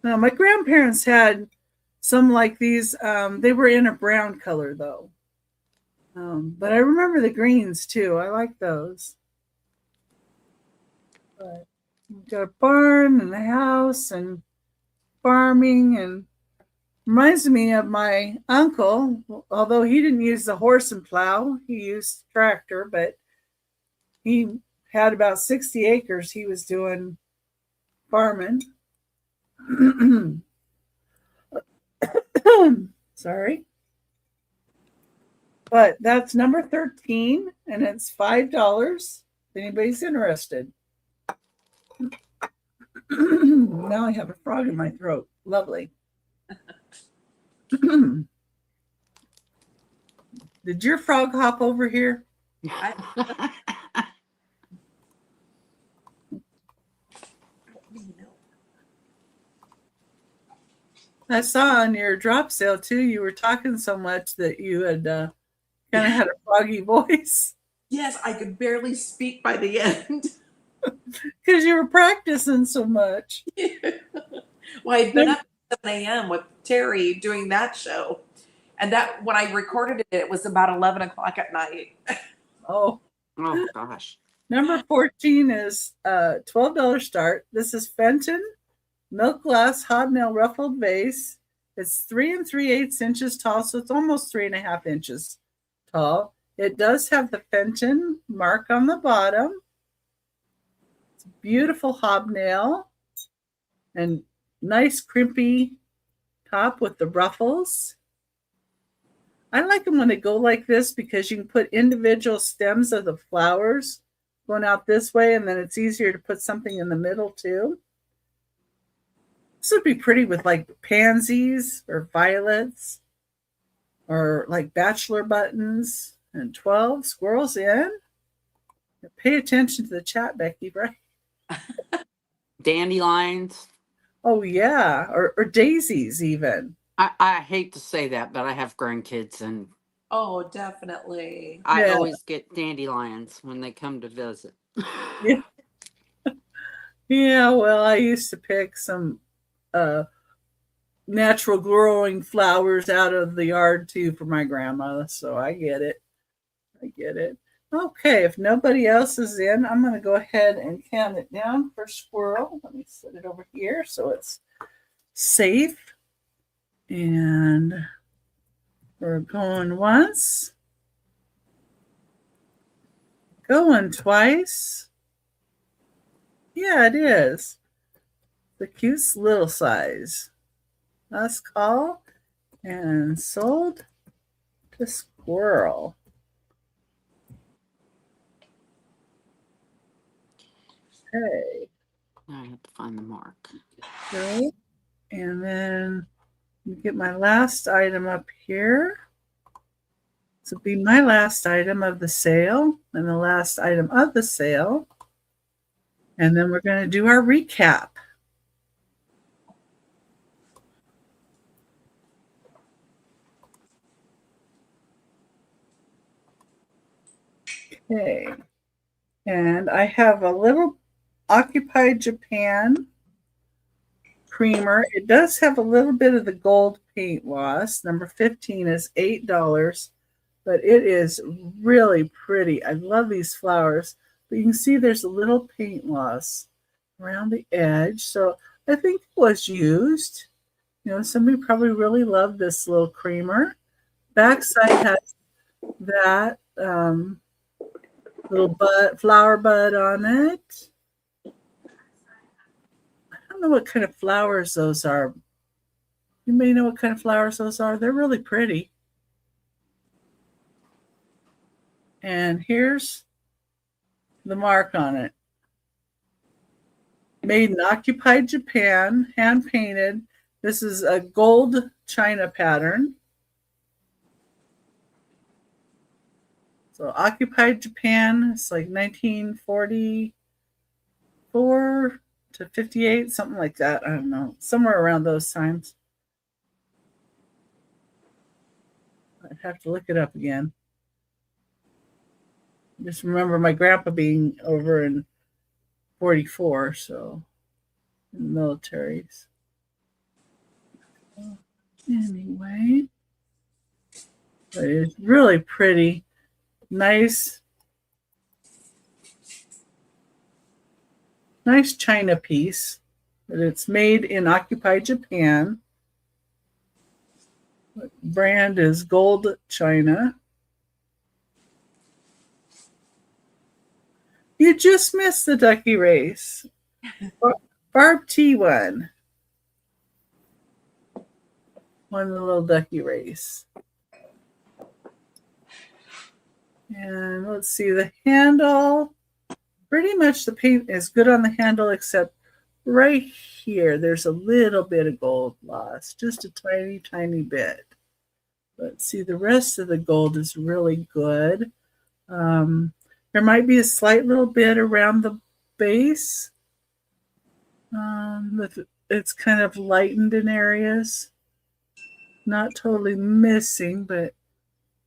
Now, my grandparents had some like these. They were in a brown color, though. But I remember the greens, too. I like those. But we've got a barn and a house and farming, and reminds me of my uncle, although he didn't use the horse and plow, he used tractor, but he had about 60 acres he was doing farming. Sorry. But that's number 13, and it's $5 if anybody's interested. Now I have a frog in my throat. Lovely. Did your frog hop over here? I saw on your drop sale too, you were talking so much that you had kind of had a froggy voice. Yes, I could barely speak by the end. Because you were practicing so much. Well, I'd been up at 7 a.m. with Terry doing that show. And that when I recorded it, it was about 11 o'clock at night. Oh gosh. Number 14 is $12 start. This is Fenton milk glass hobnail ruffled vase. It's 3 3/8 inches tall, so it's almost 3.5 inches tall. It does have the Fenton mark on the bottom. It's a beautiful hobnail and nice crimpy top with the ruffles. I like them when they go like this because you can put individual stems of the flowers going out this way, and then it's easier to put something in the middle too. This would be pretty with like pansies or violets or like bachelor buttons. And 12 squirrels in. Pay attention to the chat, Becky, right? Dandelions. Oh, yeah. Or daisies even. I hate to say that, but I have grandkids, and Oh, definitely. I always get dandelions when they come to visit. Yeah. Yeah, well, I used to pick some natural growing flowers out of the yard too for my grandma, so I get it. Okay, if nobody else is in, I'm going to go ahead and count it down for squirrel. Let me set it over here so it's safe. And we're going once, going twice. Yeah, it is. The cute little size. Last call and sold to squirrel. Okay. I have to find the mark. Okay. And then get my last item up here. This will be my last item of the sale and the last item of the sale. And then we're going to do our recap. Okay. And I have a little Occupied Japan creamer. It does have a little bit of the gold paint loss. Number 15 is $8, but it is really pretty. I love these flowers, but you can see there's a little paint loss around the edge. So I think it was used. You know, somebody probably really loved this little creamer. Backside has that little flower bud on it. I don't know what kind of flowers those are. You may know what kind of flowers those are. They're really pretty. And here's the mark on it. Made in Occupied Japan, hand painted. This is a gold China pattern. So Occupied Japan, it's like 1944 to 58, something like that. I don't know, somewhere around those times. I'd have to look it up again. Just remember my grandpa being over in 44, so in the militaries. Anyway, but it's really pretty. Nice china piece. But it's made in occupied Japan. The brand is Gold China. You just missed the ducky race. Barb T won. Won the little ducky race. And let's see, the handle. Pretty much the paint is good on the handle, except right here, there's a little bit of gold lost. Just a tiny, tiny bit. But see, the rest of the gold is really good. There might be a slight little bit around the base. It's kind of lightened in areas. Not totally missing, but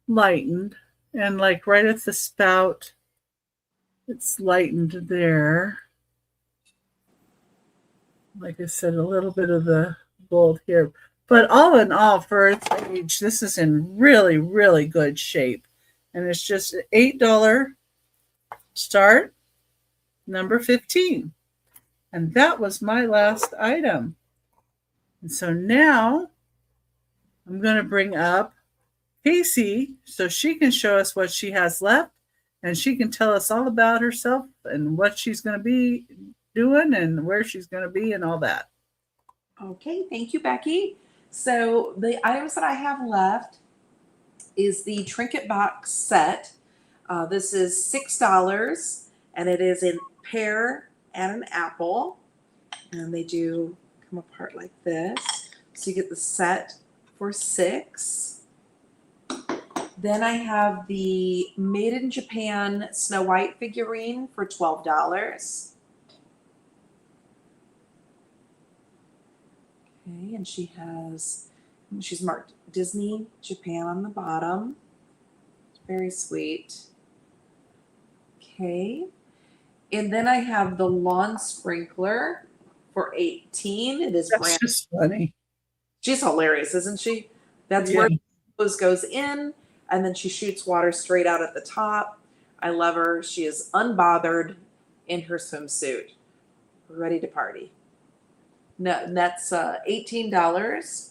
lightened. And like right at the spout, it's lightened there. Like I said, a little bit of the gold here. But all in all, for its age, this is in really, really good shape. And it's just an $8 start, number 15. And that was my last item. And so now I'm going to bring up Casey so she can show us what she has left, and she can tell us all about herself and what she's going to be doing and where she's going to be and all that. Okay, thank you, Becky. So the items that I have left is the trinket box set. This is $6, and it is a pear and an apple, and they do come apart like this. So you get the set for $6. Then I have the Made in Japan Snow White figurine for $12. Okay, and she's marked Disney Japan on the bottom. Very sweet. Okay. And then I have the lawn sprinkler for $18. It is That's just funny. She's hilarious, isn't she? That's where the hose goes in, and then she shoots water straight out at the top. I love her. She is unbothered in her swimsuit, ready to party. No, that's $18.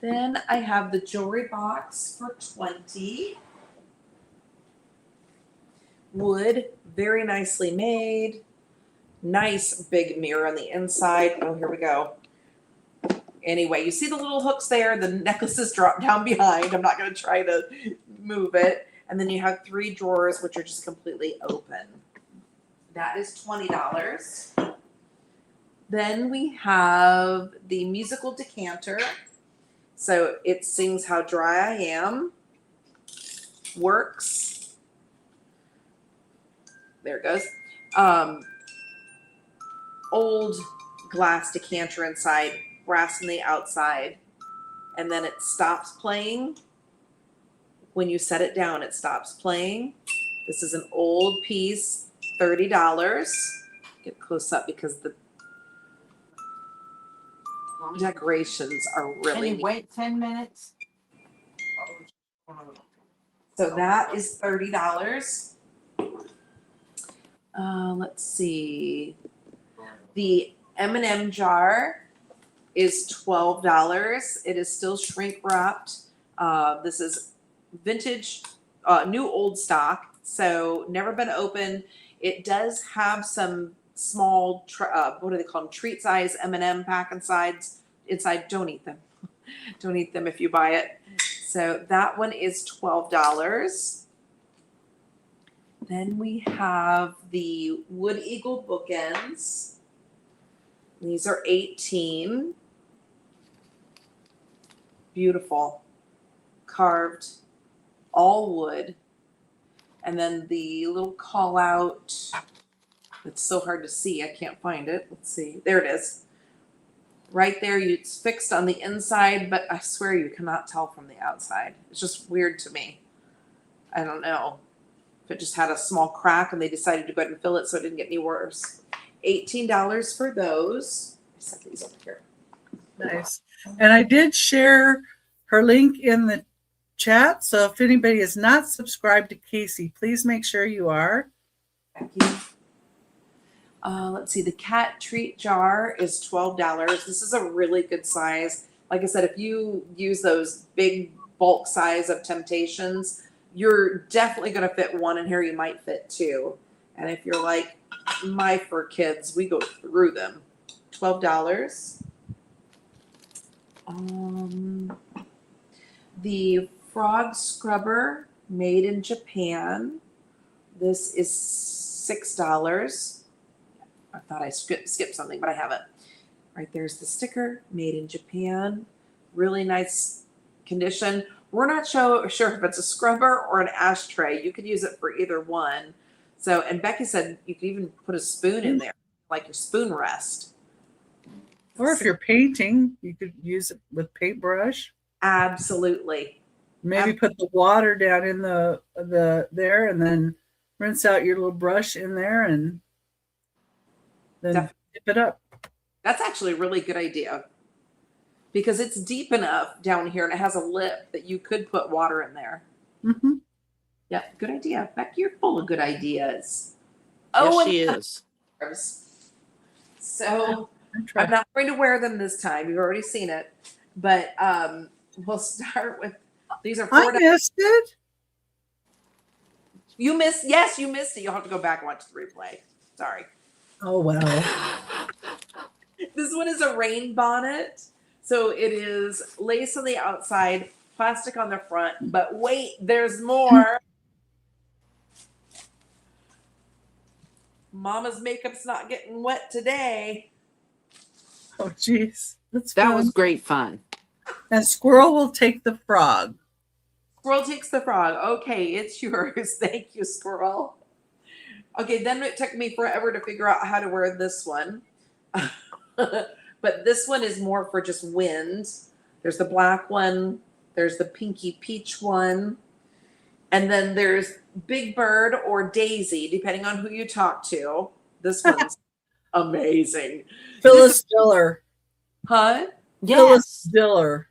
Then I have the jewelry box for $20. Wood, very nicely made. Nice big mirror on the inside. Oh, here we go. Anyway, you see the little hooks there. The necklaces drop down behind. I'm not going to try to move it. And then you have 3 drawers, which are just completely open. That is $20. Then we have the musical decanter. So it sings How Dry I Am. Works. There it goes. Old glass decanter inside, brass on the outside, and then it stops playing. When you set it down, it stops playing. This is an old piece, $30. Get close up because the decorations are really Can you neat. wait 10 minutes? So that is $30. Let's see. The M&M jar is $12. It is still shrink wrapped. This is vintage, new old stock, so never been opened. It does have some small, what do they call them? Treat size M&M pack inside. Don't eat them. Don't eat them if you buy it. So that one is $12. Then we have the Wood Eagle bookends. These are $18. Beautiful. Carved, all wood. And then the little call out. It's so hard to see. I can't find it. Let's see. There it is. right there. It's fixed on the inside, but I swear you cannot tell from the outside. It's just weird to me. I don't know if it just had a small crack and they decided to go ahead and fill it so it didn't get any worse. $18 for those. I set these over here. Nice. And I did share her link in the chat. So if anybody is not subscribed to Casey, please make sure you are. Thank you. Let's see. The cat treat jar is $12. This is a really good size. Like I said, if you use those big bulk size of Temptations, you're definitely going to fit one in here. You might fit two. And if you're like my fur kids, we go through them. $12. The frog scrubber made in Japan. This is $6. I thought I skipped something, but I haven't. Right there's the sticker, made in Japan. Really nice condition. We're not sure if it's a scrubber or an ashtray. You could use it for either one. So, and Becky said you could even put a spoon in there, like your spoon rest. Or if you're painting, you could use it with paintbrush. Absolutely. Maybe put the water down in the there and then rinse out your little brush in there and then dip it up. That's actually a really good idea because it's deep enough down here and it has a lip that you could put water in there. Mm-hmm. Yeah, good idea. Becky, you're full of good ideas. Yes, she is. So I'm not going to wear them this time. You've already seen it. But we'll start with, these are $4. I missed it. You missed it. You'll have to go back and watch the replay. Sorry. Oh, wow. This one is a rain bonnet. So it is lace on the outside, plastic on the front. But wait, there's more. Mama's makeup's not getting wet today. Oh, geez. That fun. was great fun. And Squirrel will take the frog. Squirrel takes the frog. Okay, it's yours. Thank you, Squirrel. Okay, then it took me forever to figure out how to wear this one. But this one is more for just wind. There's the black one. There's the pinky peach one. And then there's Big Bird or Daisy, depending on who you talk to. This one's amazing. Phyllis Diller. Huh? Phyllis Yes, Diller.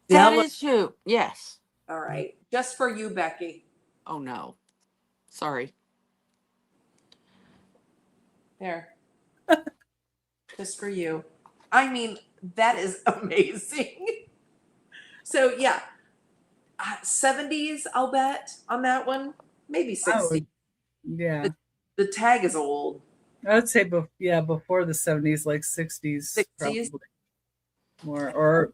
that is you. Yes. All right. Just for you, Becky. Oh no, sorry. There. Just for you. I mean, that is amazing. So, yeah. 70s, I'll bet, on that one. Maybe 60s. Oh, yeah. The tag is old. I would say, before the 70s, like 60s. 60s? Probably. More, or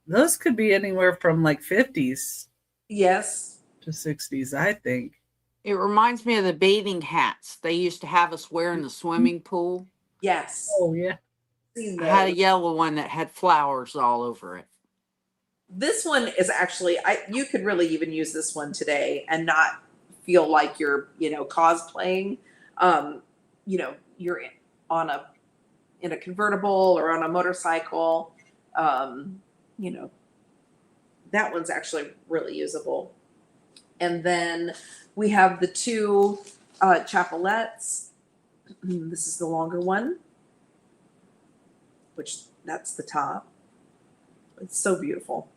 those could be anywhere from like 50s Yes. to 60s, I think. It reminds me of the bathing hats they used to have us wear in the swimming pool. Yes. Oh, yeah. Seen I had a those. yellow one that had flowers all over it. This one is actually, you could really even use this one today and not feel like you're, cosplaying. You're in a convertible or on a motorcycle. That one's actually really usable. And then we have the two chapelettes. This is the longer one, which that's the top. It's so beautiful.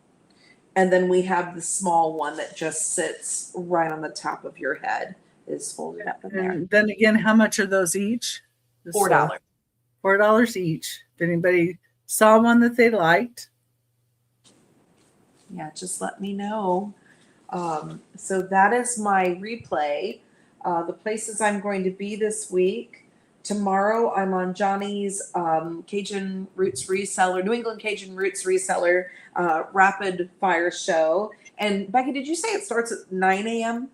And then we have the small one that just sits right on the top of your head. Is folded up in there. And then again, how much are those each? $4. $4 each. If anybody saw one that they liked. Yeah, just let me know. So that is my replay. The places I'm going to be this week. Tomorrow I'm on Johnny's Cajun Roots Reseller, New England Cajun Roots Reseller rapid fire show. And Becky, did you say it starts at 9 a.m.?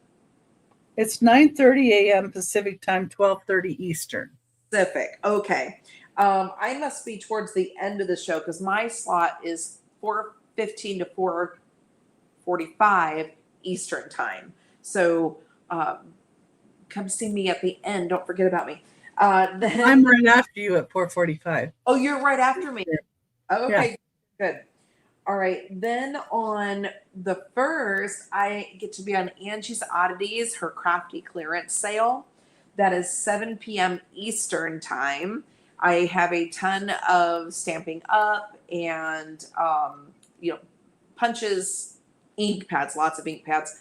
It's 9:30 a.m. Pacific time, 12:30 Eastern. Pacific. Okay. I must be towards the end of the show because my slot is 4:15 to 4:45 Eastern time. So come see me at the end. Don't forget about me. Then, I'm right after you at 4:45. oh, you're right after me. Oh, Yeah. okay, good. All right. Then on the first, I get to be on Angie's Oddities, her crafty clearance sale. That is 7 p.m. Eastern time. I have a ton of Stamping Up and punches, ink pads, lots of ink pads,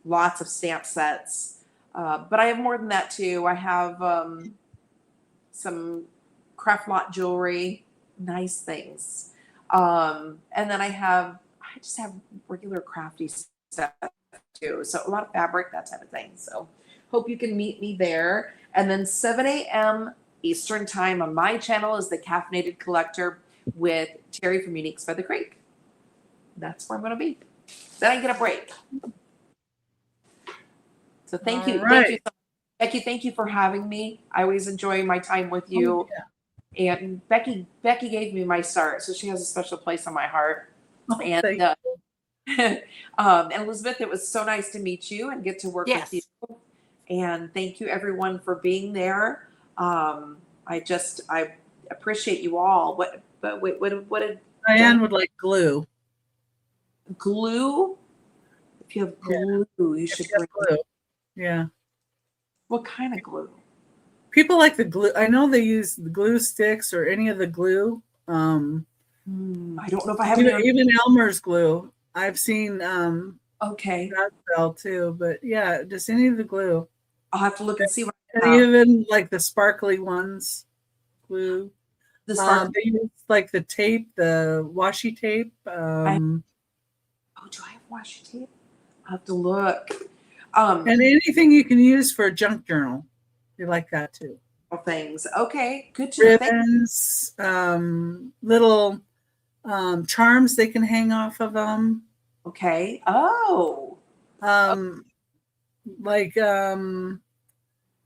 lots of stamp sets. But I have more than that too. I have some craft lot jewelry, nice things. And then I just have regular crafty stuff too. So a lot of fabric, that type of thing. So hope you can meet me there. And then 7 a.m. Eastern time on my channel is the Caffeinated Collector with Terry from Uniques by the Creek. That's where I'm going to be. Then I get a break. So thank All you. right. Thank you, Becky. Thank you for having me. I always enjoy my time with you. Oh, yeah. And Becky gave me my start, so she has a special place on my heart. Oh, And thank and Elizabeth, it was so nice to meet you and get to work with you. Yes. And thank you everyone for being there. I appreciate you all. What did Diane would like glue. glue? If you have glue, you should bring. Glue. Yeah. What kind of glue? People like the glue. I know they use the glue sticks or any of the glue. I don't know if I have Even Elmer's glue. I've seen okay. that sell too, but yeah, just any of the glue. I'll have to look and see what And even like the sparkly ones, glue. the They use like the tape, the washi tape. do I have washi tape? I'll have to look. And anything you can use for a junk journal. They like that too. Things. Okay, good to know. Ribbons, little charms they can hang off of them. Okay. Oh. Like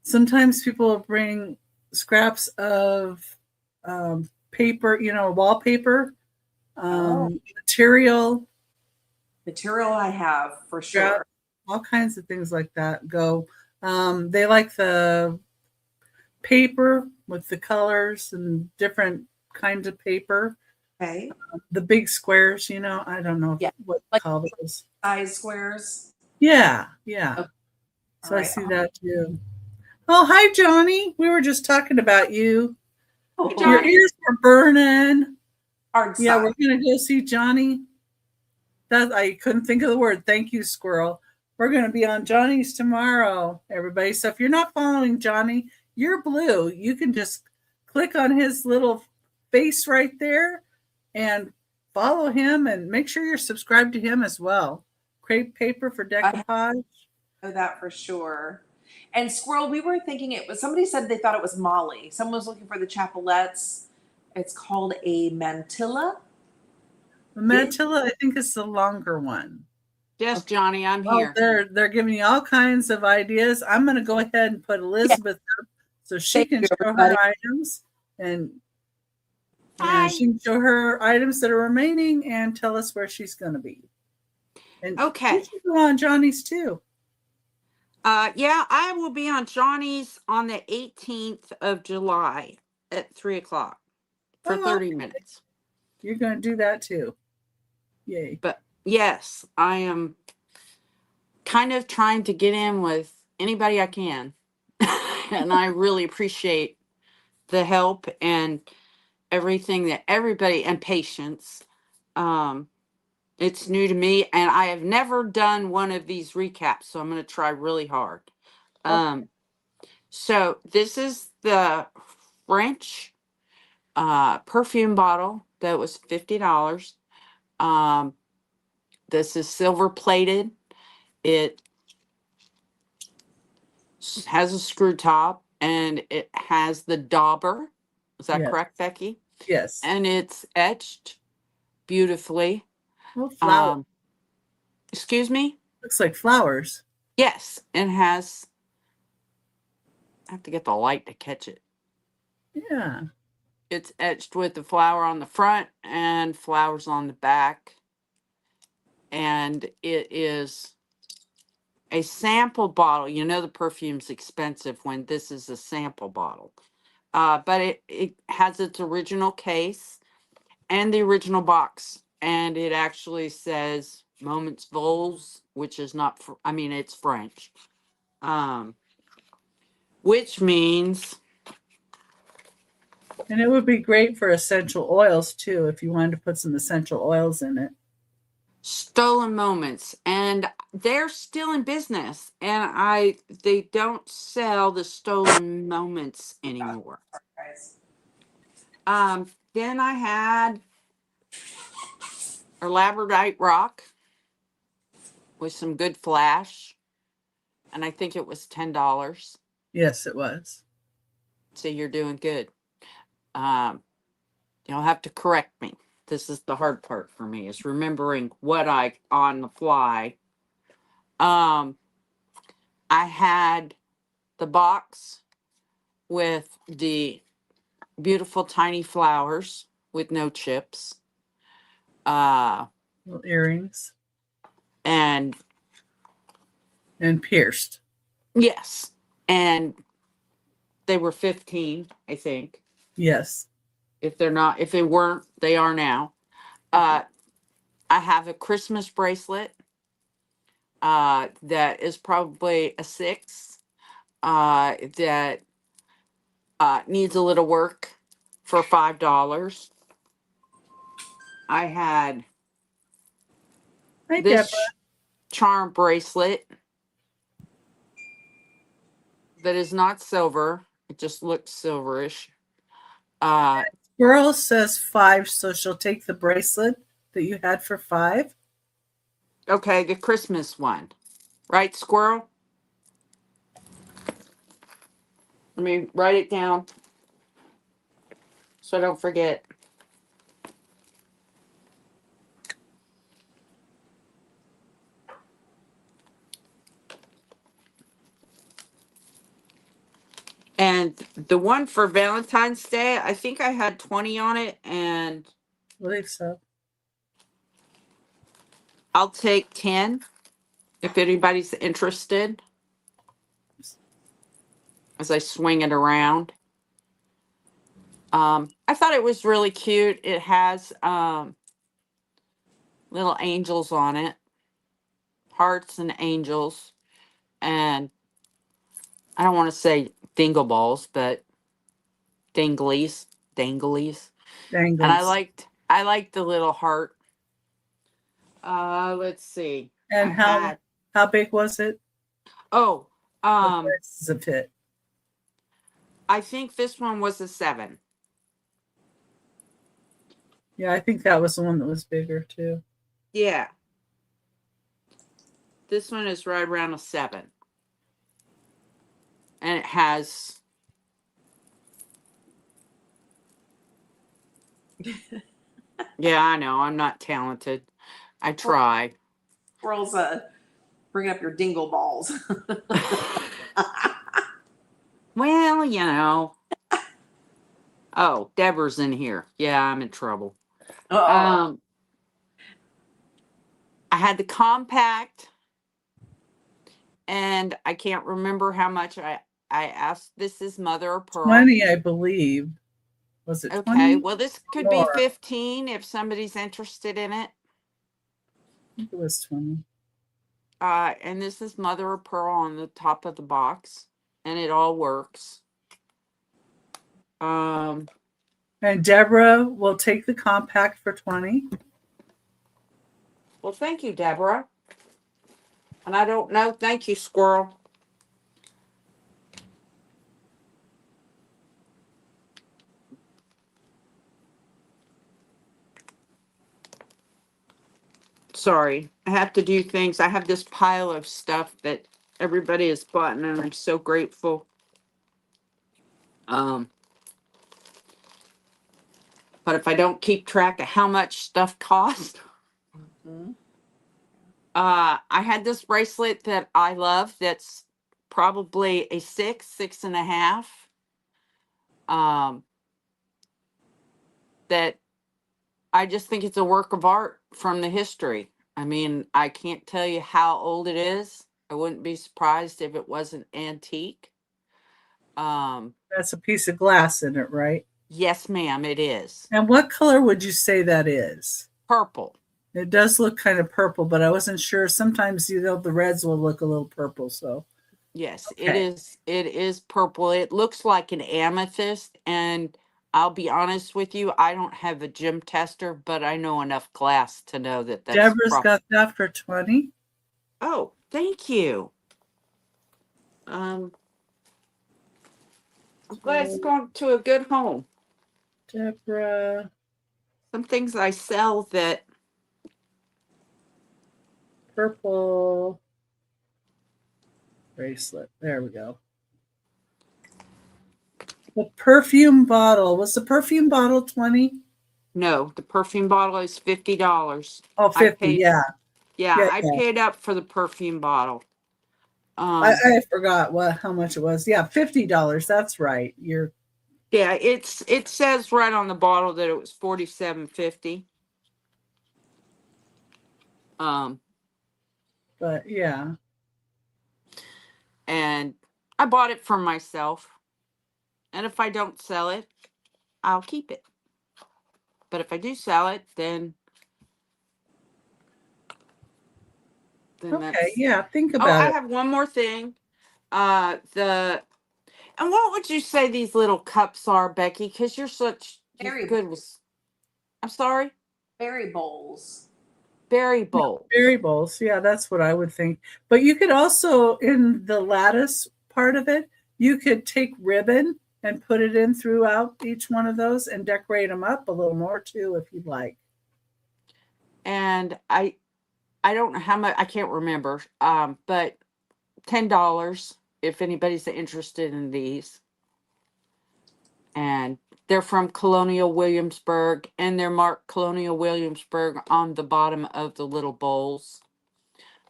sometimes people will bring scraps of paper, wallpaper, material I have for sure. All kinds of things like that go. They like the paper with the colors and different kinds of paper. Okay. The big squares, I don't know what to call those. Size squares. Yeah. Okay. So I see that too. Oh, hi, Johnny. We were just talking about you. Oh, Your ears were burning. Hard Yeah, side. we're going to go see Johnny. I couldn't think of the word. Thank you, Squirrel. We're going to be on Johnny's tomorrow, everybody. So if you're not following Johnny, you're blue. You can just click on his little face right there and follow him and make sure you're subscribed to him as well. Crepe paper for decoupage. I know that for sure. And Squirrel, we were thinking somebody said they thought it was Molly. Someone was looking for the chapelettes. It's called a mantilla. The mantilla, I think, is the longer one. Yes, Johnny, I'm here. They're giving you all kinds of ideas. I'm going to go ahead and put Elizabeth up so she can show her items and she can show her items that are remaining and tell us where she's going to be. And okay, you should go on Johnny's too. Yeah, I will be on Johnny's on the 18th of July at 3:00 for 30 minutes. You're going to do that too. Yay. But yes, I am kind of trying to get in with anybody I can. And I really appreciate the help and everything that everybody and patience. It's new to me and I have never done one of these recaps, so I'm going to try really hard. So this is the French perfume bottle that was $50. This is silver plated. It has a screw top and it has the dauber. Is that correct, Becky? Yes. And it's etched beautifully. Well, flower. Excuse me? Looks like flowers. Yes. And has, I have to get the light to catch it. Yeah. It's etched with the flower on the front and flowers on the back. And it is a sample bottle. You know the perfume's expensive when this is a sample bottle. But it has its original case and the original box, and it actually says Moments Vols, which is not, I mean, it's French, which means And it would be great for essential oils too, if you wanted to put some essential oils in it. stolen moments, and they're still in business, and they don't sell the stolen moments anymore. Guys. Then I had a labradorite rock with some good flash, and I think it was $10. Yes, it was. So you're doing good. You'll have to correct me. This is the hard part for me, is remembering what I on the fly. I had the box with the beautiful tiny flowers with no chips. Little earrings And and pierced. yes, and they were 15, I think. Yes. If they weren't, they are now. I have a Christmas bracelet that is probably a 6 that needs a little work for $5. I had Hi, this Deborah. charm bracelet that is not silver. It just looks silverish. Girl says 5, so she'll take the bracelet that you had for 5. Okay, the Christmas one. Right, Squirrel? Let me write it down so I don't forget. And the one for Valentine's Day, I think I had 20 on it, and I believe so. I'll take 10 if anybody's interested as I swing it around. I thought it was really cute. It has little angels on it, hearts and angels, and I don't want to say dingle balls, but dinglies. And Dangles. I liked the little heart. Let's see. I And had how big was it? oh, This is a fit. I think this one was a 7. Yeah, I think that was the one that was bigger too. Yeah. This one is right around a 7. And it has yeah, I know. I'm not talented. I try. Squirrels, bringing up your dingle balls. Well, you know. Oh, Deborah's in here. Yeah, I'm in trouble. Oh, I had the compact, and I can't remember how much I asked. This is mother of pearl. 20, I believe. Was it 20? Okay, well, this could be More. 15 if somebody's interested in it. I think it was 20. And this is mother of pearl on the top of the box, and it all works. And Deborah will take the compact for 20. Well, thank you, Deborah. And I don't know. Thank you, Squirrel. Sorry, I have to do things. I have this pile of stuff that everybody has bought, and I'm so grateful. But if I don't keep track of how much stuff costs, I had this bracelet that I love. That's probably a 6.5. That I just think it's a work of art from the history. I mean, I can't tell you how old it is. I wouldn't be surprised if it wasn't antique. That's a piece of glass in it, right? Yes, ma'am, it is. And what color would you say that is? Purple. It does look kind of purple, but I wasn't sure. Sometimes, the reds will look a little purple. So, Yes, it okay. is. It is purple. It looks like an amethyst, and I'll be honest with you, I don't have a gem tester, but I know enough glass to know that that's Deborah's got that for 20. Oh, thank you. I'm glad it's going to a good home. Deborah, Some things I sell that purple bracelet. There we go. The perfume bottle. Was the perfume bottle 20? no, the perfume bottle is $50. Oh, I 50. paid, Yeah. yeah, Yeah, I yeah. paid up for the perfume bottle. I forgot how much it was. Yeah, $50. That's right. Yeah, it says right on the bottle that it was $47.50. But yeah. And I bought it for myself. And if I don't sell it, I'll keep it. But if I do sell it, then Okay. that's. Yeah. Think Oh, about I it. have one more thing. The And what would you say these little cups are, Becky? Because you're Berry good with. I'm sorry, berry bowls. berry Yeah, bowl. berry bowls. Yeah, that's what I would think. But you could also, in the lattice part of it, you could take ribbon and put it in throughout each one of those and decorate them up a little more too, if you'd like. And I don't know how much. I can't remember. But $10 if anybody's interested in these. And they're from Colonial Williamsburg, and they're marked Colonial Williamsburg on the bottom of the little bowls.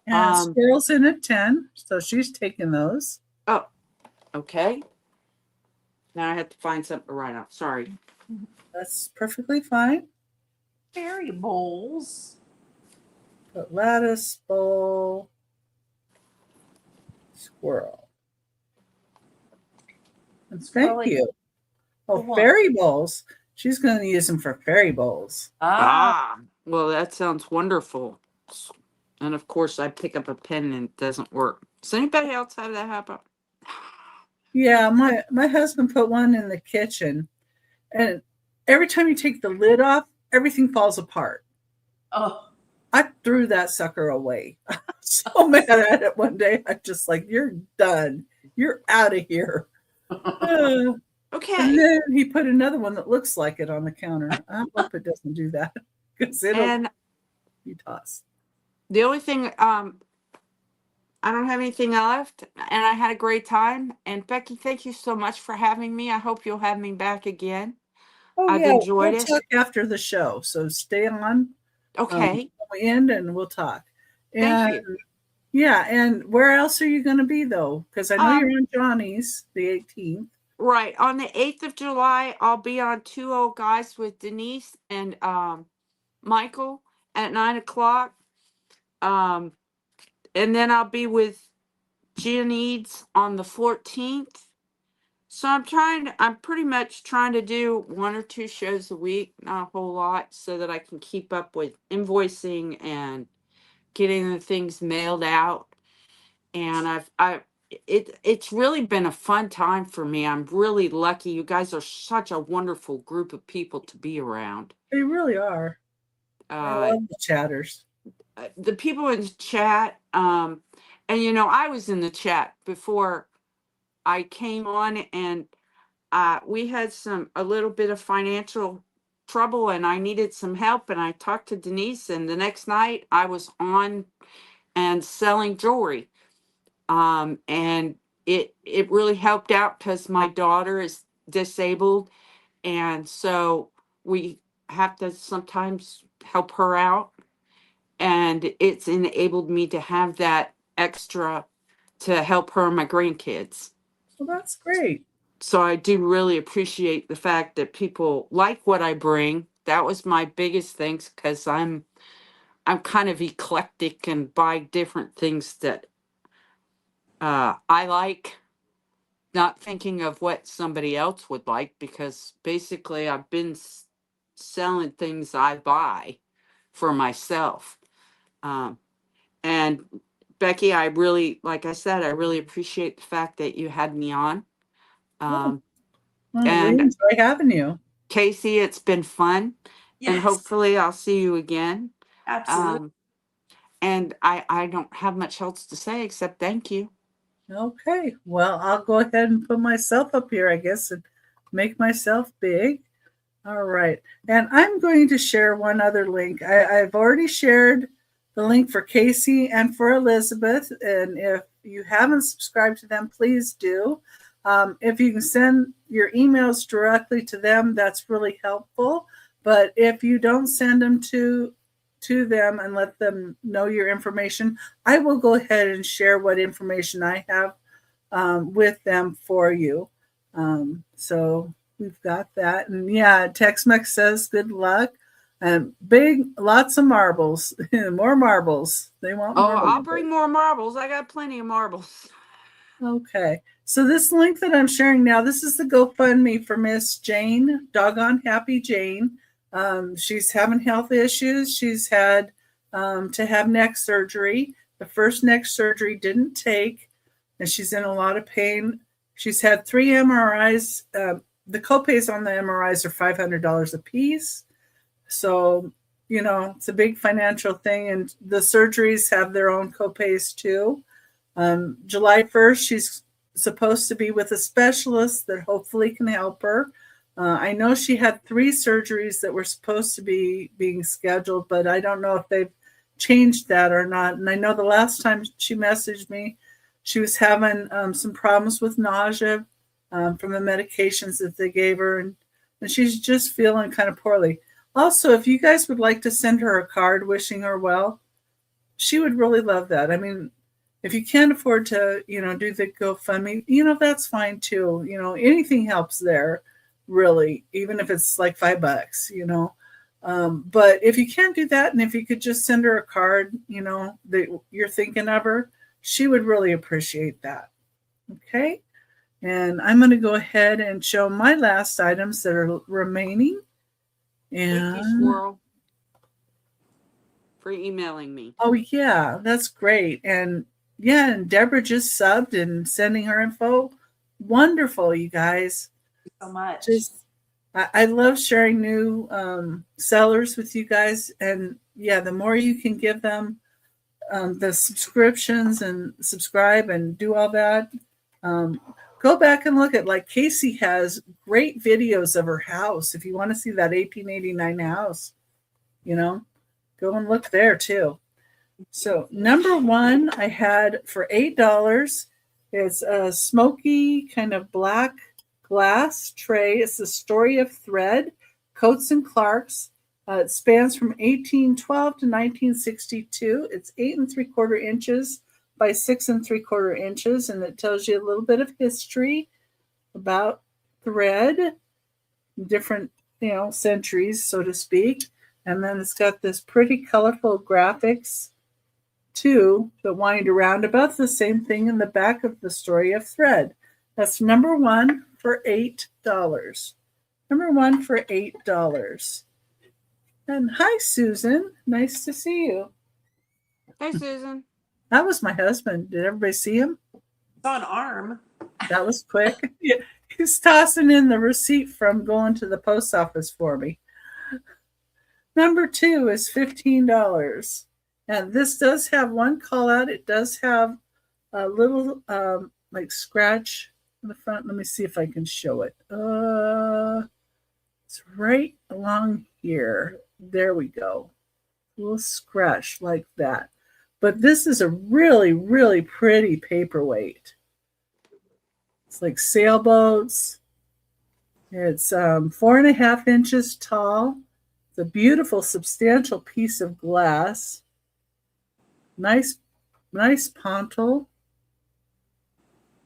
And squirrel's in at 10, so she's taking those. Oh, okay. Now I have to find something to write on. Sorry. That's perfectly fine. Berry bowls. But lattice bowl, squirrel. And thank you. Oh, fairy bowls. She's going to use them for fairy bowls. Well, that sounds wonderful. And of course, I pick up a pen and it doesn't work. Does anybody else have that happen? Yeah, my husband put one in the kitchen, and every time you take the lid off, everything falls apart. Oh, I threw that sucker away. So mad at it one day. I'm just like, you're done. You're out of here. Okay. And then he put another one that looks like it on the counter. I hope it doesn't do that because it'll be tossed. The only thing, I don't have anything left, and I had a great time. And Becky, thank you so much for having me. I hope you'll have me back again. Oh, I've yeah. enjoyed We'll it. talk after the show. So stay on. Okay. When we end and we'll talk. Thank And you. yeah, and where else are you going to be though? Because I know you're on Johnny's the 18th. Right. On the 8th of July, I'll be on Two Old Guys with Denise and Michael at 9:00. And then I'll be with Jan Eads on the 14th. So I'm pretty much trying to do one or two shows a week, not a whole lot, so that I can keep up with invoicing and getting the things mailed out. And it's really been a fun time for me. I'm really lucky. You guys are such a wonderful group of people to be around. They really are. I love the chatters. The people in the chat, and I was in the chat before I came on, and we had a little bit of financial trouble, and I needed some help, and I talked to Denise, and the next night I was on and selling jewelry. And it really helped out because my daughter is disabled, and so we have to sometimes help her out, and it's enabled me to have that extra to help her and my grandkids. Well, that's great. So I do really appreciate the fact that people like what I bring. That was my biggest things, because I'm kind of eclectic and buy different things that I like. not thinking of what somebody else would like, because basically I've been selling things I buy for myself. Um, and Becky, I really, like I said, I really appreciate the fact that you had me on. Oh, Um, well, we and enjoy having you. Casey, it's been fun, and Yes, hopefully I'll see you again. absolutely. Um, and I don't have much else to say except thank you. Okay, well, I'll go ahead and put myself up here, I guess, and make myself big. All right. And I'm going to share one other link. I've already shared the link for Casey and for Elizabeth. And if you haven't subscribed to them, please do. If you can send your emails directly to them, that's really helpful. But if you don't send them to them and let them know your information, I will go ahead and share what information I have with them for you. So we've got that. And yeah, Tex-Mex says good luck. And lots of marbles, more marbles. They want Oh, more I'll marbles. bring more marbles. I got plenty of marbles. Okay. So this link that I'm sharing now, this is the GoFundMe for Miss Jane, Doggone Happy Jane. She's having health issues. She's had to have neck surgery. The first neck surgery didn't take, and she's in a lot of pain. She's had 3 MRIs. The copays on the MRIs are $500 a piece. So, it's a big financial thing. And the surgeries have their own copays too. July 1st, she's supposed to be with a specialist that hopefully can help her. I know she had 3 surgeries that were supposed to be being scheduled, but I don't know if they've changed that or not. And I know the last time she messaged me, she was having some problems with nausea from the medications that they gave her, and she's just feeling kind of poorly. Also, if you guys would like to send her a card wishing her well, she would really love that. I mean, if you can't afford to, do the GoFundMe, that's fine too. Anything helps there, really, even if it's like $5, But if you can't do that, and if you could just send her a card, that you're thinking of her, she would really appreciate that. Okay. And I'm going to go ahead and show my last items that are remaining. Thank you, And Squirrel, for emailing me. oh yeah, that's great. And yeah, and Deborah just subbed and sending her info. Wonderful, you guys. So much. Just I love sharing new sellers with you guys. And yeah, the more you can give them the subscriptions and subscribe and do all that. Go back and look at, like, Casey has great videos of her house. If you want to see that 1889 house, go and look there too. So number 1 I had for $8. It's a smoky kind of black glass tray. It's the story of thread, Coates and Clark's. It spans from 1812 to 1962. It's 8 3/4 inches by 6 3/4 inches, and it tells you a little bit of history about thread, different, centuries, so to speak. And then it's got this pretty colorful graphics too that wind around about the same thing in the back of the story of thread. That's number 1 for $8. Number 1 for $8. And hi, Susan. Nice to see you. Hey, Susan. That was my husband. Did everybody see him? Saw an arm. That was quick. Yeah, he's tossing in the receipt from going to the post office for me. Number 2 is $15. And this does have one call out. It does have a little like scratch in the front. Let me see if I can show it. It's right along here. There we go. A little scratch like that. But this is a really, really pretty paperweight. It's like sailboats. It's 4.5 inches tall. It's a beautiful, substantial piece of glass. Nice pontal.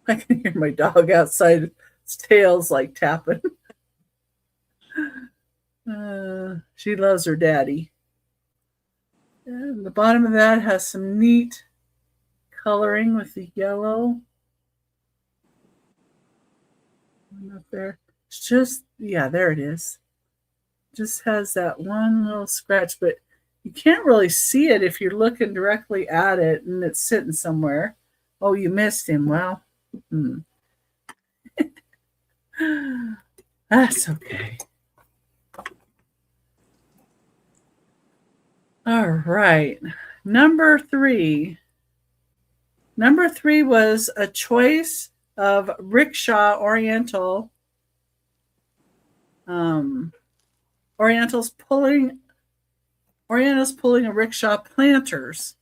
I can hear my dog outside. Its tail's like tapping. She loves her daddy. And the bottom of that has some neat coloring with the yellow. Up there. It's just, yeah, there it is. Just has that one little scratch, but you can't really see it if you're looking directly at it and it's sitting somewhere. Oh, you missed him. Well, that's okay. All right. Number three. Number three was a choice of rickshaw oriental. Orientals pulling a rickshaw planters.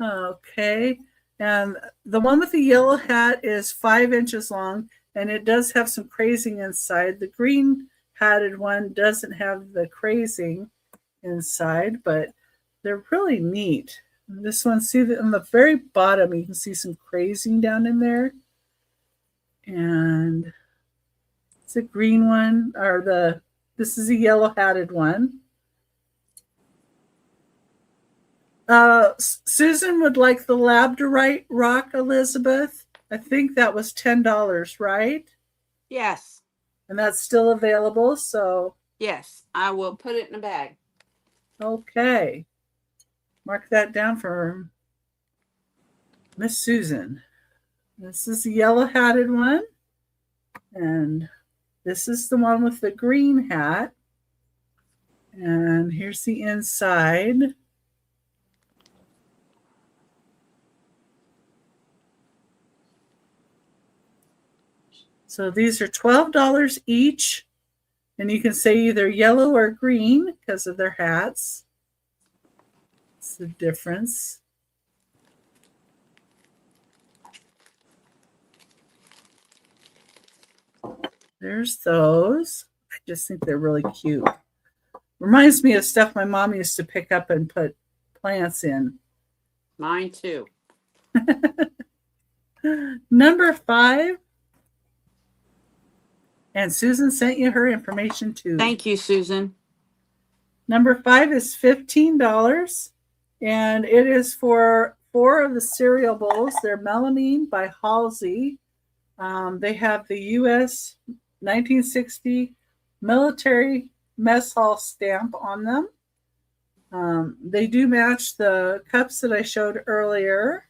Okay. And the one with the yellow hat is 5 inches long, and it does have some crazing inside. The green hatted one doesn't have the crazing inside, but they're really neat. And this one, see that on the very bottom, you can see some crazing down in there. And it's a green one, or this is a yellow hatted one. Susan would like the labradorite rock, Elizabeth. I think that was $10, right? Yes. And that's still available, so. Yes. I will put it in a bag. Okay. Mark that down for Miss Susan. This is the yellow hatted one. And this is the one with the green hat. And here's the inside. So these are $12 each. And you can say either yellow or green because of their hats. It's the difference. There's those. I just think they're really cute. Reminds me of stuff my mom used to pick up and put plants in. Mine too. Number 5. And Susan sent you her information too. Thank you, Susan. Number 5 is $15. And it is for 4 of the cereal bowls. They're melamine by Halsey. They have the U.S. 1960 military mess hall stamp on them. They do match the cups that I showed earlier.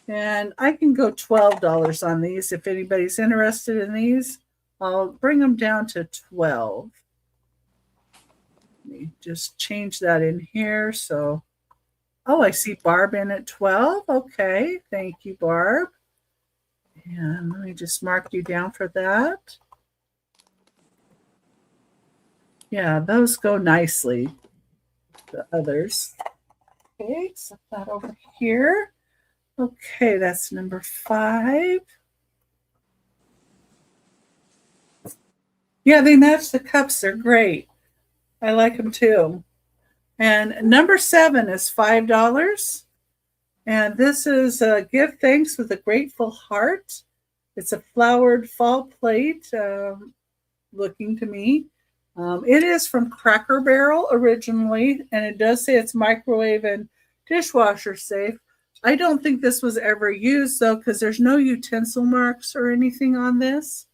And I can go $12 on these. If anybody's interested in these, I'll bring them down to $12. Let me just change that in here. So, oh, I see Barb in at $12. Okay, thank you, Barb. And let me just mark you down for that. Yeah, those go nicely. The others. Okay, set that over here. Okay, that's number 5. Yeah, they match the cups. They're great. I like them too. And number 7 is $5. And this is a Give Thanks with a Grateful Heart. It's a flowered fall plate, looking to me. It is from Cracker Barrel originally, and it does say it's microwave and dishwasher safe. I don't think this was ever used, though, because there's no utensil marks or anything on this.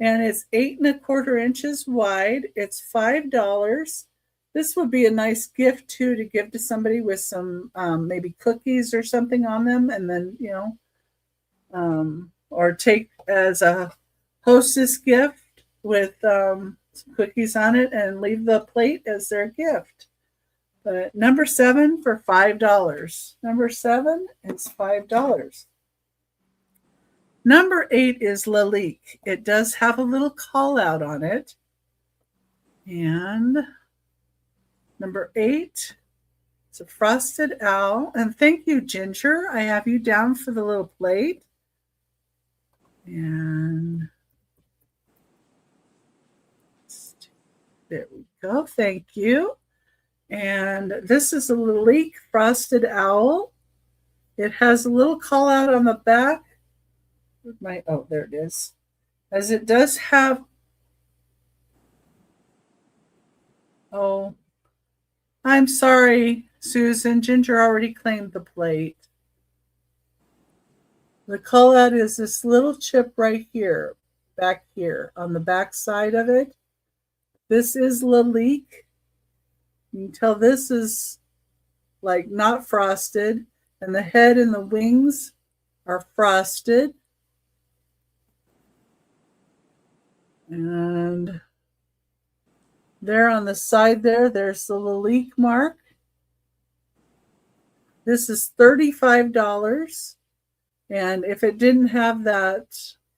And it's 8 1/4 inches wide. It's $5. This would be a nice gift, too, to give to somebody with some maybe cookies or something on them. And then, or take as a hostess gift with some cookies on it and leave the plate as their gift. But number 7 for $5. Number 7 is $5. Number 8 is Lalique. It does have a little call out on it. And number 8, it's a frosted owl. And thank you, Ginger. I have you down for the little plate. And there we go. Thank you. And this is a Lalique frosted owl. It has a little call out on the back. Oh, there it is. As it does have, oh, I'm sorry, Susan. Ginger already claimed the plate. The call out is this little chip right here, back here on the back side of it. This is Lalique. You can tell this is like not frosted, and the head and the wings are frosted. And there on the side there's the Lalique mark. This is $35. And if it didn't have that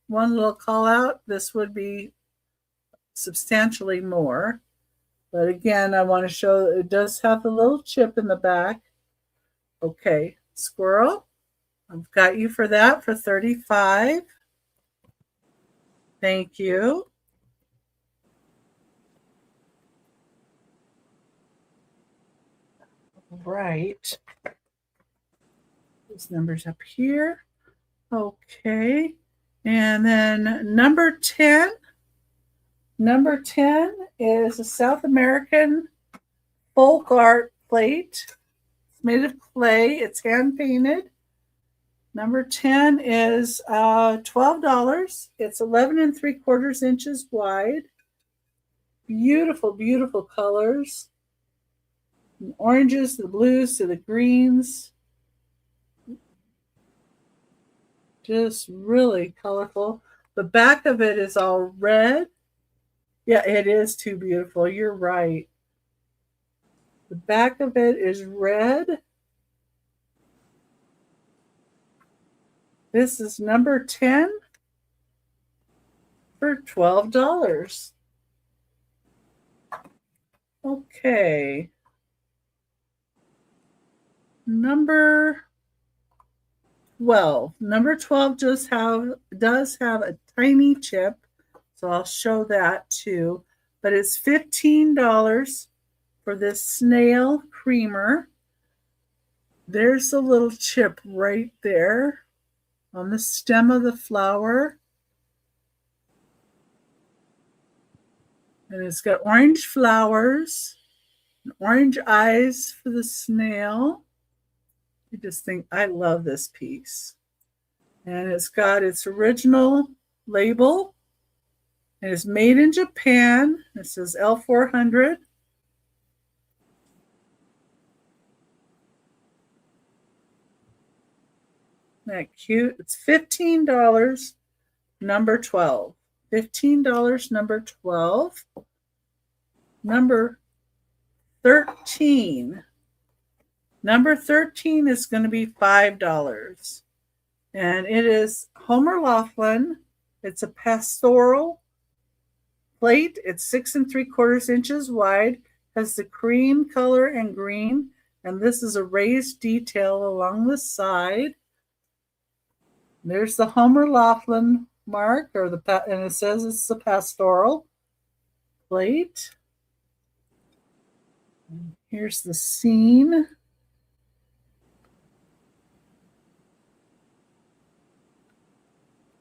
one little call out, this would be substantially more. But again, I want to show that it does have the little chip in the back. Okay, squirrel, I've got you for that for $35. Thank you. Right. Those numbers up here. Okay. And then number 10. Number 10 is a South American folk art plate. It's made of clay. It's hand painted. Number 10 is $12. It's 11 3/4 inches wide. Beautiful, beautiful colors. From the oranges to the blues to the greens. Just really colorful. The back of it is all red. Yeah, it is too beautiful. You're right. The back of it is red. This is number 10 for $12. Okay. Number 12. Number 12 does have a tiny chip, so I'll show that too. But it's $15 for this snail creamer. There's a little chip right there on the stem of the flower. And it's got orange flowers and orange eyes for the snail. I just think I love this piece. And it's got its original label. And it's made in Japan. It says L400. Isn't that cute? It's $15, number 12. $15, number 12. Number 13. Number 13 is going to be $5. And it is Homer Laughlin. It's a pastoral plate. It's 6 3/4 inches wide. Has the cream color and green. And this is a raised detail along the side. There's the Homer Laughlin mark, and it says it's a pastoral plate. Here's the scene.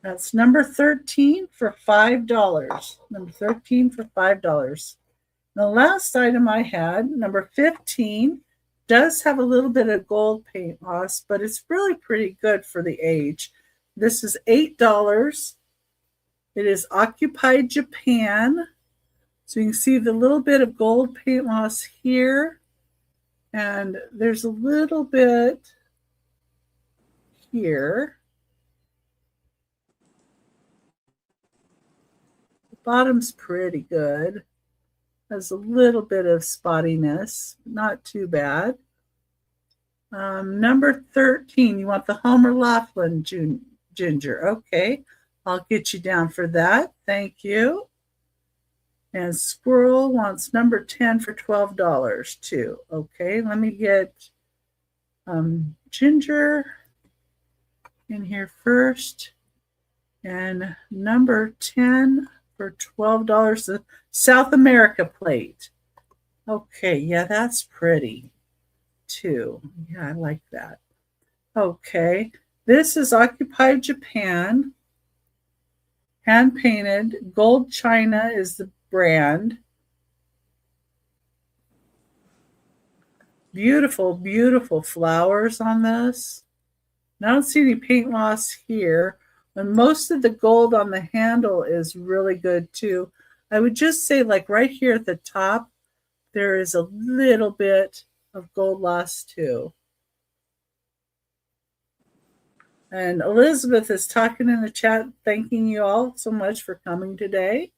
That's number 13 for $5. Number 13 for $5. The last item I had, number 15, does have a little bit of gold paint loss, but it's really pretty good for the age. This is $8. It is Occupied Japan. So you can see the little bit of gold paint loss here. And there's a little bit here. The bottom's pretty good. Has a little bit of spottiness, not too bad. Number 13, you want the Homer Laughlin ginger. Okay, I'll get you down for that. Thank you. And Squirrel wants number 10 for $12 too. Okay, let me get ginger in here first. And number 10 for $12, the South America plate. Okay, yeah, that's pretty too. Yeah, I like that. Okay, this is Occupied Japan. Hand painted. Gold China is the brand. Beautiful, beautiful flowers on this. I don't see any paint loss here. And most of the gold on the handle is really good too. I would just say, like right here at the top, there is a little bit of gold loss too. And Elizabeth is talking in the chat, thanking you all so much for coming today.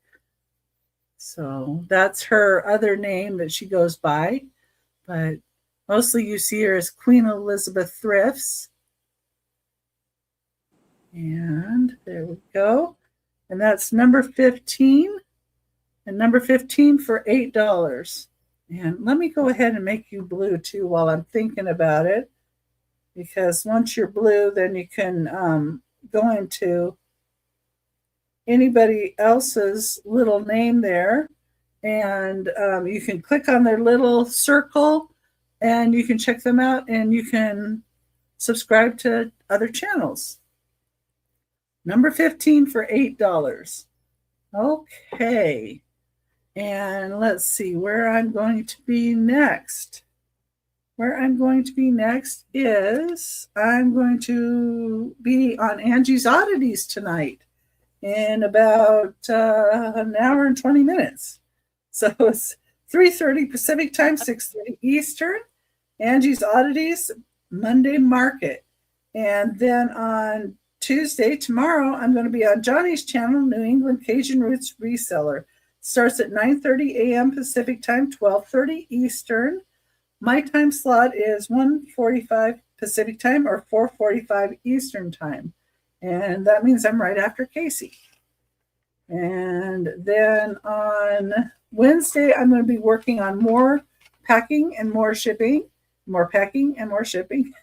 So that's her other name that she goes by. But mostly you see her as Queen Elizabeth Thrifts. And there we go. And that's number 15. And number 15 for $8. And let me go ahead and make you blue too while I'm thinking about it. Because once you're blue, then you can go into anybody else's little name there. And you can click on their little circle and you can check them out and you can subscribe to other channels. Number 15 for $8. Okay. And let's see where I'm going to be next. Where I'm going to be next is I'm going to be on Angie's Oddities tonight in about an hour and 20 minutes. So it's 3:30 Pacific time, 6:30 Eastern. Angie's Oddities, Monday Market. And then on Tuesday, tomorrow, I'm going to be on Johnny's channel, New England Cajun Roots Reseller. Starts at 9:30 a.m. Pacific time, 12:30 Eastern. My time slot is 1:45 Pacific time or 4:45 Eastern time. And that means I'm right after Casey. And then on Wednesday, I'm going to be working on more packing and more shipping. More packing and more shipping.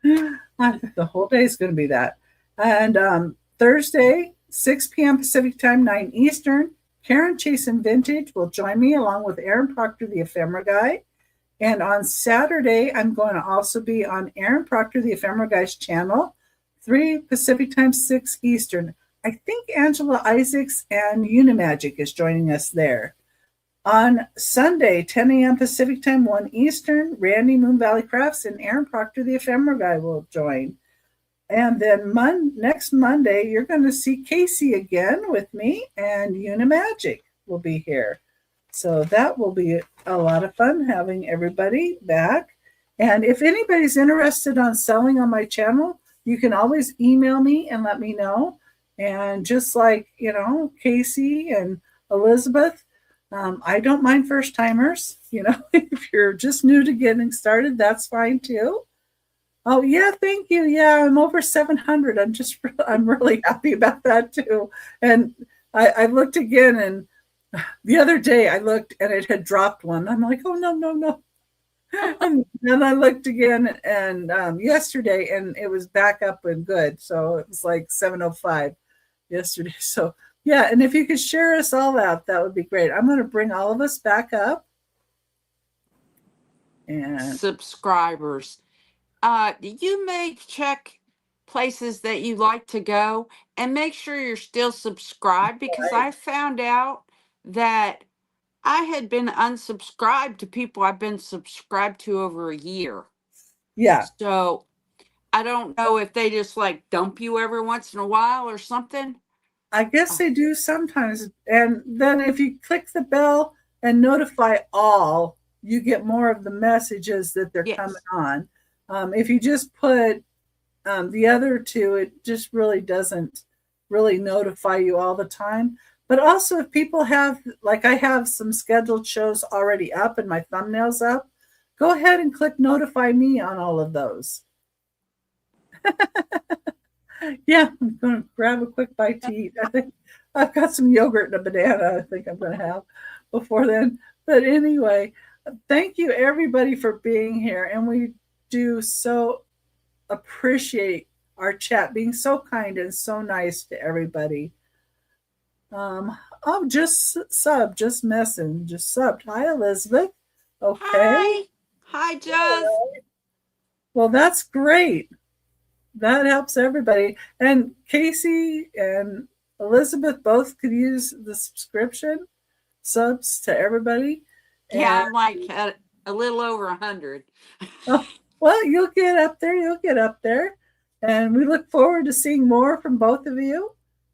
The whole day is going to be that. And Thursday, 6 p.m. Pacific time, 9 Eastern, Karen Chasen Vintage will join me along with Aaron Proctor, the ephemera guy. And on Saturday, I'm going to also be on Aaron Proctor, the ephemera guy's channel, 3 Pacific time, 6 Eastern. I think Angela Isaacs and Unimagic is joining us there. On Sunday, 10 a.m. Pacific time, 1 Eastern, Randy Moon Valley Crafts and Aaron Proctor, the ephemera guy, will join. And then next Monday, you're going to see Casey again with me, and Unimagic will be here. So that will be a lot of fun having everybody back. And if anybody's interested on selling on my channel, you can always email me and let me know. And just like, Casey and Elizabeth, I don't mind first timers. If you're just new to getting started, that's fine too. Oh yeah, thank you. Yeah, I'm over 700. I'm really happy about that too. And I looked again, and the other day I looked and it had dropped one. I'm like, oh no. And then I looked again and yesterday, and it was back up and good. So it was like 705 yesterday. So yeah, and if you could share us all out, that would be great. I'm going to bring all of us back up. And subscribers. You may check places that you like to go and make sure you're still subscribed, because I found out that I had been unsubscribed to people I've been subscribed to over a year. Yeah. So I don't know if they just like dump you every once in a while or something. I guess they do sometimes. And then if you click the bell and notify all, you get more of the messages that they're coming on. If you just put the other two, it just really doesn't really notify you all the time. But also if people have, like I have some scheduled shows already up and my thumbnails up, go ahead and click notify me on all of those. Yeah, I'm going to grab a quick bite to eat. I think I've got some yogurt and a banana I think I'm going to have before then. But anyway, thank you everybody for being here. And we do so appreciate our chat being so kind and so nice to everybody. Just messing, just subbed. Hi, Elizabeth. Okay. Hi, Jess. Well, that's great. That helps everybody. And Casey and Elizabeth both could use the subscription subs to everybody. Yeah, I'm like at a little over 100. Well, you'll get up there. And we look forward to seeing more from both of you.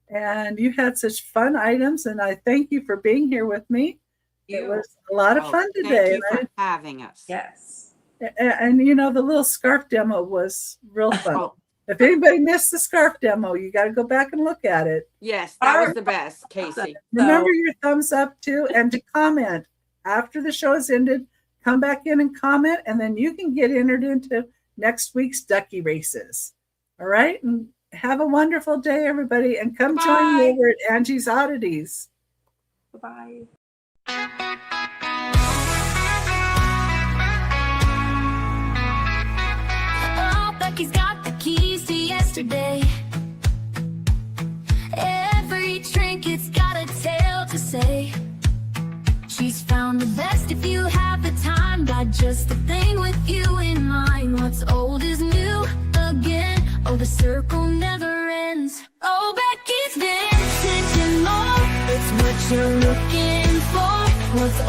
And you had such fun items, and I thank you for being here with me. It was a lot of fun today. Thank you for having us. Yes. And you know, the little scarf demo was real fun. Oh, If anybody missed the scarf demo, you got to go back and look at it. yes, that was the best, Casey. Remember your thumbs up too, and to comment after the show has ended. Come back in and comment, and then you can get entered into next week's ducky races. All right, and have a wonderful day, everybody, and come join me over at Angie's Oddities. Bye-bye. Oh, Becky's got the keys to yesterday. Every trinket's got a tale to say. She's found the best if you have the time. Got just the thing with you in mind. What's old is new again. Oh, the circle never ends. Oh, Becky's vintage and more. It's what you're looking for. What's